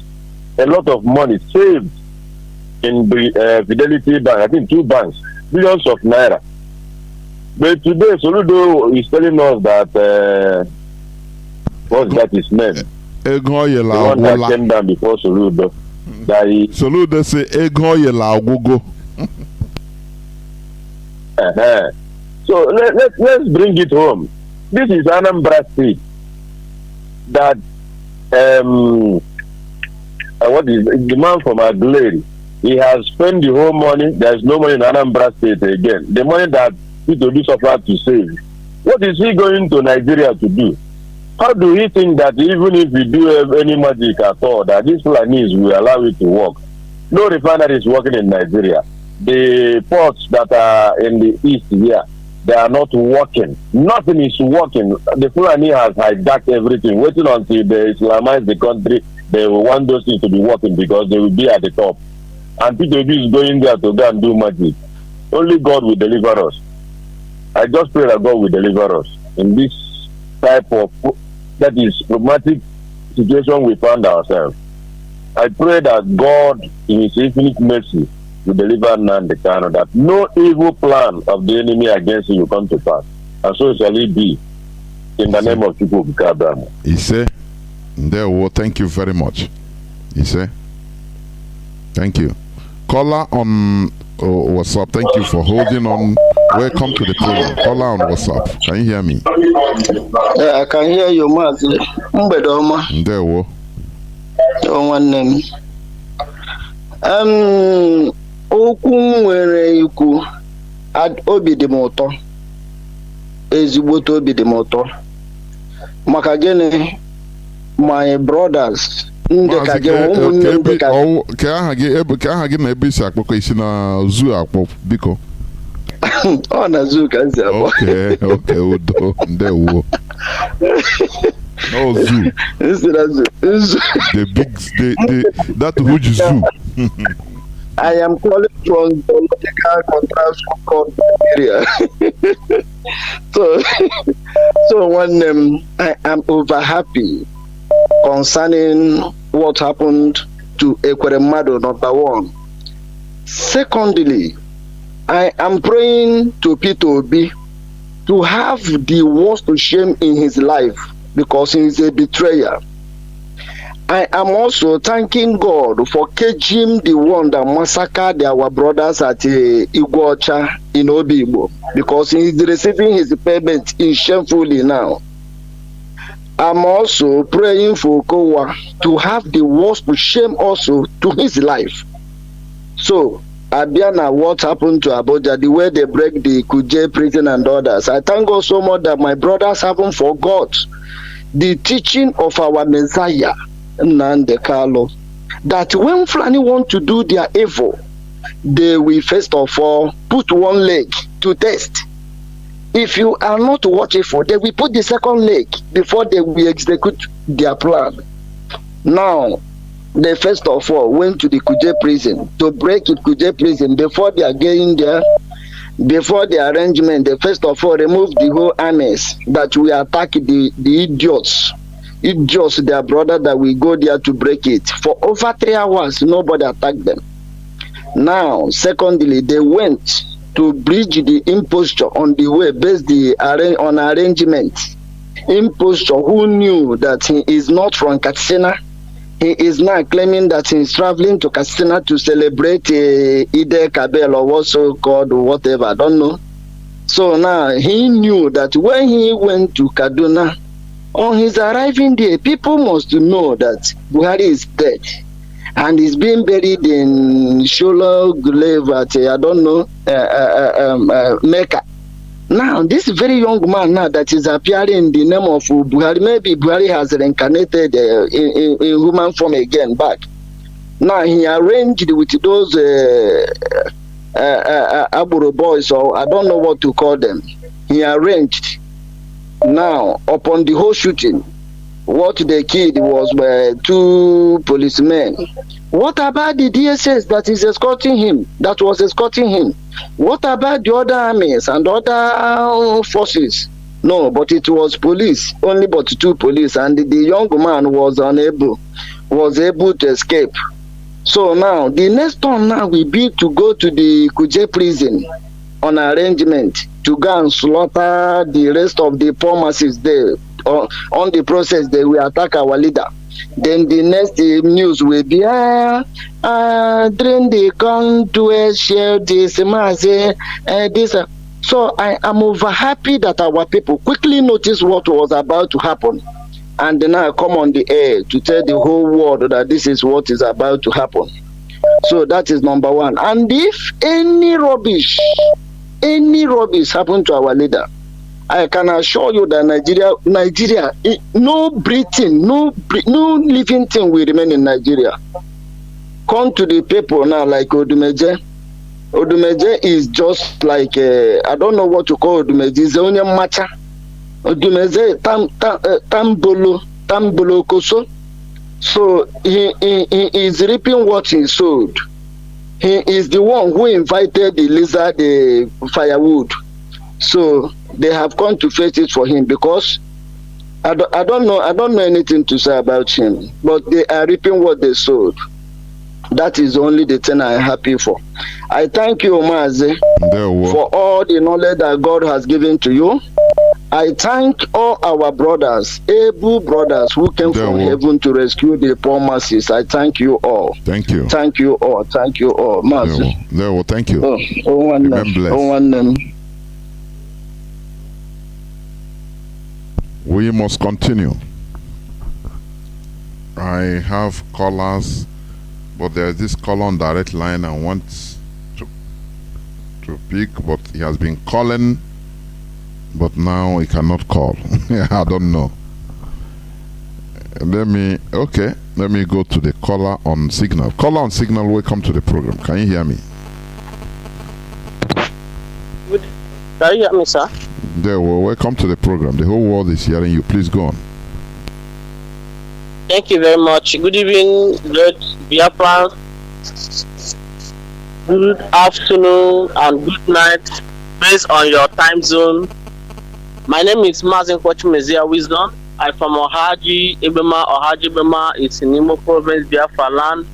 a lot of money saved in the Fidelity Bank, I think 2 banks, billions of naira. But today, Soludo is telling us that, what's that his name? The one that came down before Soludo. That he, Soludo say, Ego yela agogo. So let's bring it home. This is Anambra State that what is the man from Aguilera? He has spent the whole money. There is no money in Anambra State again. The money that P2B suffered to save. What is he going to Nigeria to do? How do he think that even if we do any magic at all, that these Fulanis will allow it to work? No refinery is working in Nigeria. The ports that are in the east here, they are not working. Nothing is working. The Fulani has hijacked everything, waiting until they Islamize the country. They will want those things to be working because they will be at the top. And P2B is going there to go and do magic. Only God will deliver us. I just pray that God will deliver us in this type of, that is, problematic situation we found ourselves. I pray that God, in His infinite mercy, will deliver Nnamdi Kanu, that no evil plan of the enemy against you will come to pass. And so shall it be. In the name of people of Abraham. He said, thank you very much. He said, thank you. Caller on WhatsApp, thank you for holding on. Welcome to the program. Caller on WhatsApp. Can you hear me? Yeah, I can hear you, Mazi. There we okwu nwere ikwu obi dị m ụtọ, ezigbote obi dị m ụtọ maka gịnị, my brothers ndị ka gị ụmụnne ndị ka aha gị na ebe isi akpọkọ isi na zoo akpọ biko. Ọ na zoo ka isi akpọ. Okay, udo ndewo. No zoo. That huge zoo. I am calling from political contraction called area. So when I am over happy concerning what happened to Ekweremadu, number 1. Secondly, I am praying to P2B to have the worst shame in his life because he is a betrayer. I am also thanking God for catching the one that massacred our brothers at Iguacha in Obibo because he is receiving his payment shamefully now. I'm also praying for Kowa to have the worst shame also to his life. So, Abiana, what happened to Abuja, the way they break the Kuje prison and others, I thank God so much that my brothers haven't forgot the teaching of our Messiah, Nnamdi Kanu, that when Fulani want to do their evil, they will first of all put one leg to test. If you are not watchful, they will put the second leg before they will execute their plan. Now, they first of all went to the Kuje prison to break it Kuje prison before they are getting there. Before the arrangement, they first of all removed the whole armies that will attack the idiots, their brother that will go there to break it. For over 3 hours, nobody attacked them. Now, secondly, they went to bridge the imposture on the way based on arrangement. Imposture who knew that he is not from Katsina. He is now claiming that he is traveling to Katsina to celebrate Ide Kabel or what's so called or whatever, I don't know. So now he knew that when he went to Kaduna, on his arriving there, people must know that Buhari is dead. and he's being buried in Sholo grave at I don't know Mecca. Now, this very young man now that is appearing in the name of Buhari, maybe Buhari has reincarnated in human form again back. Now, he arranged with those Aburo boys, or I don't know what to call them. He arranged. Now, upon the whole shooting, what they killed was 2 policemen. What about the DSS that is escorting him, that was escorting him? What about the other armies and other forces? No, but it was police, only but 2 police, and the young man was able to escape. So now, the next turn now will be to go to the Kuje prison on arrangement to go and slaughter the rest of the poor masses there. On the process, they will attack our leader. Then the next news will be, during the come to share this, this. So I am over happy that our people quickly noticed what was about to happen. And then I come on the air to tell the whole world that this is what is about to happen. So that is number 1. And if any rubbish happen to our leader, I can assure you that Nigeria, no breathing, no living thing will remain in Nigeria. Come to the people now like Odumeje. Odumeje is just like, I don't know what to call Odumeje. He's only a matcha. Odumeje, tambolo koso. So he is reaping what he sowed. He is the one who invited the lizard, the firewood. So they have come to face it for him, because I don't know anything to say about him, but they are reaping what they sowed. That is only the thing I am happy for. I thank you, Mazi, for all the knowledge that God has given to you. I thank all our brothers, able brothers who came from heaven to rescue the poor masses. I thank you all. Thank you. Thank you all. Thank you all. Mazi. Thank you. We must continue. I have callers, but there's this caller on direct line I want to pick, but he has been calling, but now he cannot call. I don't know. Let me go to the caller on signal. Caller on signal, welcome to the program. Can you hear me? Can you hear me, sir? Welcome to the program. The whole world is hearing you. Please go on. Thank you very much. Good evening, great Biafra. Good afternoon and good night, based on your time zone. My name is Mazi Mezia Wisdom. I'm from Ohaji Ibema. Ohaji Ibema is in Imo Province, Biafra land.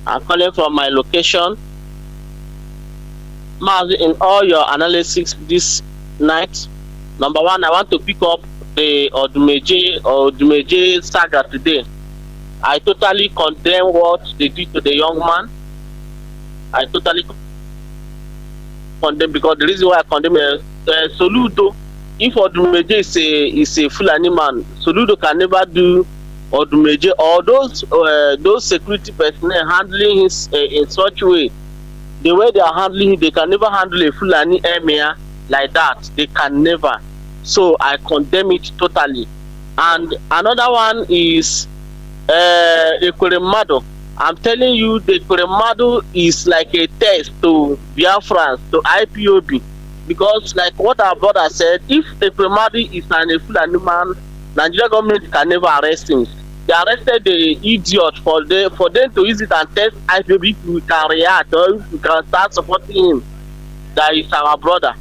I'm calling from my location. Mazi, in all your analysis this night, number 1, I want to pick up the Odumeje saga today. I totally condemn what they did to the young man. I totally condemn, because the reason why I condemn Soludo, if Odumeje is a Fulani man, Soludo can never do Odumeje or those security personnel handling his in such way. The way they are handling him, they can never handle a Fulani emir like that. They can never. So I condemn it totally. And another one is Ekuremado. I'm telling you, the Ekuremado is like a test to Biafra, to IPOB. Because like what our brother said, if Ekuremado is a Fulani man, Nigeria government can never arrest him. They arrested the idiot for them to use it and test IPOB if we can react or if we can start supporting him. That is our brother.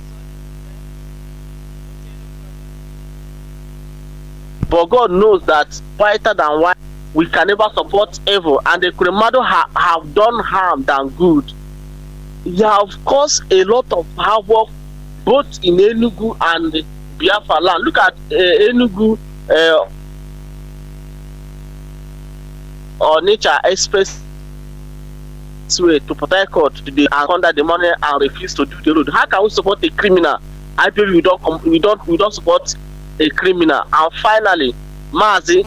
But God knows that whiter than white, we can never support evil, and the Kuremado have done harm than good. They have caused a lot of havoc both in Enugu and Biafra land. Look at Enugu or Nature Express way to Port Harcourt today and under the money and refuse to do the road. How can we support a criminal? I believe we don't support a criminal. And finally, Mazi,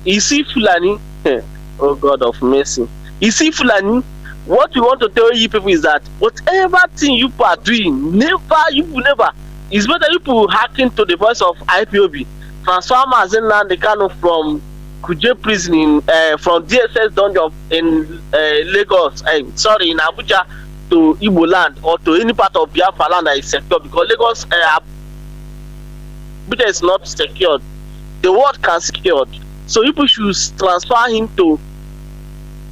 is he Fulani? Oh God of mercy. You see, Fulani, what we want to tell you people is that whatever thing you are doing, never, it's better you people hacking to the voice of IPOB. Transfer Mazi Nnamdi Kanu from Kuje prison from DSS dungeon in Lagos, in Abuja to Igbo land or to any part of Biafra land that is secure, because Lagos Abuja is not secured. The world can secured. So people should transfer him to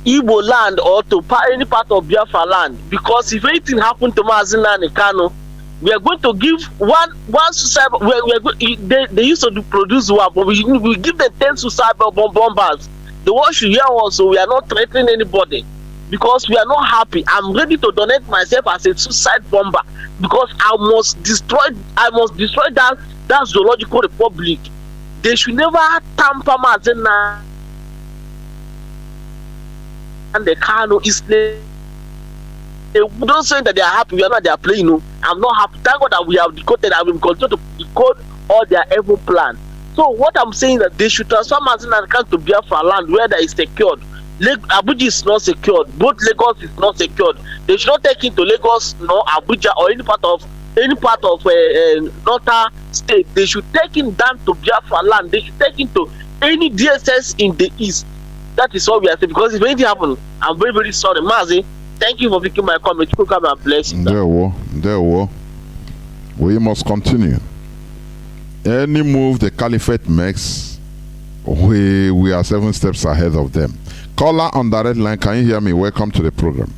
Igbo land or to any part of Biafra land, because if anything happened to Mazi Nnamdi Kanu, we are going to give one suicide. They used to produce one, but we give them 10 suicide bombers. The world should hear us, so we are not threatening anybody, because we are not happy. I'm ready to donate myself as a suicide bomber, because I must destroy that zoological republic. They should never tamper Mazi Nnamdi Kanu is they don't say that they are happy. We are not. They are playing. No, I'm not happy. Thank God that we have decoded and we continue to decode all their evil plan. So what I'm saying is that they should transfer Mazi Nnamdi Kanu to Biafra land where that is secured. Abuja is not secured. Both Lagos is not secured. They should not take him to Lagos, no Abuja or any part of northern state. They should take him down to Biafra land. They should take him to any DSS in the east. That is all we are saying. Because if anything happens, I'm very, very sorry, Mazi. Thank you for picking my comment. You come and bless you. There were. We must continue. Any move the caliphate makes, we are 7 steps ahead of them. Caller on the red line, can you hear me? Welcome to the program.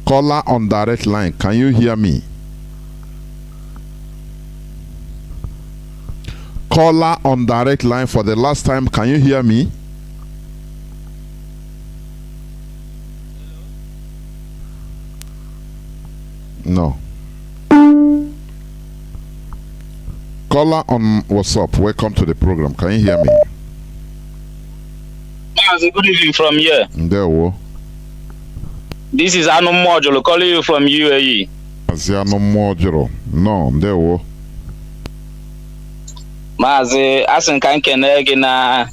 Caller on the red line, can you hear me? Caller on direct line for the last time, can you hear me? No. Caller on WhatsApp, welcome to the program. Can you hear me? Good evening from here. There we. This is Anu Modulo calling you from UAE. Anu Modulo. No, there we. Mazi, asị nka nkene gị na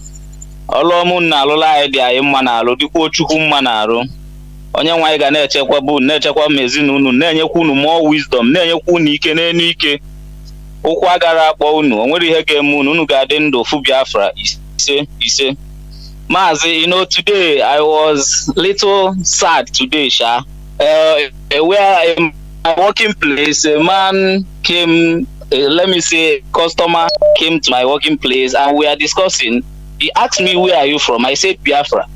ọlụọmụ na alụla anyị dị anyị mma na alụ dịkwa Chukwu mma na arụ. Onye nwe anyị ga na-echekwa bụ na-echekwa mezinu unu, na-enyekwa unu more wisdom, na-enyekwa unu ike n'enu ike. Ụkwụ agara akpọ unu, o nwere ihe ga-eme unu ga-adị ndụ fu Biafra ise. Mazi, today I was little sad today, Sha. Where in my working place, a man came. Let me say, customer came to my working place and we are discussing. He asked me, where are you from? I said, Biafra.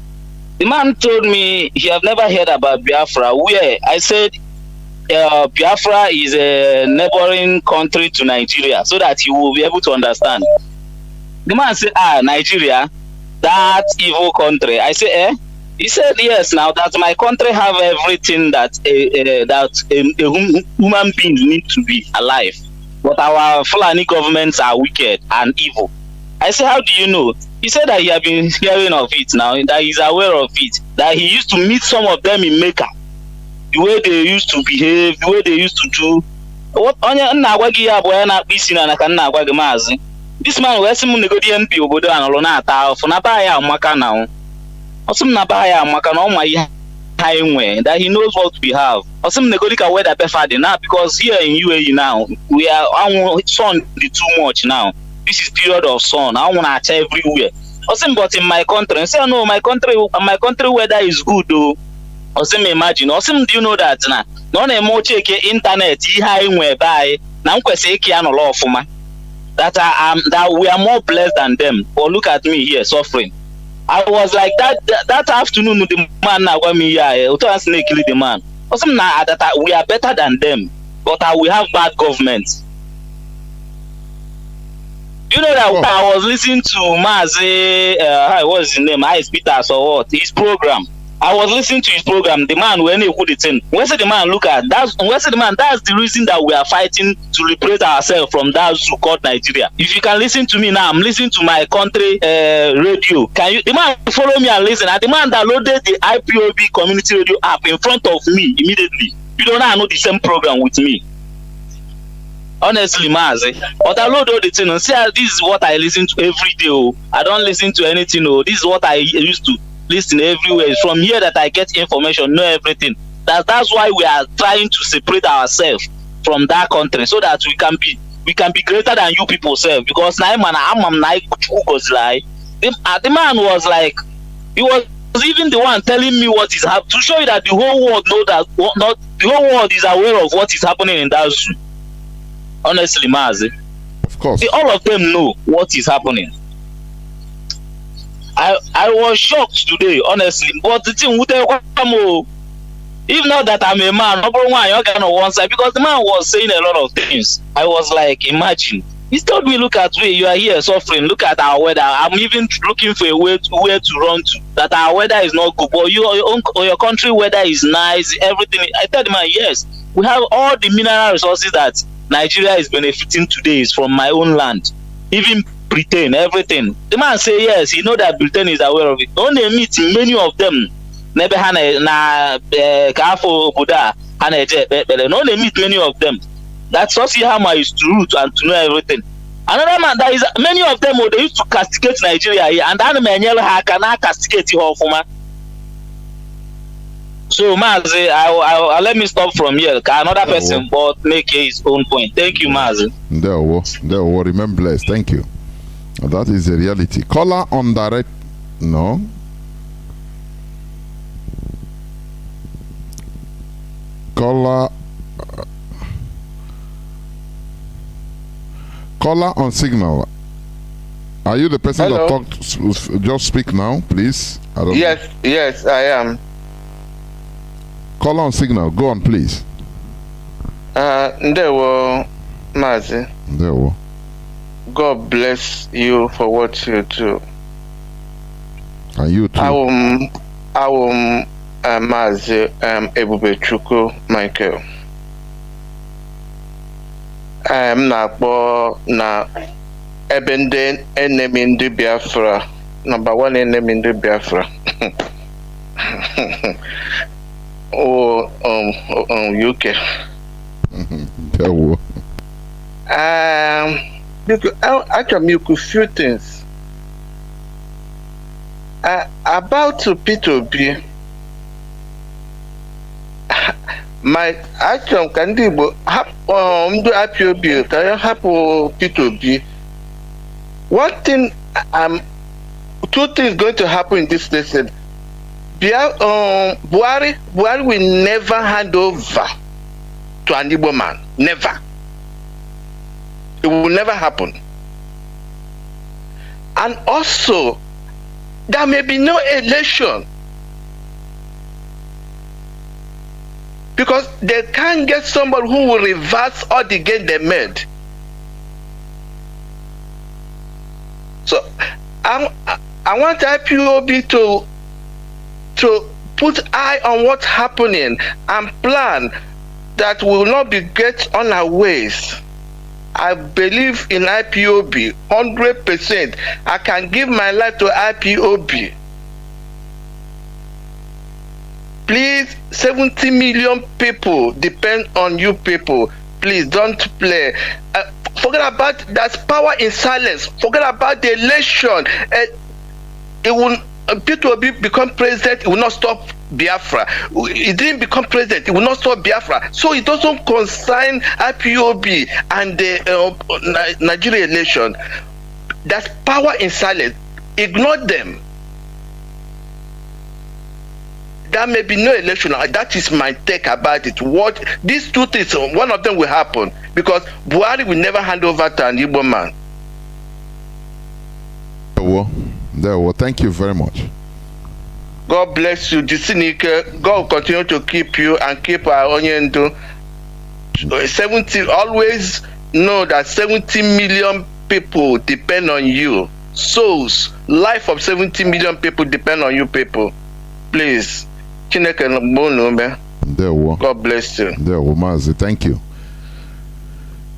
The man told me he have never heard about Biafra. Where? I said, Biafra is a neighboring country to Nigeria, so that he will be able to understand. The man said, Nigeria, that evil country. I said, eh? He said, yes, now that my country have everything that a human being needs to be alive. But our Fulani governments are wicked and evil. I said, how do you know? He said that he had been hearing of it now, that he's aware of it, that he used to meet some of them in Mecca. The way they used to behave, the way they used to do. This man was some Negodian people go down alone at our Funabaya Maka now. Or some Nabaya Maka no my highway that he knows what we have. Or some Negodica weather before now, because here in UAE now we are sun too much now. This is period of sun. I want to everywhere. Or some but in my country, say no, my country weather is good though. Or some imagine, or some do you know that now? No more check internet, highway by now that we are more blessed than them. Or look at me here suffering. I was like that afternoon the man now got me here, snake kill the man. Or some now that we are better than them, but we have bad government. You know that I was listening to Mazi, what's his name? Ice Peters or what? His program. I was listening to his program. The man when he put it in. Where's the man look at? That's the reason that we are fighting to liberate ourselves from that so-called Nigeria. If you can listen to me now, I'm listening to my country radio. Can you? The man follow me and listen. And the man downloaded the IPOB community radio app in front of me immediately. You don't know the same program with me. Honestly, Mazi. But I load all the thing and say this is what I listen to every day. Oh. I don't listen to anything. Oh. This is what I used to listen everywhere. It's from here that I get information, know everything. That's why we are trying to separate ourselves from that country so that we can be greater than you people self. Because the man was like, he was even the one telling me what is happening to show you that the whole world know that the whole world is aware of what is happening in that zoo. Honestly, Mazi. Of course. All of them know what is happening. I was shocked today, honestly. But the thing, if not that I'm a man, number one, you're kind of one side because the man was saying a lot of things. I was like, imagine. He told me, look at where you are here suffering. Look at our weather. I'm even looking for a way to run to. That our weather is not good, but your country weather is nice. Everything. I told the man, yes, we have all the mineral resources that Nigeria is benefiting today is from my own land. Even Britain, everything. The man say yes, he know that Britain is aware of it. Only meet many of them. Maybe na Kafo Buddha, only meet many of them. That's Sosihama is to root and to know everything. Another man, that is many of them they used to castigate Nigeria here, and then cannot castigate you for. So Mazi, I let me stop from here. Another person but make his own point. Thank you, Mazi. There will remain blessed. Thank you. That is the reality. Caller on direct. No. Caller on signal. Are you the person Hello? that talked? Just speak now, please. Yes, I am. Caller on signal. Go on, please. Ndewo, Mazi. Ndewo. God bless you for what you do. And you too. I will Mazi Ebubechukwu Michael. Na-akpọ na ebe ndị enemy ndị Biafra, number one enemy ndị Biafra. UK. Actually, a few things about P2B. My actual Kandibo IPOB can happen P2B. One thing two things going to happen in this lesson. Buhari will never hand over to an Igbo man. Never. It will never happen. And also, there may be no election. Because they can't get somebody who will reverse all the gain they made. So I want IPOB to put eye on what's happening and plan that we will not be get on our ways. I believe in IPOB 100%. I can give my life to IPOB. Please, 70 million people depend on you people. Please don't play. Forget about that's power in silence. Forget about the election. It will Peter Obi become president. It will not stop Biafra. It didn't become president. It will not stop Biafra. So it doesn't concern IPOB and the Nigeria election. That's power in silence. Ignore them. There may be no election. That is my take about it. What these two things, one of them will happen because Buhari will never hand over to an Igbo man. Well, thank you very much. God bless you, Disinike. God will continue to keep you and keep our Onyendo. 70. Always know that 70 million people depend on you. Souls, life of 70 million people depend on you people. Please. God bless you. Mazi, thank you.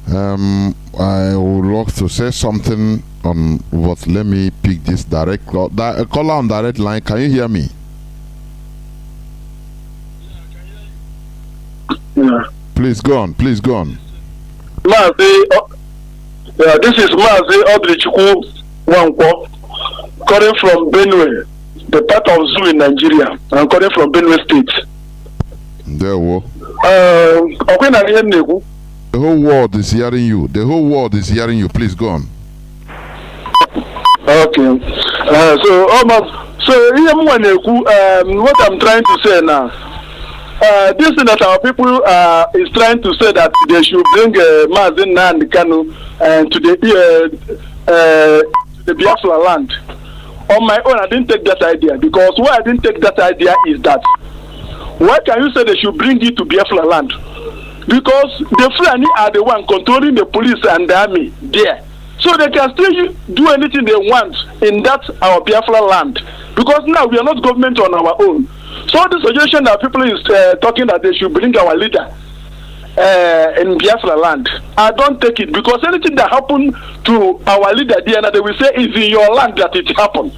I would love to say something on what. Let me pick this direct caller on direct line. Can you hear me? Yeah. Please go on. Please go on. Mazi, this is Mazi Odrichukwu Wankwo, calling from Benue, the part of Zoo in Nigeria. I'm calling from Benue State. There we The whole world is hearing you. The whole world is hearing you. Please go on. Okay. What I'm trying to say now, this thing that our people is trying to say that they should bring Mazi Nnamdi Kanu to the Biafra land. On my own, I didn't take that idea, because why I didn't take that idea is that, why can you say they should bring it to Biafra land? Because the Fulani are the one controlling the police and the army there. So they can still do anything they want in that our Biafra land. Because now we are not government on our own. So the suggestion that people is talking that they should bring our leader in Biafra land, I don't take it, because anything that happened to our leader there, they will say is in your land that it happened.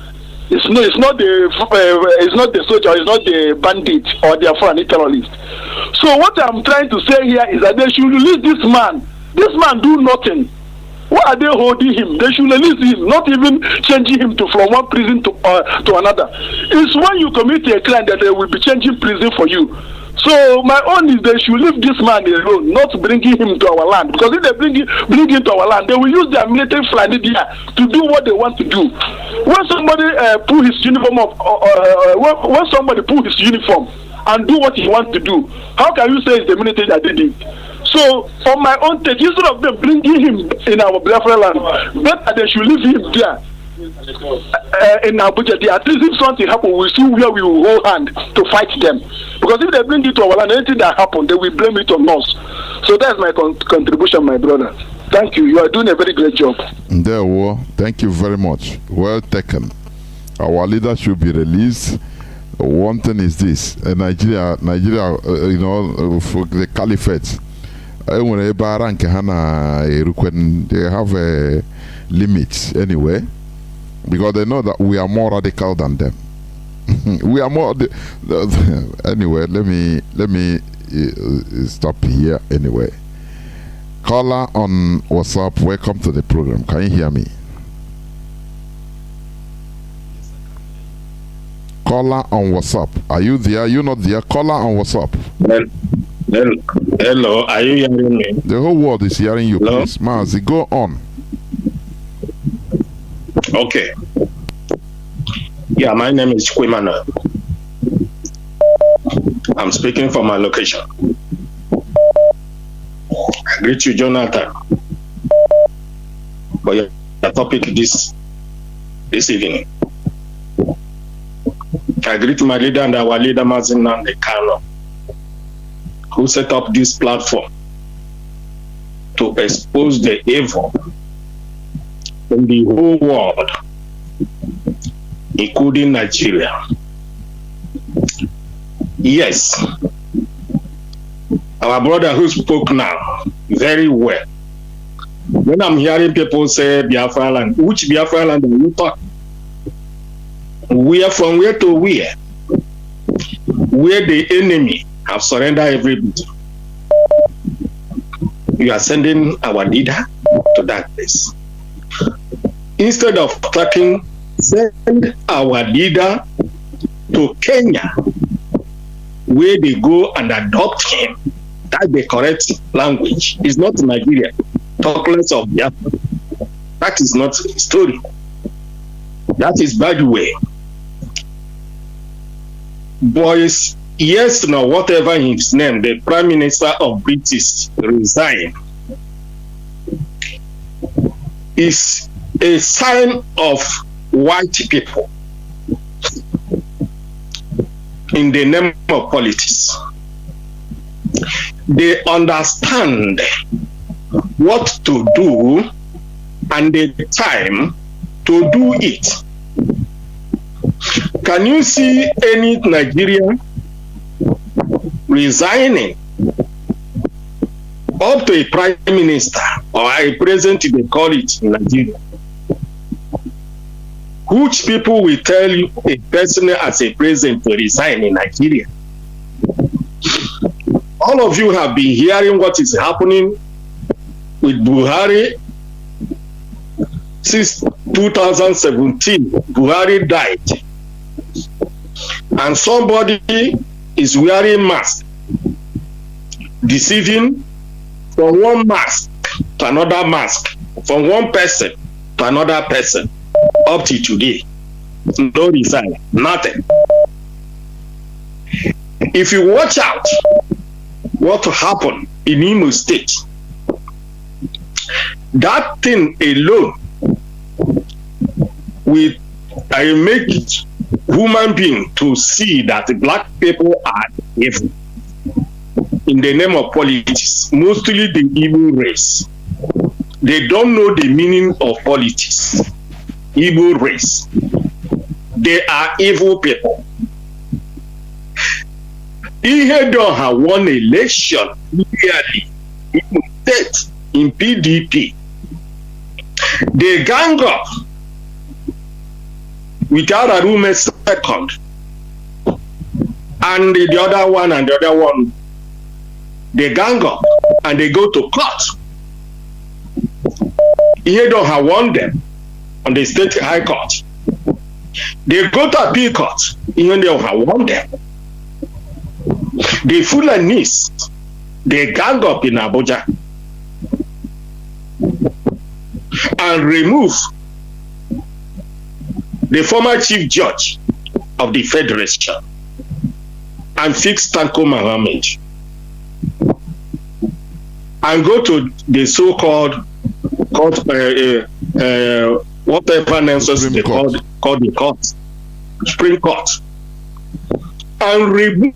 It's not the soldier, it's not the bandit or the Fulani terrorist. So what I'm trying to say here is that they should release this man. This man do nothing. Why are they holding him? They should release him, not even changing him from one prison to another. It's when you commit a crime that they will be changing prison for you. So my own is they should leave this man alone, not bringing him to our land. Because if they bring him to our land, they will use their military flying there to do what they want to do. When somebody pull his uniform up, when somebody pull his uniform and do what he wants to do, how can you say it's the military that did it? So on my own take, instead of them bringing him in our Biafra land, better they should leave him there. In Abuja, at least if something happens, we'll see where we will hold hand to fight them. Because if they bring it to our land, anything that happens, they will blame it on us. So that's my contribution, my brother. Thank you. You are doing a very great job. There we are. Thank you very much. Well taken. Our leader should be released. One thing is this: Nigeria, you know, for the caliphate. They have a limit anyway, because they know that we are more radical than them. We are more. Anyway, let me stop here. Anyway, caller on WhatsApp, welcome to the program. Can you hear me? Caller on WhatsApp, are you there? You not there? Caller on WhatsApp. Hello, are you hearing me? The whole world is hearing you. Hello? Please, Mazi, go on. Okay. Yeah, my name is Chinedu. I'm speaking from my location. I greet you, Jonathan, for your topic this evening. I greet my leader and our leader, Mazi Nnamdi Kanu, who set up this platform to expose the evil in the whole world, including Nigeria. Yes, our brother who spoke now very well. When I'm hearing people say Biafra land, which Biafra land are you talking? We are from where to where? Where the enemy have surrendered everybody. You are sending our leader to that place. Instead of talking, send our leader to Kenya, where they go and adopt him. That's the correct language. It's not Nigeria. Talk less of Biafra. That is not a story. That is bad way. Boris, yes, no, whatever his name, the Prime Minister of British resigned, is a sign of white people in the name of politics. They understand what to do and the time to do it. Can you see any Nigerian resigning up to a prime minister or a president, they call it in Nigeria? Which people will tell you a person as a president to resign in Nigeria? All of you have been hearing what is happening with Buhari. Since 2017, Buhari died. And somebody is wearing mask, deceiving from one mask to another mask, from one person to another person, up to today. No result, nothing. If you watch out what happened in Imo State, that thing alone will make human being to see that black people are evil in the name of politics, mostly the evil race. They don't know the meaning of politics. Evil race. They are evil people. Ihedonha won election clearly in PDP. They gang up without a room second. And the other one, they gang up and they go to court. Ihedonha won them on the state high court. They go to appeal court. Ihedonha won them. The Fulanis, they gang up in Abuja and remove the former chief judge of the Federation and fix Tanko Mohammed and go to the so-called court, whatever nonsense they call the court, Supreme Court, and remove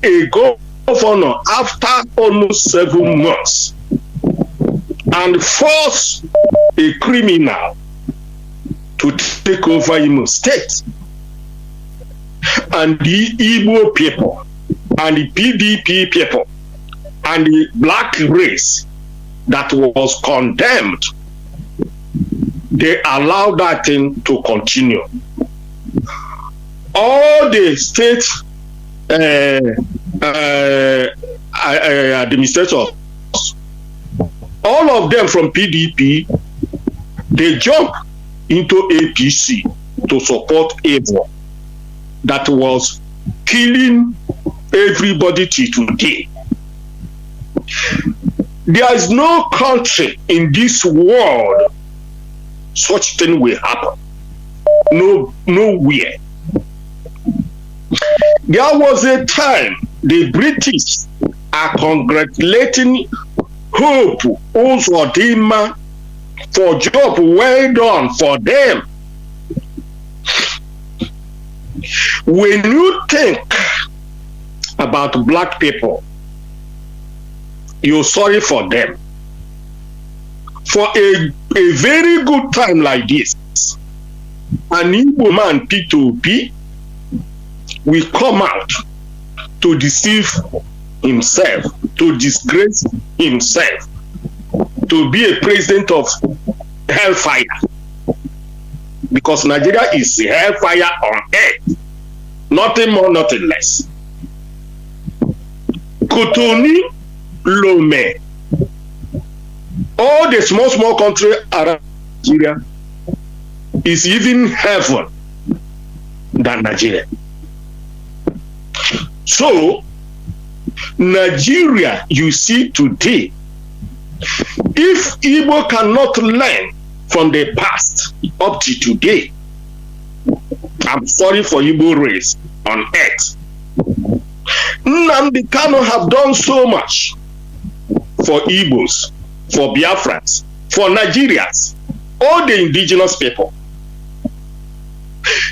a governor after almost 7 months and force a criminal to take over Imo State. And the Igbo people and the PDP people and the black race that was condemned, they allowed that thing to continue. All the state administrators, all of them from PDP, they jump into APC to support evil that was killing everybody till today. There is no country in this world such thing will happen. Nowhere. There was a time the British are congratulating Hope Uzodinma for job well done for them. When you think about black people, you're sorry for them. For a very good time like this, an Igbo man P2P will come out to deceive himself, to disgrace himself, to be a president of hellfire. Because Nigeria is hellfire on earth. Nothing more, nothing less. Kotoni, Lome, all the small country around Nigeria is even heaven than Nigeria. So, Nigeria, you see today, if Igbo cannot learn from the past up to today, I'm sorry for Igbo race on earth. Nnamdi Kanu have done so much for Igbos, for Biafrans, for Nigerians, all the indigenous people.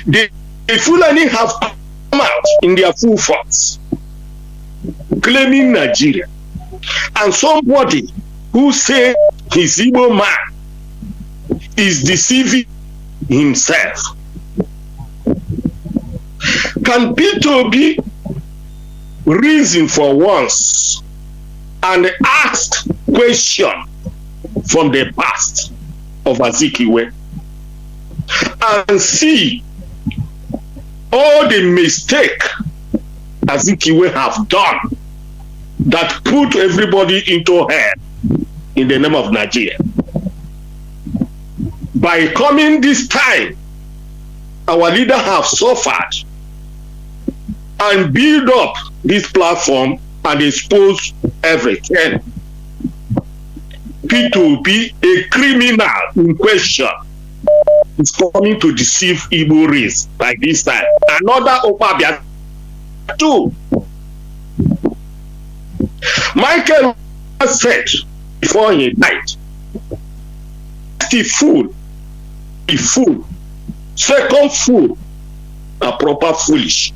The Fulani have come out in their full force, claiming Nigeria. And somebody who say he's Igbo man is deceiving himself. Can P2B reason for once and ask question from the past of Azikiwe and see all the mistake Azikiwe have done that put everybody into hell in the name of Nigeria. By coming this time, our leaders have suffered and build up this platform and expose everything. P2P, a criminal in question, is coming to deceive Igbo race by this time. Another Opabia too. Michael said before he died, the fool, second fool, are proper foolish.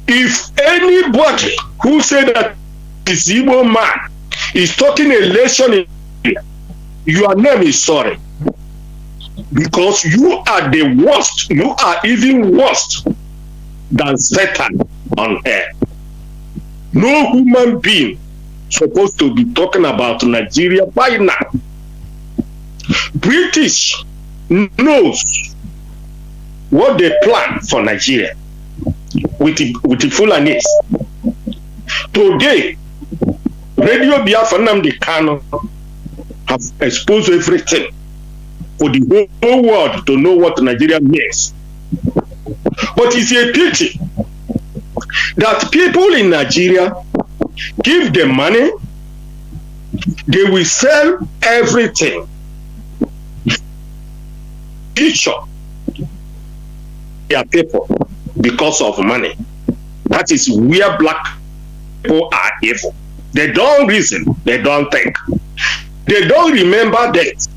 If anybody who said that this Igbo man is talking election, your name is sorry. Because you are the worst, you are even worse than Satan on earth. No human being supposed to be talking about Nigeria by now. British knows what they plan for Nigeria with the Fulanis. Today, Radio Biafra Nnamdi Kanu have exposed everything for the whole world to know what Nigeria means. But it's a pity that people in Nigeria give them money, they will sell everything. Future their people because of money. That is where black people are evil. They don't reason, they don't think. They don't remember death.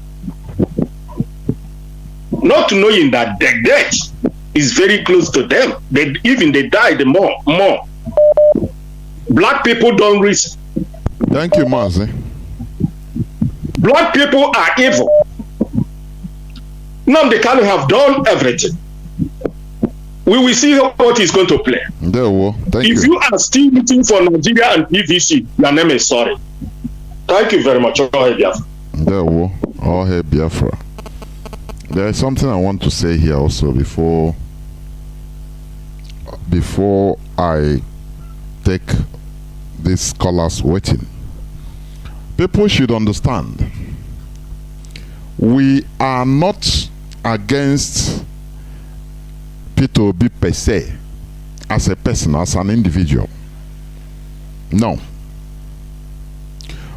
Not knowing that the death is very close to them. They die the more. Black people don't reason. Thank you, Mazi. Black people are evil. Now they can have done everything. We will see what he's going to play. If you are still looking for Nigeria and PVC, your name is sorry. Thank you very much. Biafra. There is something I want to say here also before I take these scholars waiting. People should understand, we are not against P2B per se, as a person, as an individual. No.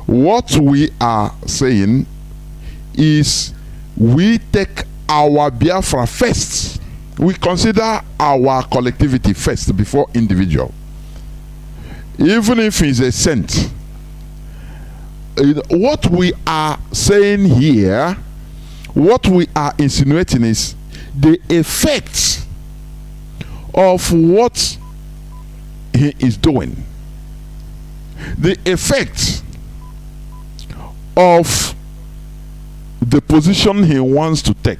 What we are saying is we take our Biafra first. We consider our collectivity first before individual. Even if it's a cent. What we are saying here, what we are insinuating is the effects of what he is doing. The effect of the position he wants to take.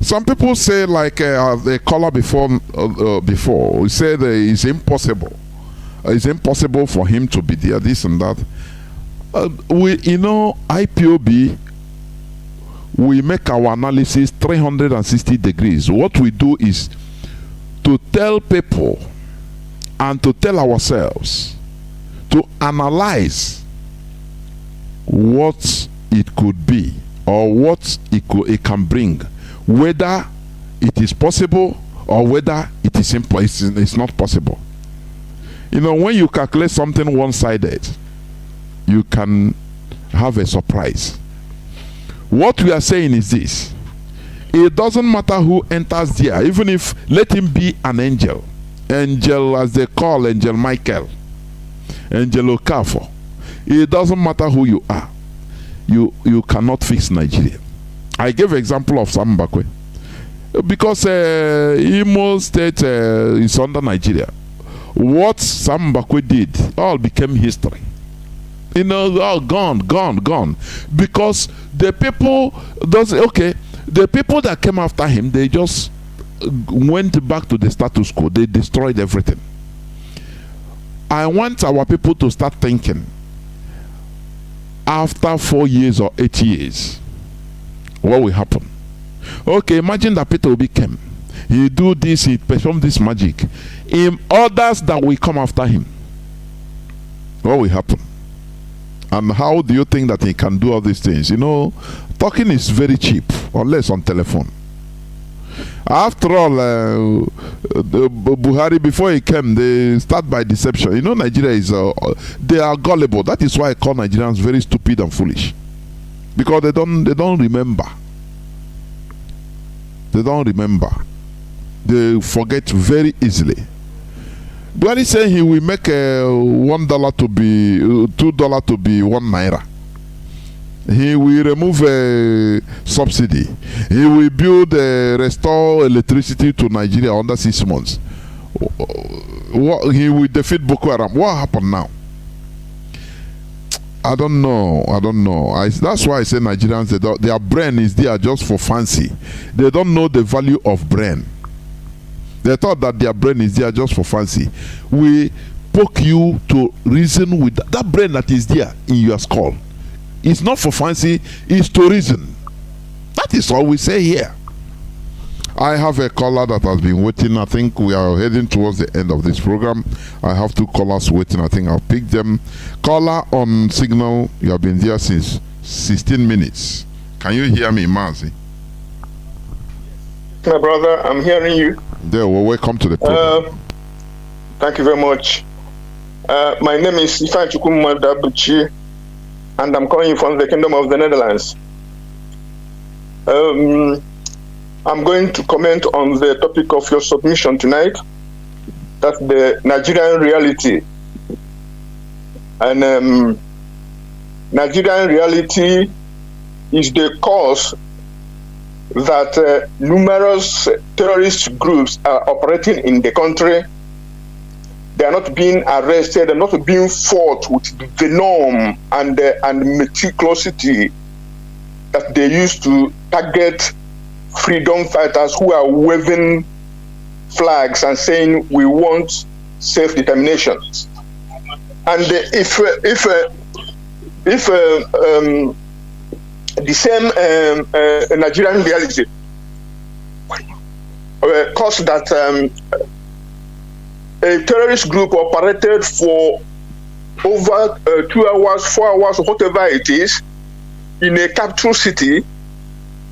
Some people say, like the caller before, we said it's impossible. It's impossible for him to be there, this and that. IPOB, we make our analysis 360 degrees. What we do is to tell people and to tell ourselves to analyze what it could be or what it can bring, whether it is possible or whether it is it's not possible. When you calculate something one-sided, you can have a surprise. What we are saying is this: it doesn't matter who enters there, even if, let him be an angel, as they call Angel Michael, Angel Okafor. It doesn't matter who you are. You cannot fix Nigeria. I gave example of Sam Mbakwe because Imo State is under Nigeria. What Sam Mbakwe did all became history. All gone. Because the people the people that came after him, they just went back to the status quo. They destroyed everything. I want our people to start thinking, after 4 years or 8 years, what will happen? Okay, imagine that Peter Obi came. He do this, he perform this magic. In others that will come after him, what will happen? And how do you think that he can do all these things? You know, talking is very cheap, unless on telephone. After all, Buhari, before he came, they start by deception. You know, Nigeria is, they are gullible. That is why I call Nigerians very stupid and foolish. Because they don't remember. They don't remember. They forget very easily. Buhari saying he will make $1 to be $2 to be 1 naira. He will remove a subsidy. He will build restore electricity to Nigeria under 6 months. He will defeat Boko Haram. What happened now? I don't know. That's why I say Nigerians, their brain is there just for fancy. They don't know the value of brain. They thought that their brain is there just for fancy. We poke you to reason with that brain that is there in your skull. It's not for fancy, it's to reason. That is all we say here. I have a caller that has been waiting. I think we are heading towards the end of this program. I have 2 callers waiting. I think I'll pick them. Caller on signal, you have been there since 16 minutes. Can you hear me, Mazi? My brother, I'm hearing you. There, well, welcome to the program. Thank you very much. My name is Ifan Chukwumadabuchi, and I'm calling you from the Kingdom of the Netherlands. I'm going to comment on the topic of your submission tonight. That's the Nigerian reality. And Nigerian reality is the cause that numerous terrorist groups are operating in the country. They are not being arrested, they're not being fought with the venom and meticulosity that they used to target freedom fighters who are waving flags and saying we want self-determination. And if the same Nigerian reality caused that a terrorist group operated for over 2 hours, 4 hours, or whatever it is, in a capital city,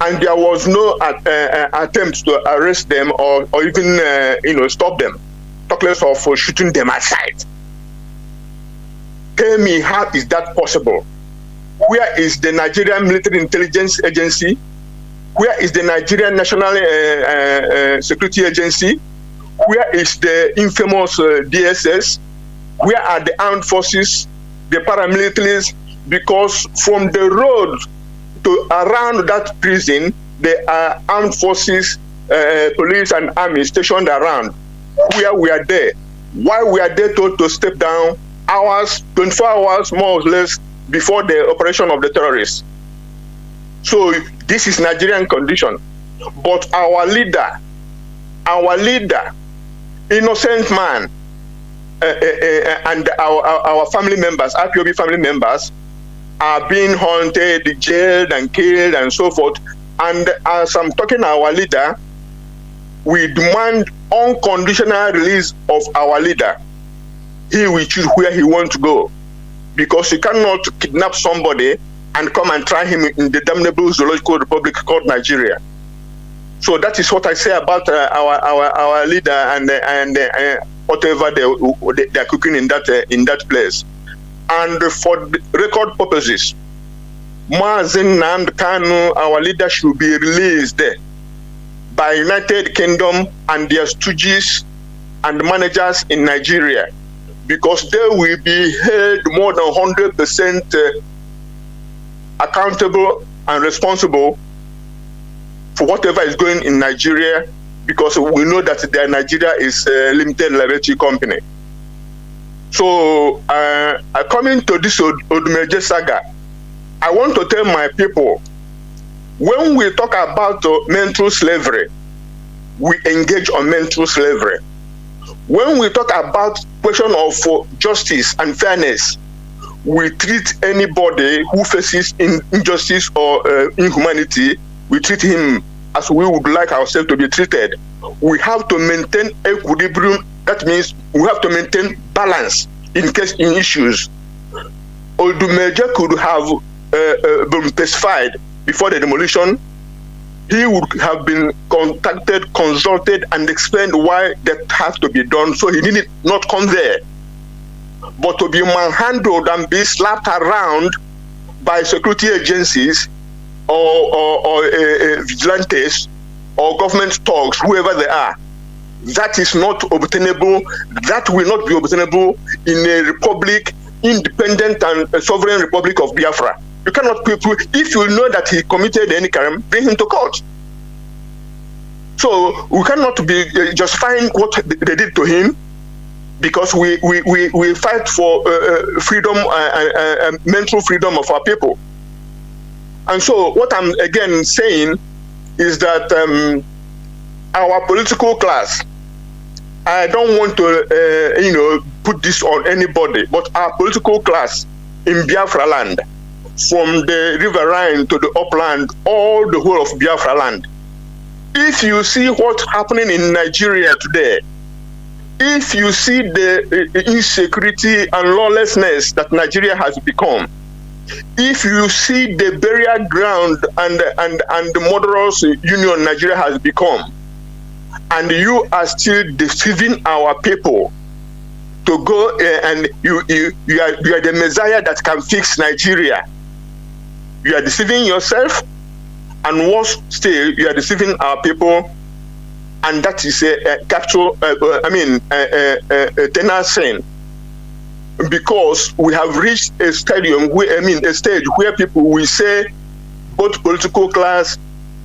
and there was no attempt to arrest them or even stop them, talk less of shooting them aside. Tell me, how is that possible? Where is the Nigerian Military Intelligence Agency? Where is the Nigerian National Security Agency? Where is the infamous DSS? Where are the armed forces, the paramilitaries? Because from the road to around that prison, there are armed forces, police and army stationed around. Where we are there. Why we are there told to step down hours, 24 hours more or less before the operation of the terrorists. So this is Nigerian condition. But our leader, innocent man, and our family members, IPOB family members, are being haunted, jailed, and killed, and so forth. And as I'm talking our leader, we demand unconditional release of our leader. He will choose where he wants to go, because you cannot kidnap somebody and come and try him in the damnable zoological republic called Nigeria. So that is what I say about our leader and whatever they are cooking in that place. And for the record purposes, Mazi and Kanu, our leader, should be released by United Kingdom and their stooges and managers in Nigeria, because they will be held more than 100% accountable and responsible for whatever is going in Nigeria, because we know that Nigeria is a limited liability company. So, coming to this Odumeje saga, I want to tell my people, when we talk about mental slavery, we engage on mental slavery. When we talk about question of justice and fairness, we treat anybody who faces injustice or inhumanity, we treat him as we would like ourselves to be treated. We have to maintain equilibrium. That means we have to maintain balance in issues. Odumeje could have been pacified before the demolition, he would have been contacted, consulted, and explained why that has to be done, so he did not come there. But to be manhandled and be slapped around by security agencies or vigilantes or government thugs, whoever they are, that is not obtainable. That will not be obtainable in a republic, independent and sovereign republic of Biafra. You cannot, if you know that he committed any crime, bring him to court. So we cannot be justifying what they did to him, because we fight for freedom, mental freedom of our people. And so what I'm again saying is that our political class, I don't want to put this on anybody, but our political class in Biafra land, from the riverine to the upland, all the whole of Biafra land. If you see what's happening in Nigeria today, if you see the insecurity and lawlessness that Nigeria has become, if you see the burial ground and the murderous union Nigeria has become, and you are still deceiving our people to go and you are the Messiah that can fix Nigeria, you are deceiving yourself, and worse still, you are deceiving our people, and that is a capital, a tenor sin, because we have reached a stadium, a stage where people will say, both political class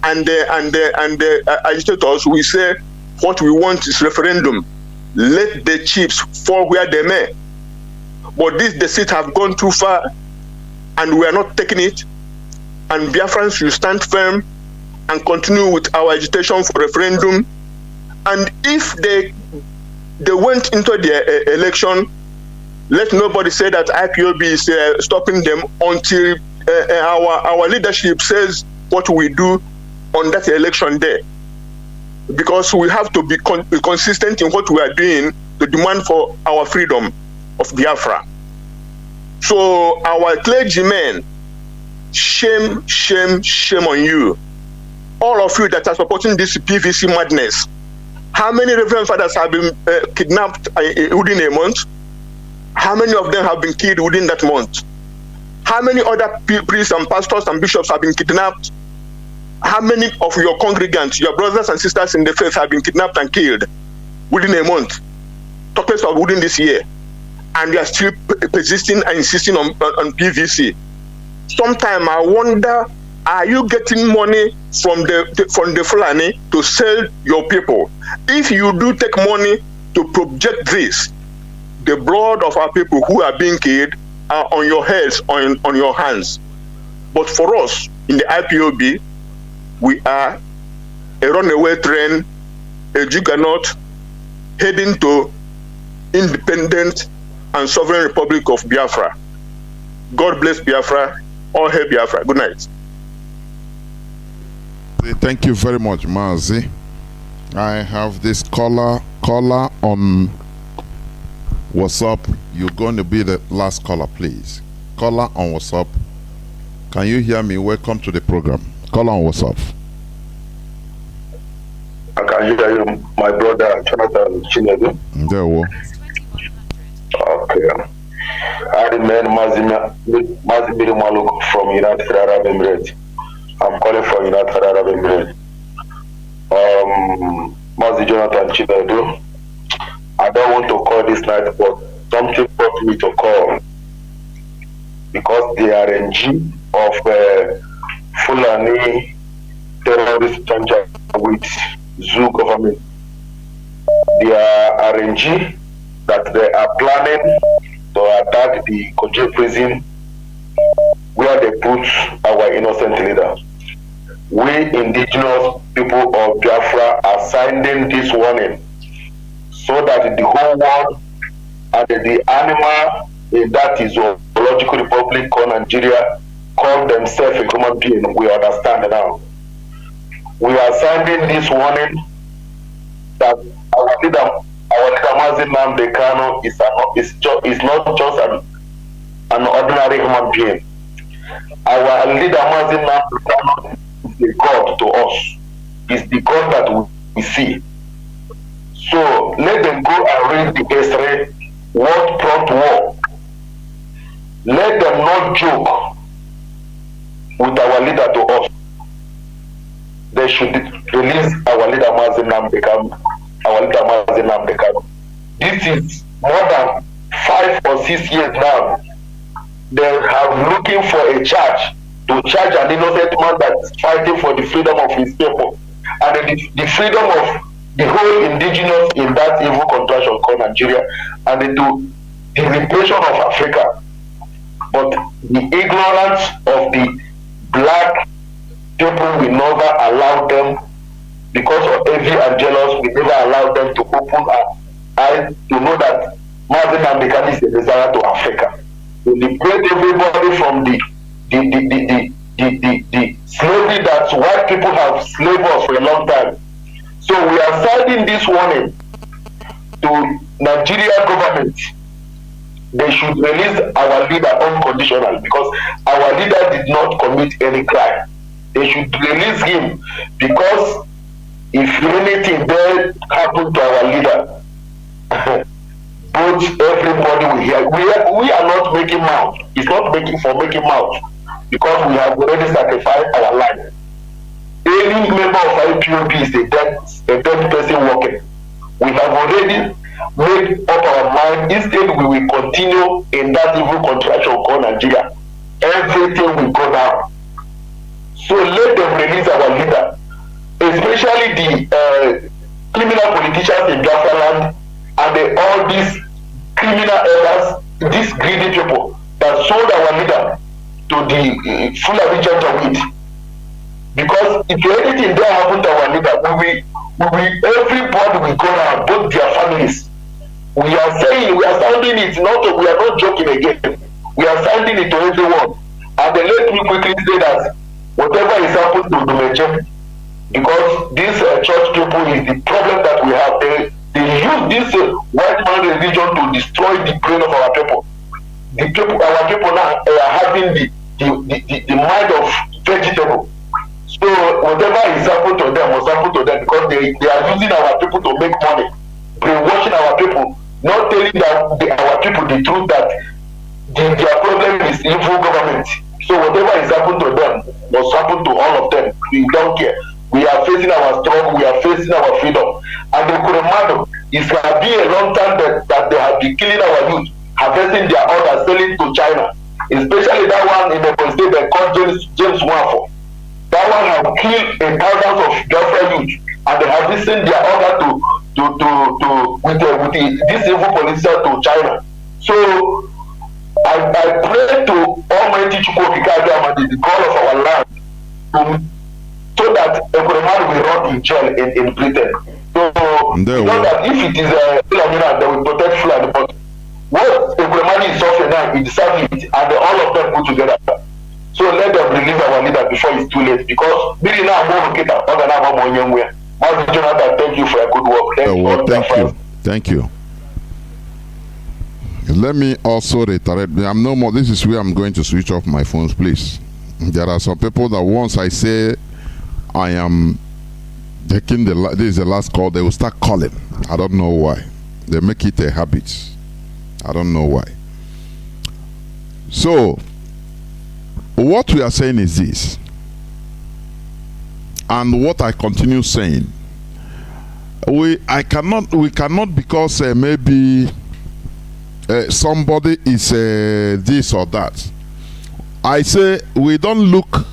and the agitators will say, what we want is referendum. Let the chips fall where they may. But this deceit have gone too far, and we are not taking it. And Biafrans should stand firm and continue with our agitation for referendum. And if they went into the election, let nobody say that IPOB is stopping them until our leadership says what we do on that election day. Because we have to be consistent in what we are doing to demand for our freedom of Biafra. So our clergymen, shame, shame, shame on you. All of you that are supporting this PVC madness. How many Reverend Fathers have been kidnapped within a month? How many of them have been killed within that month? How many other priests and pastors and bishops have been kidnapped? How many of your congregants, your brothers and sisters in the faith, have been kidnapped and killed within a month? Talk less of within this year. And you are still persisting and insisting on PVC. Sometimes I wonder, are you getting money from the Fulani to sell your people? If you do take money to project this, the blood of our people who are being killed are on your heads, on your hands. But for us, in the IPOB, we are a runaway train, a juggernaut, heading to independent and sovereign republic of Biafra. God bless Biafra. All hail Biafra. Good night. Thank you very much, Mazi. I have this caller on WhatsApp. You're going to be the last caller, please. Caller on WhatsApp. Can you hear me? Welcome to the program. Caller on WhatsApp. I can hear you, my brother Jonathan Chinedu. There we go. Okay. I remain Mazi Maluk from United Arab Emirates. I'm calling from United Arab Emirates. Mazi Jonathan Chinedu. I don't want to call this night, but something brought me to call, because the RNG of Fulani terrorist junta with zoo government, their RNG that they are planning to attack the Koje prison where they put our innocent leader. We indigenous people of Biafra are signing this warning so that the whole world and the animal in that is zoological republic called Nigeria call themselves a human being. We understand now. We are signing this warning that our leader Mazi Nnamdi Kanu is not just an ordinary human being. Our leader, Mazi Nnamdi, is the God to us. Is the God that we see. So let them go and read the history, what brought war. Let them not joke with our leader to us. They should release our leader Mazi Nnamdi. This is more than 5 or 6 years now. They have looking for a charge to charge an innocent man that is fighting for the freedom of his people and the freedom of the whole indigenous in that evil contraction called Nigeria and the repression of Africa. But the ignorance of the black people will never allow them, because of envy and jealous, we never allow them to open our eyes to know that Mazi Nnamdi is a desire to Africa. To liberate everybody from the slavery that white people have slaved us for a long time. So we are sending this warning to Nigeria government. They should release our leader unconditionally, because our leader did not commit any crime. They should release him, because if anything bad happened to our leader, both everybody will hear. We are not making mouth. It's not making mouth, because we have already sacrificed our life. Any member of IPOB is a dead person walking. We have already made up our mind. Instead, we will continue in that evil contraction called Nigeria. Everything will go down. So let them release our leader, especially the criminal politicians in Biafra land and all these criminal elders, these greedy people that sold our leader to the Fulani Janjaweed. Because if anything there happened to our leader, everybody will go around, both their families. We are sounding it, we are not joking again. We are sounding it to everyone. And then let me quickly say that whatever is happened to Dumeje, because this church people is the problem that we have. They use this white man religion to destroy the brain of our people. Our people now are having the mind of vegetable. So whatever is happened to them must happen to them, because they are using our people to make money, brainwashing our people, not telling our people the truth that their problem is evil government. So whatever is happened to them must happen to all of them. We don't care. We are facing our struggle, we are facing our freedom. And the Kuremado, it has been a long time that they have been killing our youth, harvesting their orders, selling to China. Especially that one in the state they called James Wafo. That one have killed thousands of Biafra youth, and they have sent their order with this evil politician to China. So I pray to Almighty Chukwokika, the God of our land, so that Ekuremadu will rot in jail in Britain. So that if it is Fulani, they will protect Fulani. But what Ekuremadu is suffering now, he deserves it, and all of them put together. So let them release our leader before it's too late, because Mazi Jonathan, thank you for your good work. Thank you. Let me also reiterate, I'm no more. This is where I'm going to switch off my phones, please. There are some people that once I say I am taking this is the last call, they will start calling. I don't know why. They make it a habit. I don't know why. So what we are saying is this, and what I continue saying, we cannot because maybe somebody is this or that. I say we don't look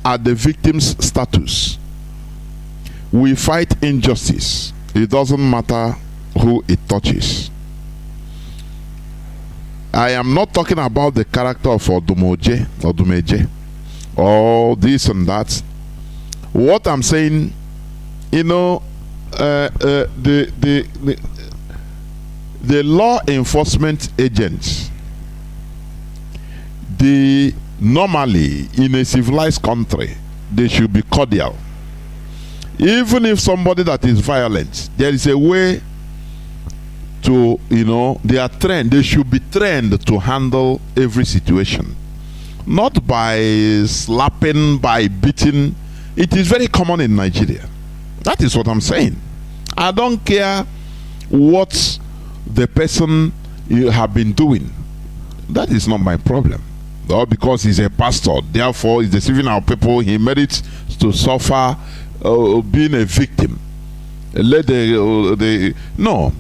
at the victim's status. We fight injustice. It doesn't matter who it touches. I am not talking about the character of Dumeje or this and that. What I'm saying, you know, the law enforcement agents, normally in a civilized country, they should be cordial. Even if somebody that is violent, there is a way to, they are trained. They should be trained to handle every situation, not by slapping, by beating. It is very common in Nigeria. That is what I'm saying. I don't care what the person you have been doing. That is not my problem. Or because he's a pastor, therefore he's deceiving our people, he merits to suffer being a victim. Let no.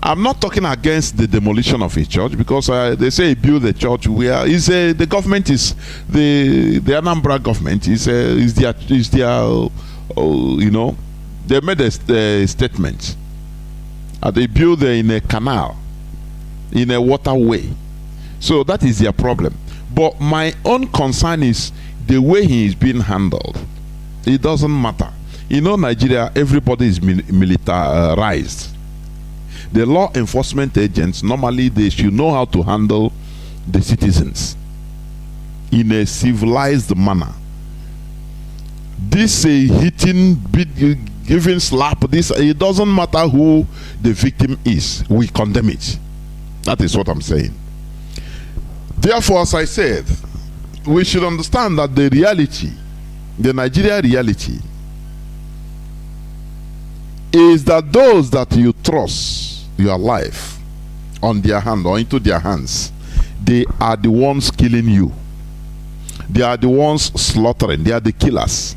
I'm not talking against the demolition of a church, because they say he built a church where the government is the Anambra government is their they made a statement. They built in a canal, in a waterway, so that is their problem. But my own concern is the way he is being handled. It doesn't matter. Nigeria, everybody is militarized. The law enforcement agents, normally they should know how to handle the citizens in a civilized manner. This hitting, giving slap, it doesn't matter who the victim is, we condemn it. That is what I'm saying. Therefore, as I said, we should understand that the reality, the Nigeria reality, is that those that you trust your life on their hand or into their hands, they are the ones killing you. They are the ones slaughtering. They are the killers.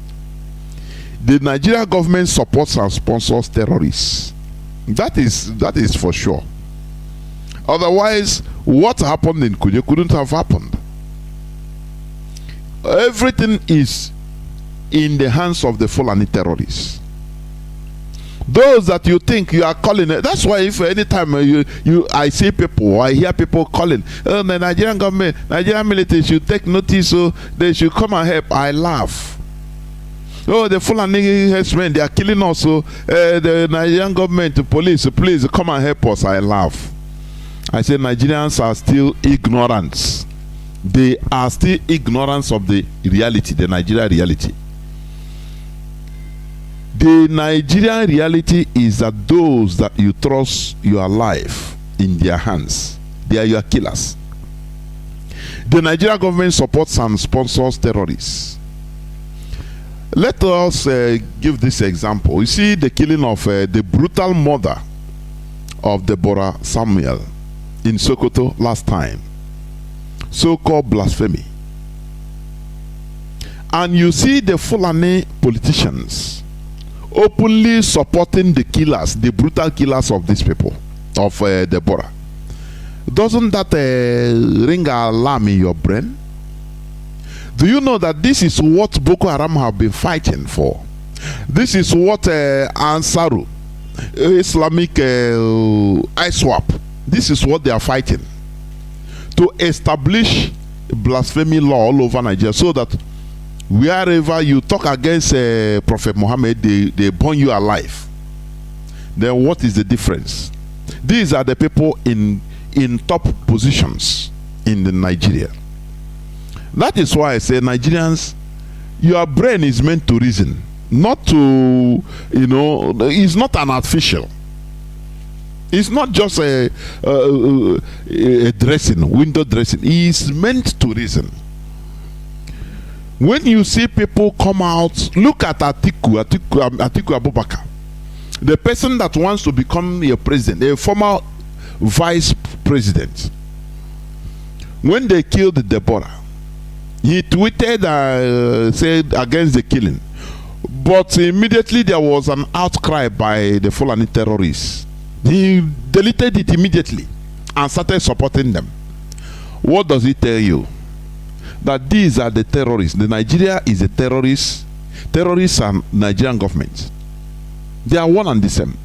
The Nigeria government supports and sponsors terrorists. That is for sure. Otherwise, what happened in Kuje couldn't have happened. Everything is in the hands of the Fulani terrorists. Those that you think you are calling, that's why if anytime I see people, I hear people calling, the Nigerian government, Nigerian military should take notice, so they should come and help, I laugh. The Fulani herdsmen, they are killing us, so the Nigerian government, the police, please come and help us, I laugh. I say Nigerians are still ignorant. They are still ignorant of the reality, the Nigerian reality. The Nigerian reality is that those that you trust your life in their hands, they are your killers. The Nigerian government supports and sponsors terrorists. Let us give this example. You see the killing of the brutal murder of Deborah Samuel in Sokoto last time. So-called blasphemy. And you see the Fulani politicians openly supporting the killers, the brutal killers of these people, of Deborah. Doesn't that ring an alarm in your brain? Do you know that this is what Boko Haram have been fighting for? This is what Ansaru, Islamic ISWAP, this is what they are fighting. To establish blasphemy law all over Nigeria, so that wherever you talk against Prophet Muhammad, they burn you alive. Then what is the difference? These are the people in top positions in Nigeria. That is why I say, Nigerians, your brain is meant to reason, not to, it's not an artificial. It's not just a dressing, window dressing. It's meant to reason. When you see people come out, look at Atiku Abubakar, the person that wants to become a president, a former vice president. When they killed Deborah, he tweeted, said against the killing, but immediately there was an outcry by the Fulani terrorists. He deleted it immediately and started supporting them. What does it tell you? That these are the terrorists. The Nigeria is a terrorist. Terrorists and Nigerian government, they are one and the same.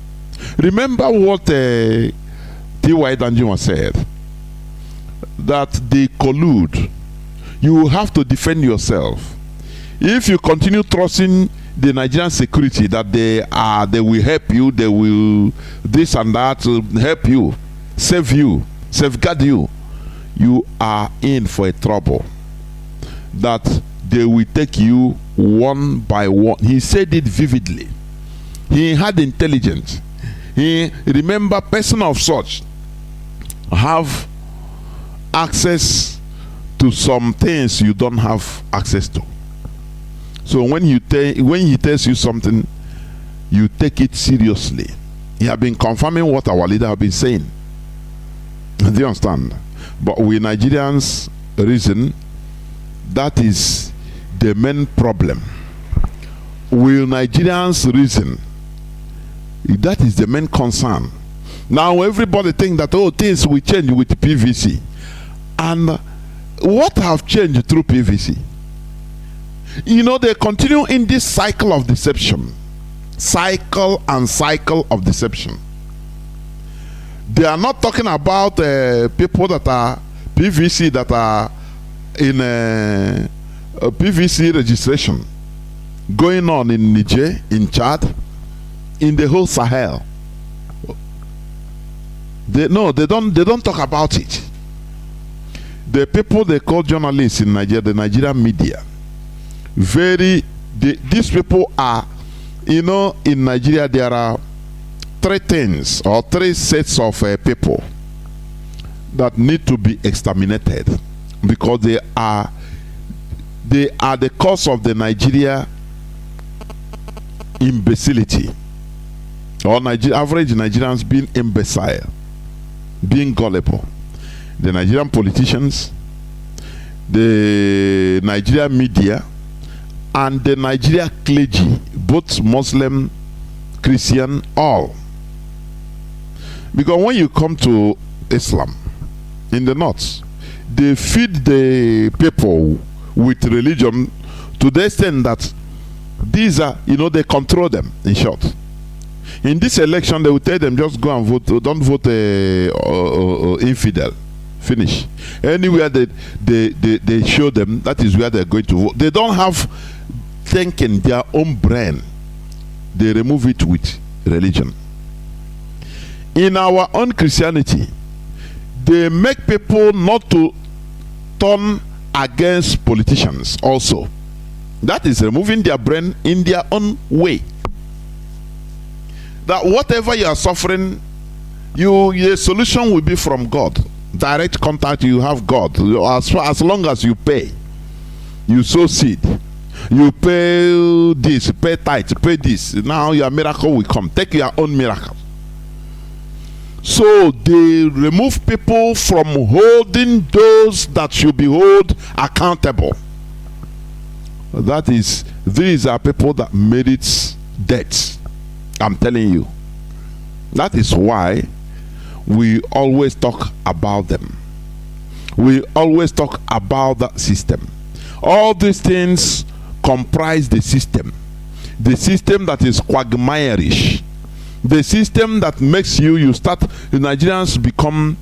Remember what T.Y. Danjuma said, that they collude. You have to defend yourself. If you continue trusting the Nigerian security that they will help you, they will this and that help you, save you, safeguard you, you are in for a trouble. That they will take you one by one. He said it vividly. He had intelligence. He remember person of such have access to some things you don't have access to. So when he tells you something, you take it seriously. He have been confirming what our leader have been saying. Do you understand? But we Nigerians reason that is the main problem. Will Nigerians reason? That is the main concern. Now everybody think that, oh, things will change with PVC. And what have changed through PVC? You know, they continue in this cycle of deception. Cycle and cycle of deception. They are not talking about people that are PVC, that are in a PVC registration going on in Niger, in Chad, in the whole Sahel. They don't talk about it. The people they call journalists in Nigeria, the Nigerian media, these people are, you know, in Nigeria there are three things or three sets of people that need to be exterminated because they are the cause of the Nigeria imbecility, or average Nigerians being imbecile, being gullible. The Nigerian politicians, the Nigerian media, and the Nigeria clergy, both Muslim, Christian, all. Because when you come to Islam in the north, they feed the people with religion to the extent that these are, you know, they control them, in short. In this election, they will tell them, just go and vote, don't vote infidel. Finish. Anywhere they show them, that is where they're going to vote. They don't have thinking their own brain. They remove it with religion. In our own Christianity, they make people not to turn against politicians also. That is removing their brain in their own way. That whatever you are suffering, the solution will be from God. Direct contact, you have God. As long as you pay, you sow seed, you pay this, pay tithe, pay this. Now your miracle will come. Take your own miracle. So they remove people from holding those that should be held accountable. That is, these are people that merit death. I'm telling you. That is why we always talk about them. We always talk about that system. All these things comprise the system that is quagmire-ish, the system that makes the Nigerians become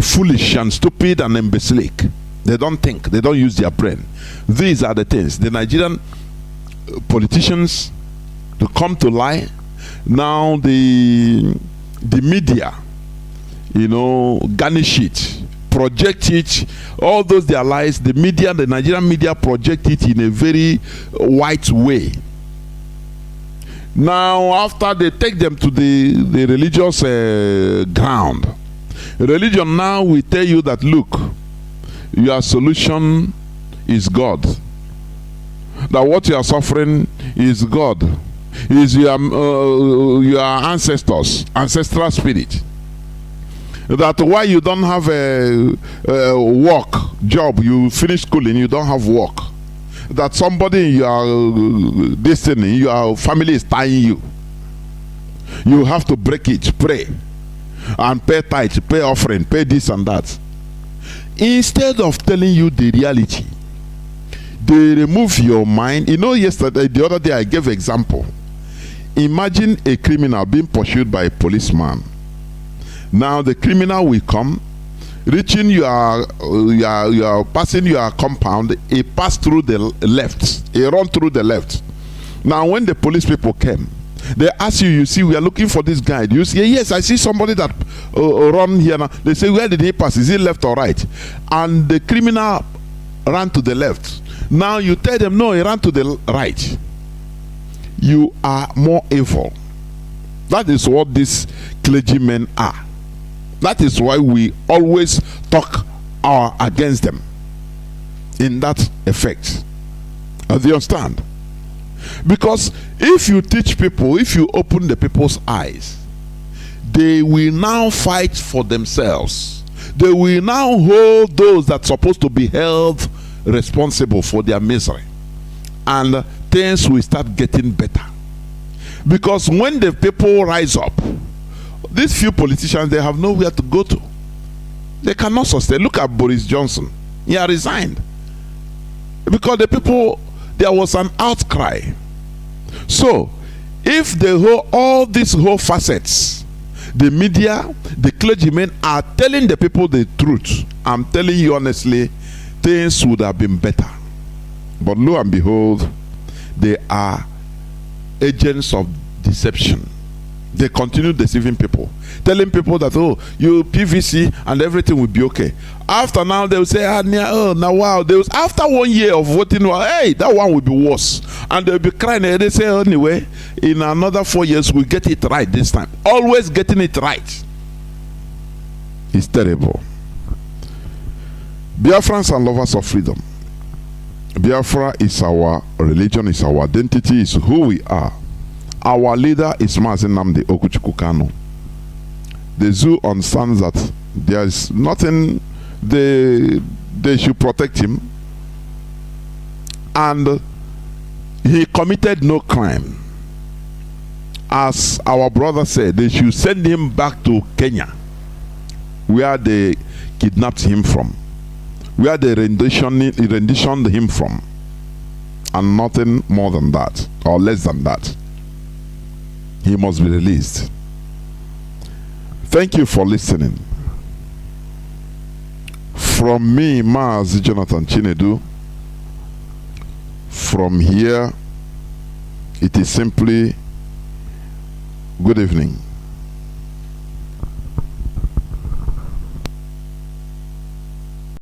foolish and stupid and imbecilic. They don't think, they don't use their brain. These are the things. The Nigerian politicians, to come to lie. Now the media, you know, garnish it, project it, all those their lies. The media, the Nigerian media, project it in a very white way. Now, after they take them to the religious ground, religion now will tell you that, look, your solution is God. That what you are suffering is God. Is your ancestors, ancestral spirit. That why you don't have a work, job, you finish schooling, you don't have work. That somebody in your destiny, your family is tying you. You have to break it, pray, and pay tithe, pay offering, pay this and that. Instead of telling you the reality, they remove your mind. You know, the other day I gave example. Imagine a criminal being pursued by a policeman. Now the criminal will come, reaching your passing your compound. He passed through the left. He run through the left. Now when the police people came, they ask you, you see, we are looking for this guy. Do you see? Yes, I see somebody that run here now. They say, where did he pass? Is he left or right? And the criminal ran to the left. Now you tell them, no, he ran to the right. You are more evil. That is what these clergymen are. That is why we always talk against them in that effect. Do you understand? Because if you teach people, if you open the people's eyes, they will now fight for themselves. They will now hold those that are supposed to be held responsible for their misery. And things will start getting better. Because when the people rise up, these few politicians, they have nowhere to go to. They cannot sustain. Look at Boris Johnson. He has resigned. Because the people, there was an outcry. So, if all these whole facets, the media, the clergymen are telling the people the truth, I'm telling you honestly, things would have been better. But lo and behold, they are agents of deception. They continue deceiving people, telling people that, oh, you PVC and everything will be okay. After now, they will say, oh, now wow. After 1 year of voting, hey, that one will be worse. And they'll be crying. And they say, anyway, in another 4 years, we'll get it right this time. Always getting it right. It's terrible. Biafrans and lovers of freedom. Biafra is our religion, is our identity, is who we are. Our leader is Mazi Nnamdi Kanu. The zoo understands that there is nothing they should protect him, and he committed no crime. As our brother said, they should send him back to Kenya, where they kidnapped him from, where they renditioned him from, and nothing more than that, or less than that. He must be released. Thank you for listening. From me, Mazi Jonathan Chinedu, from here, it is simply good evening.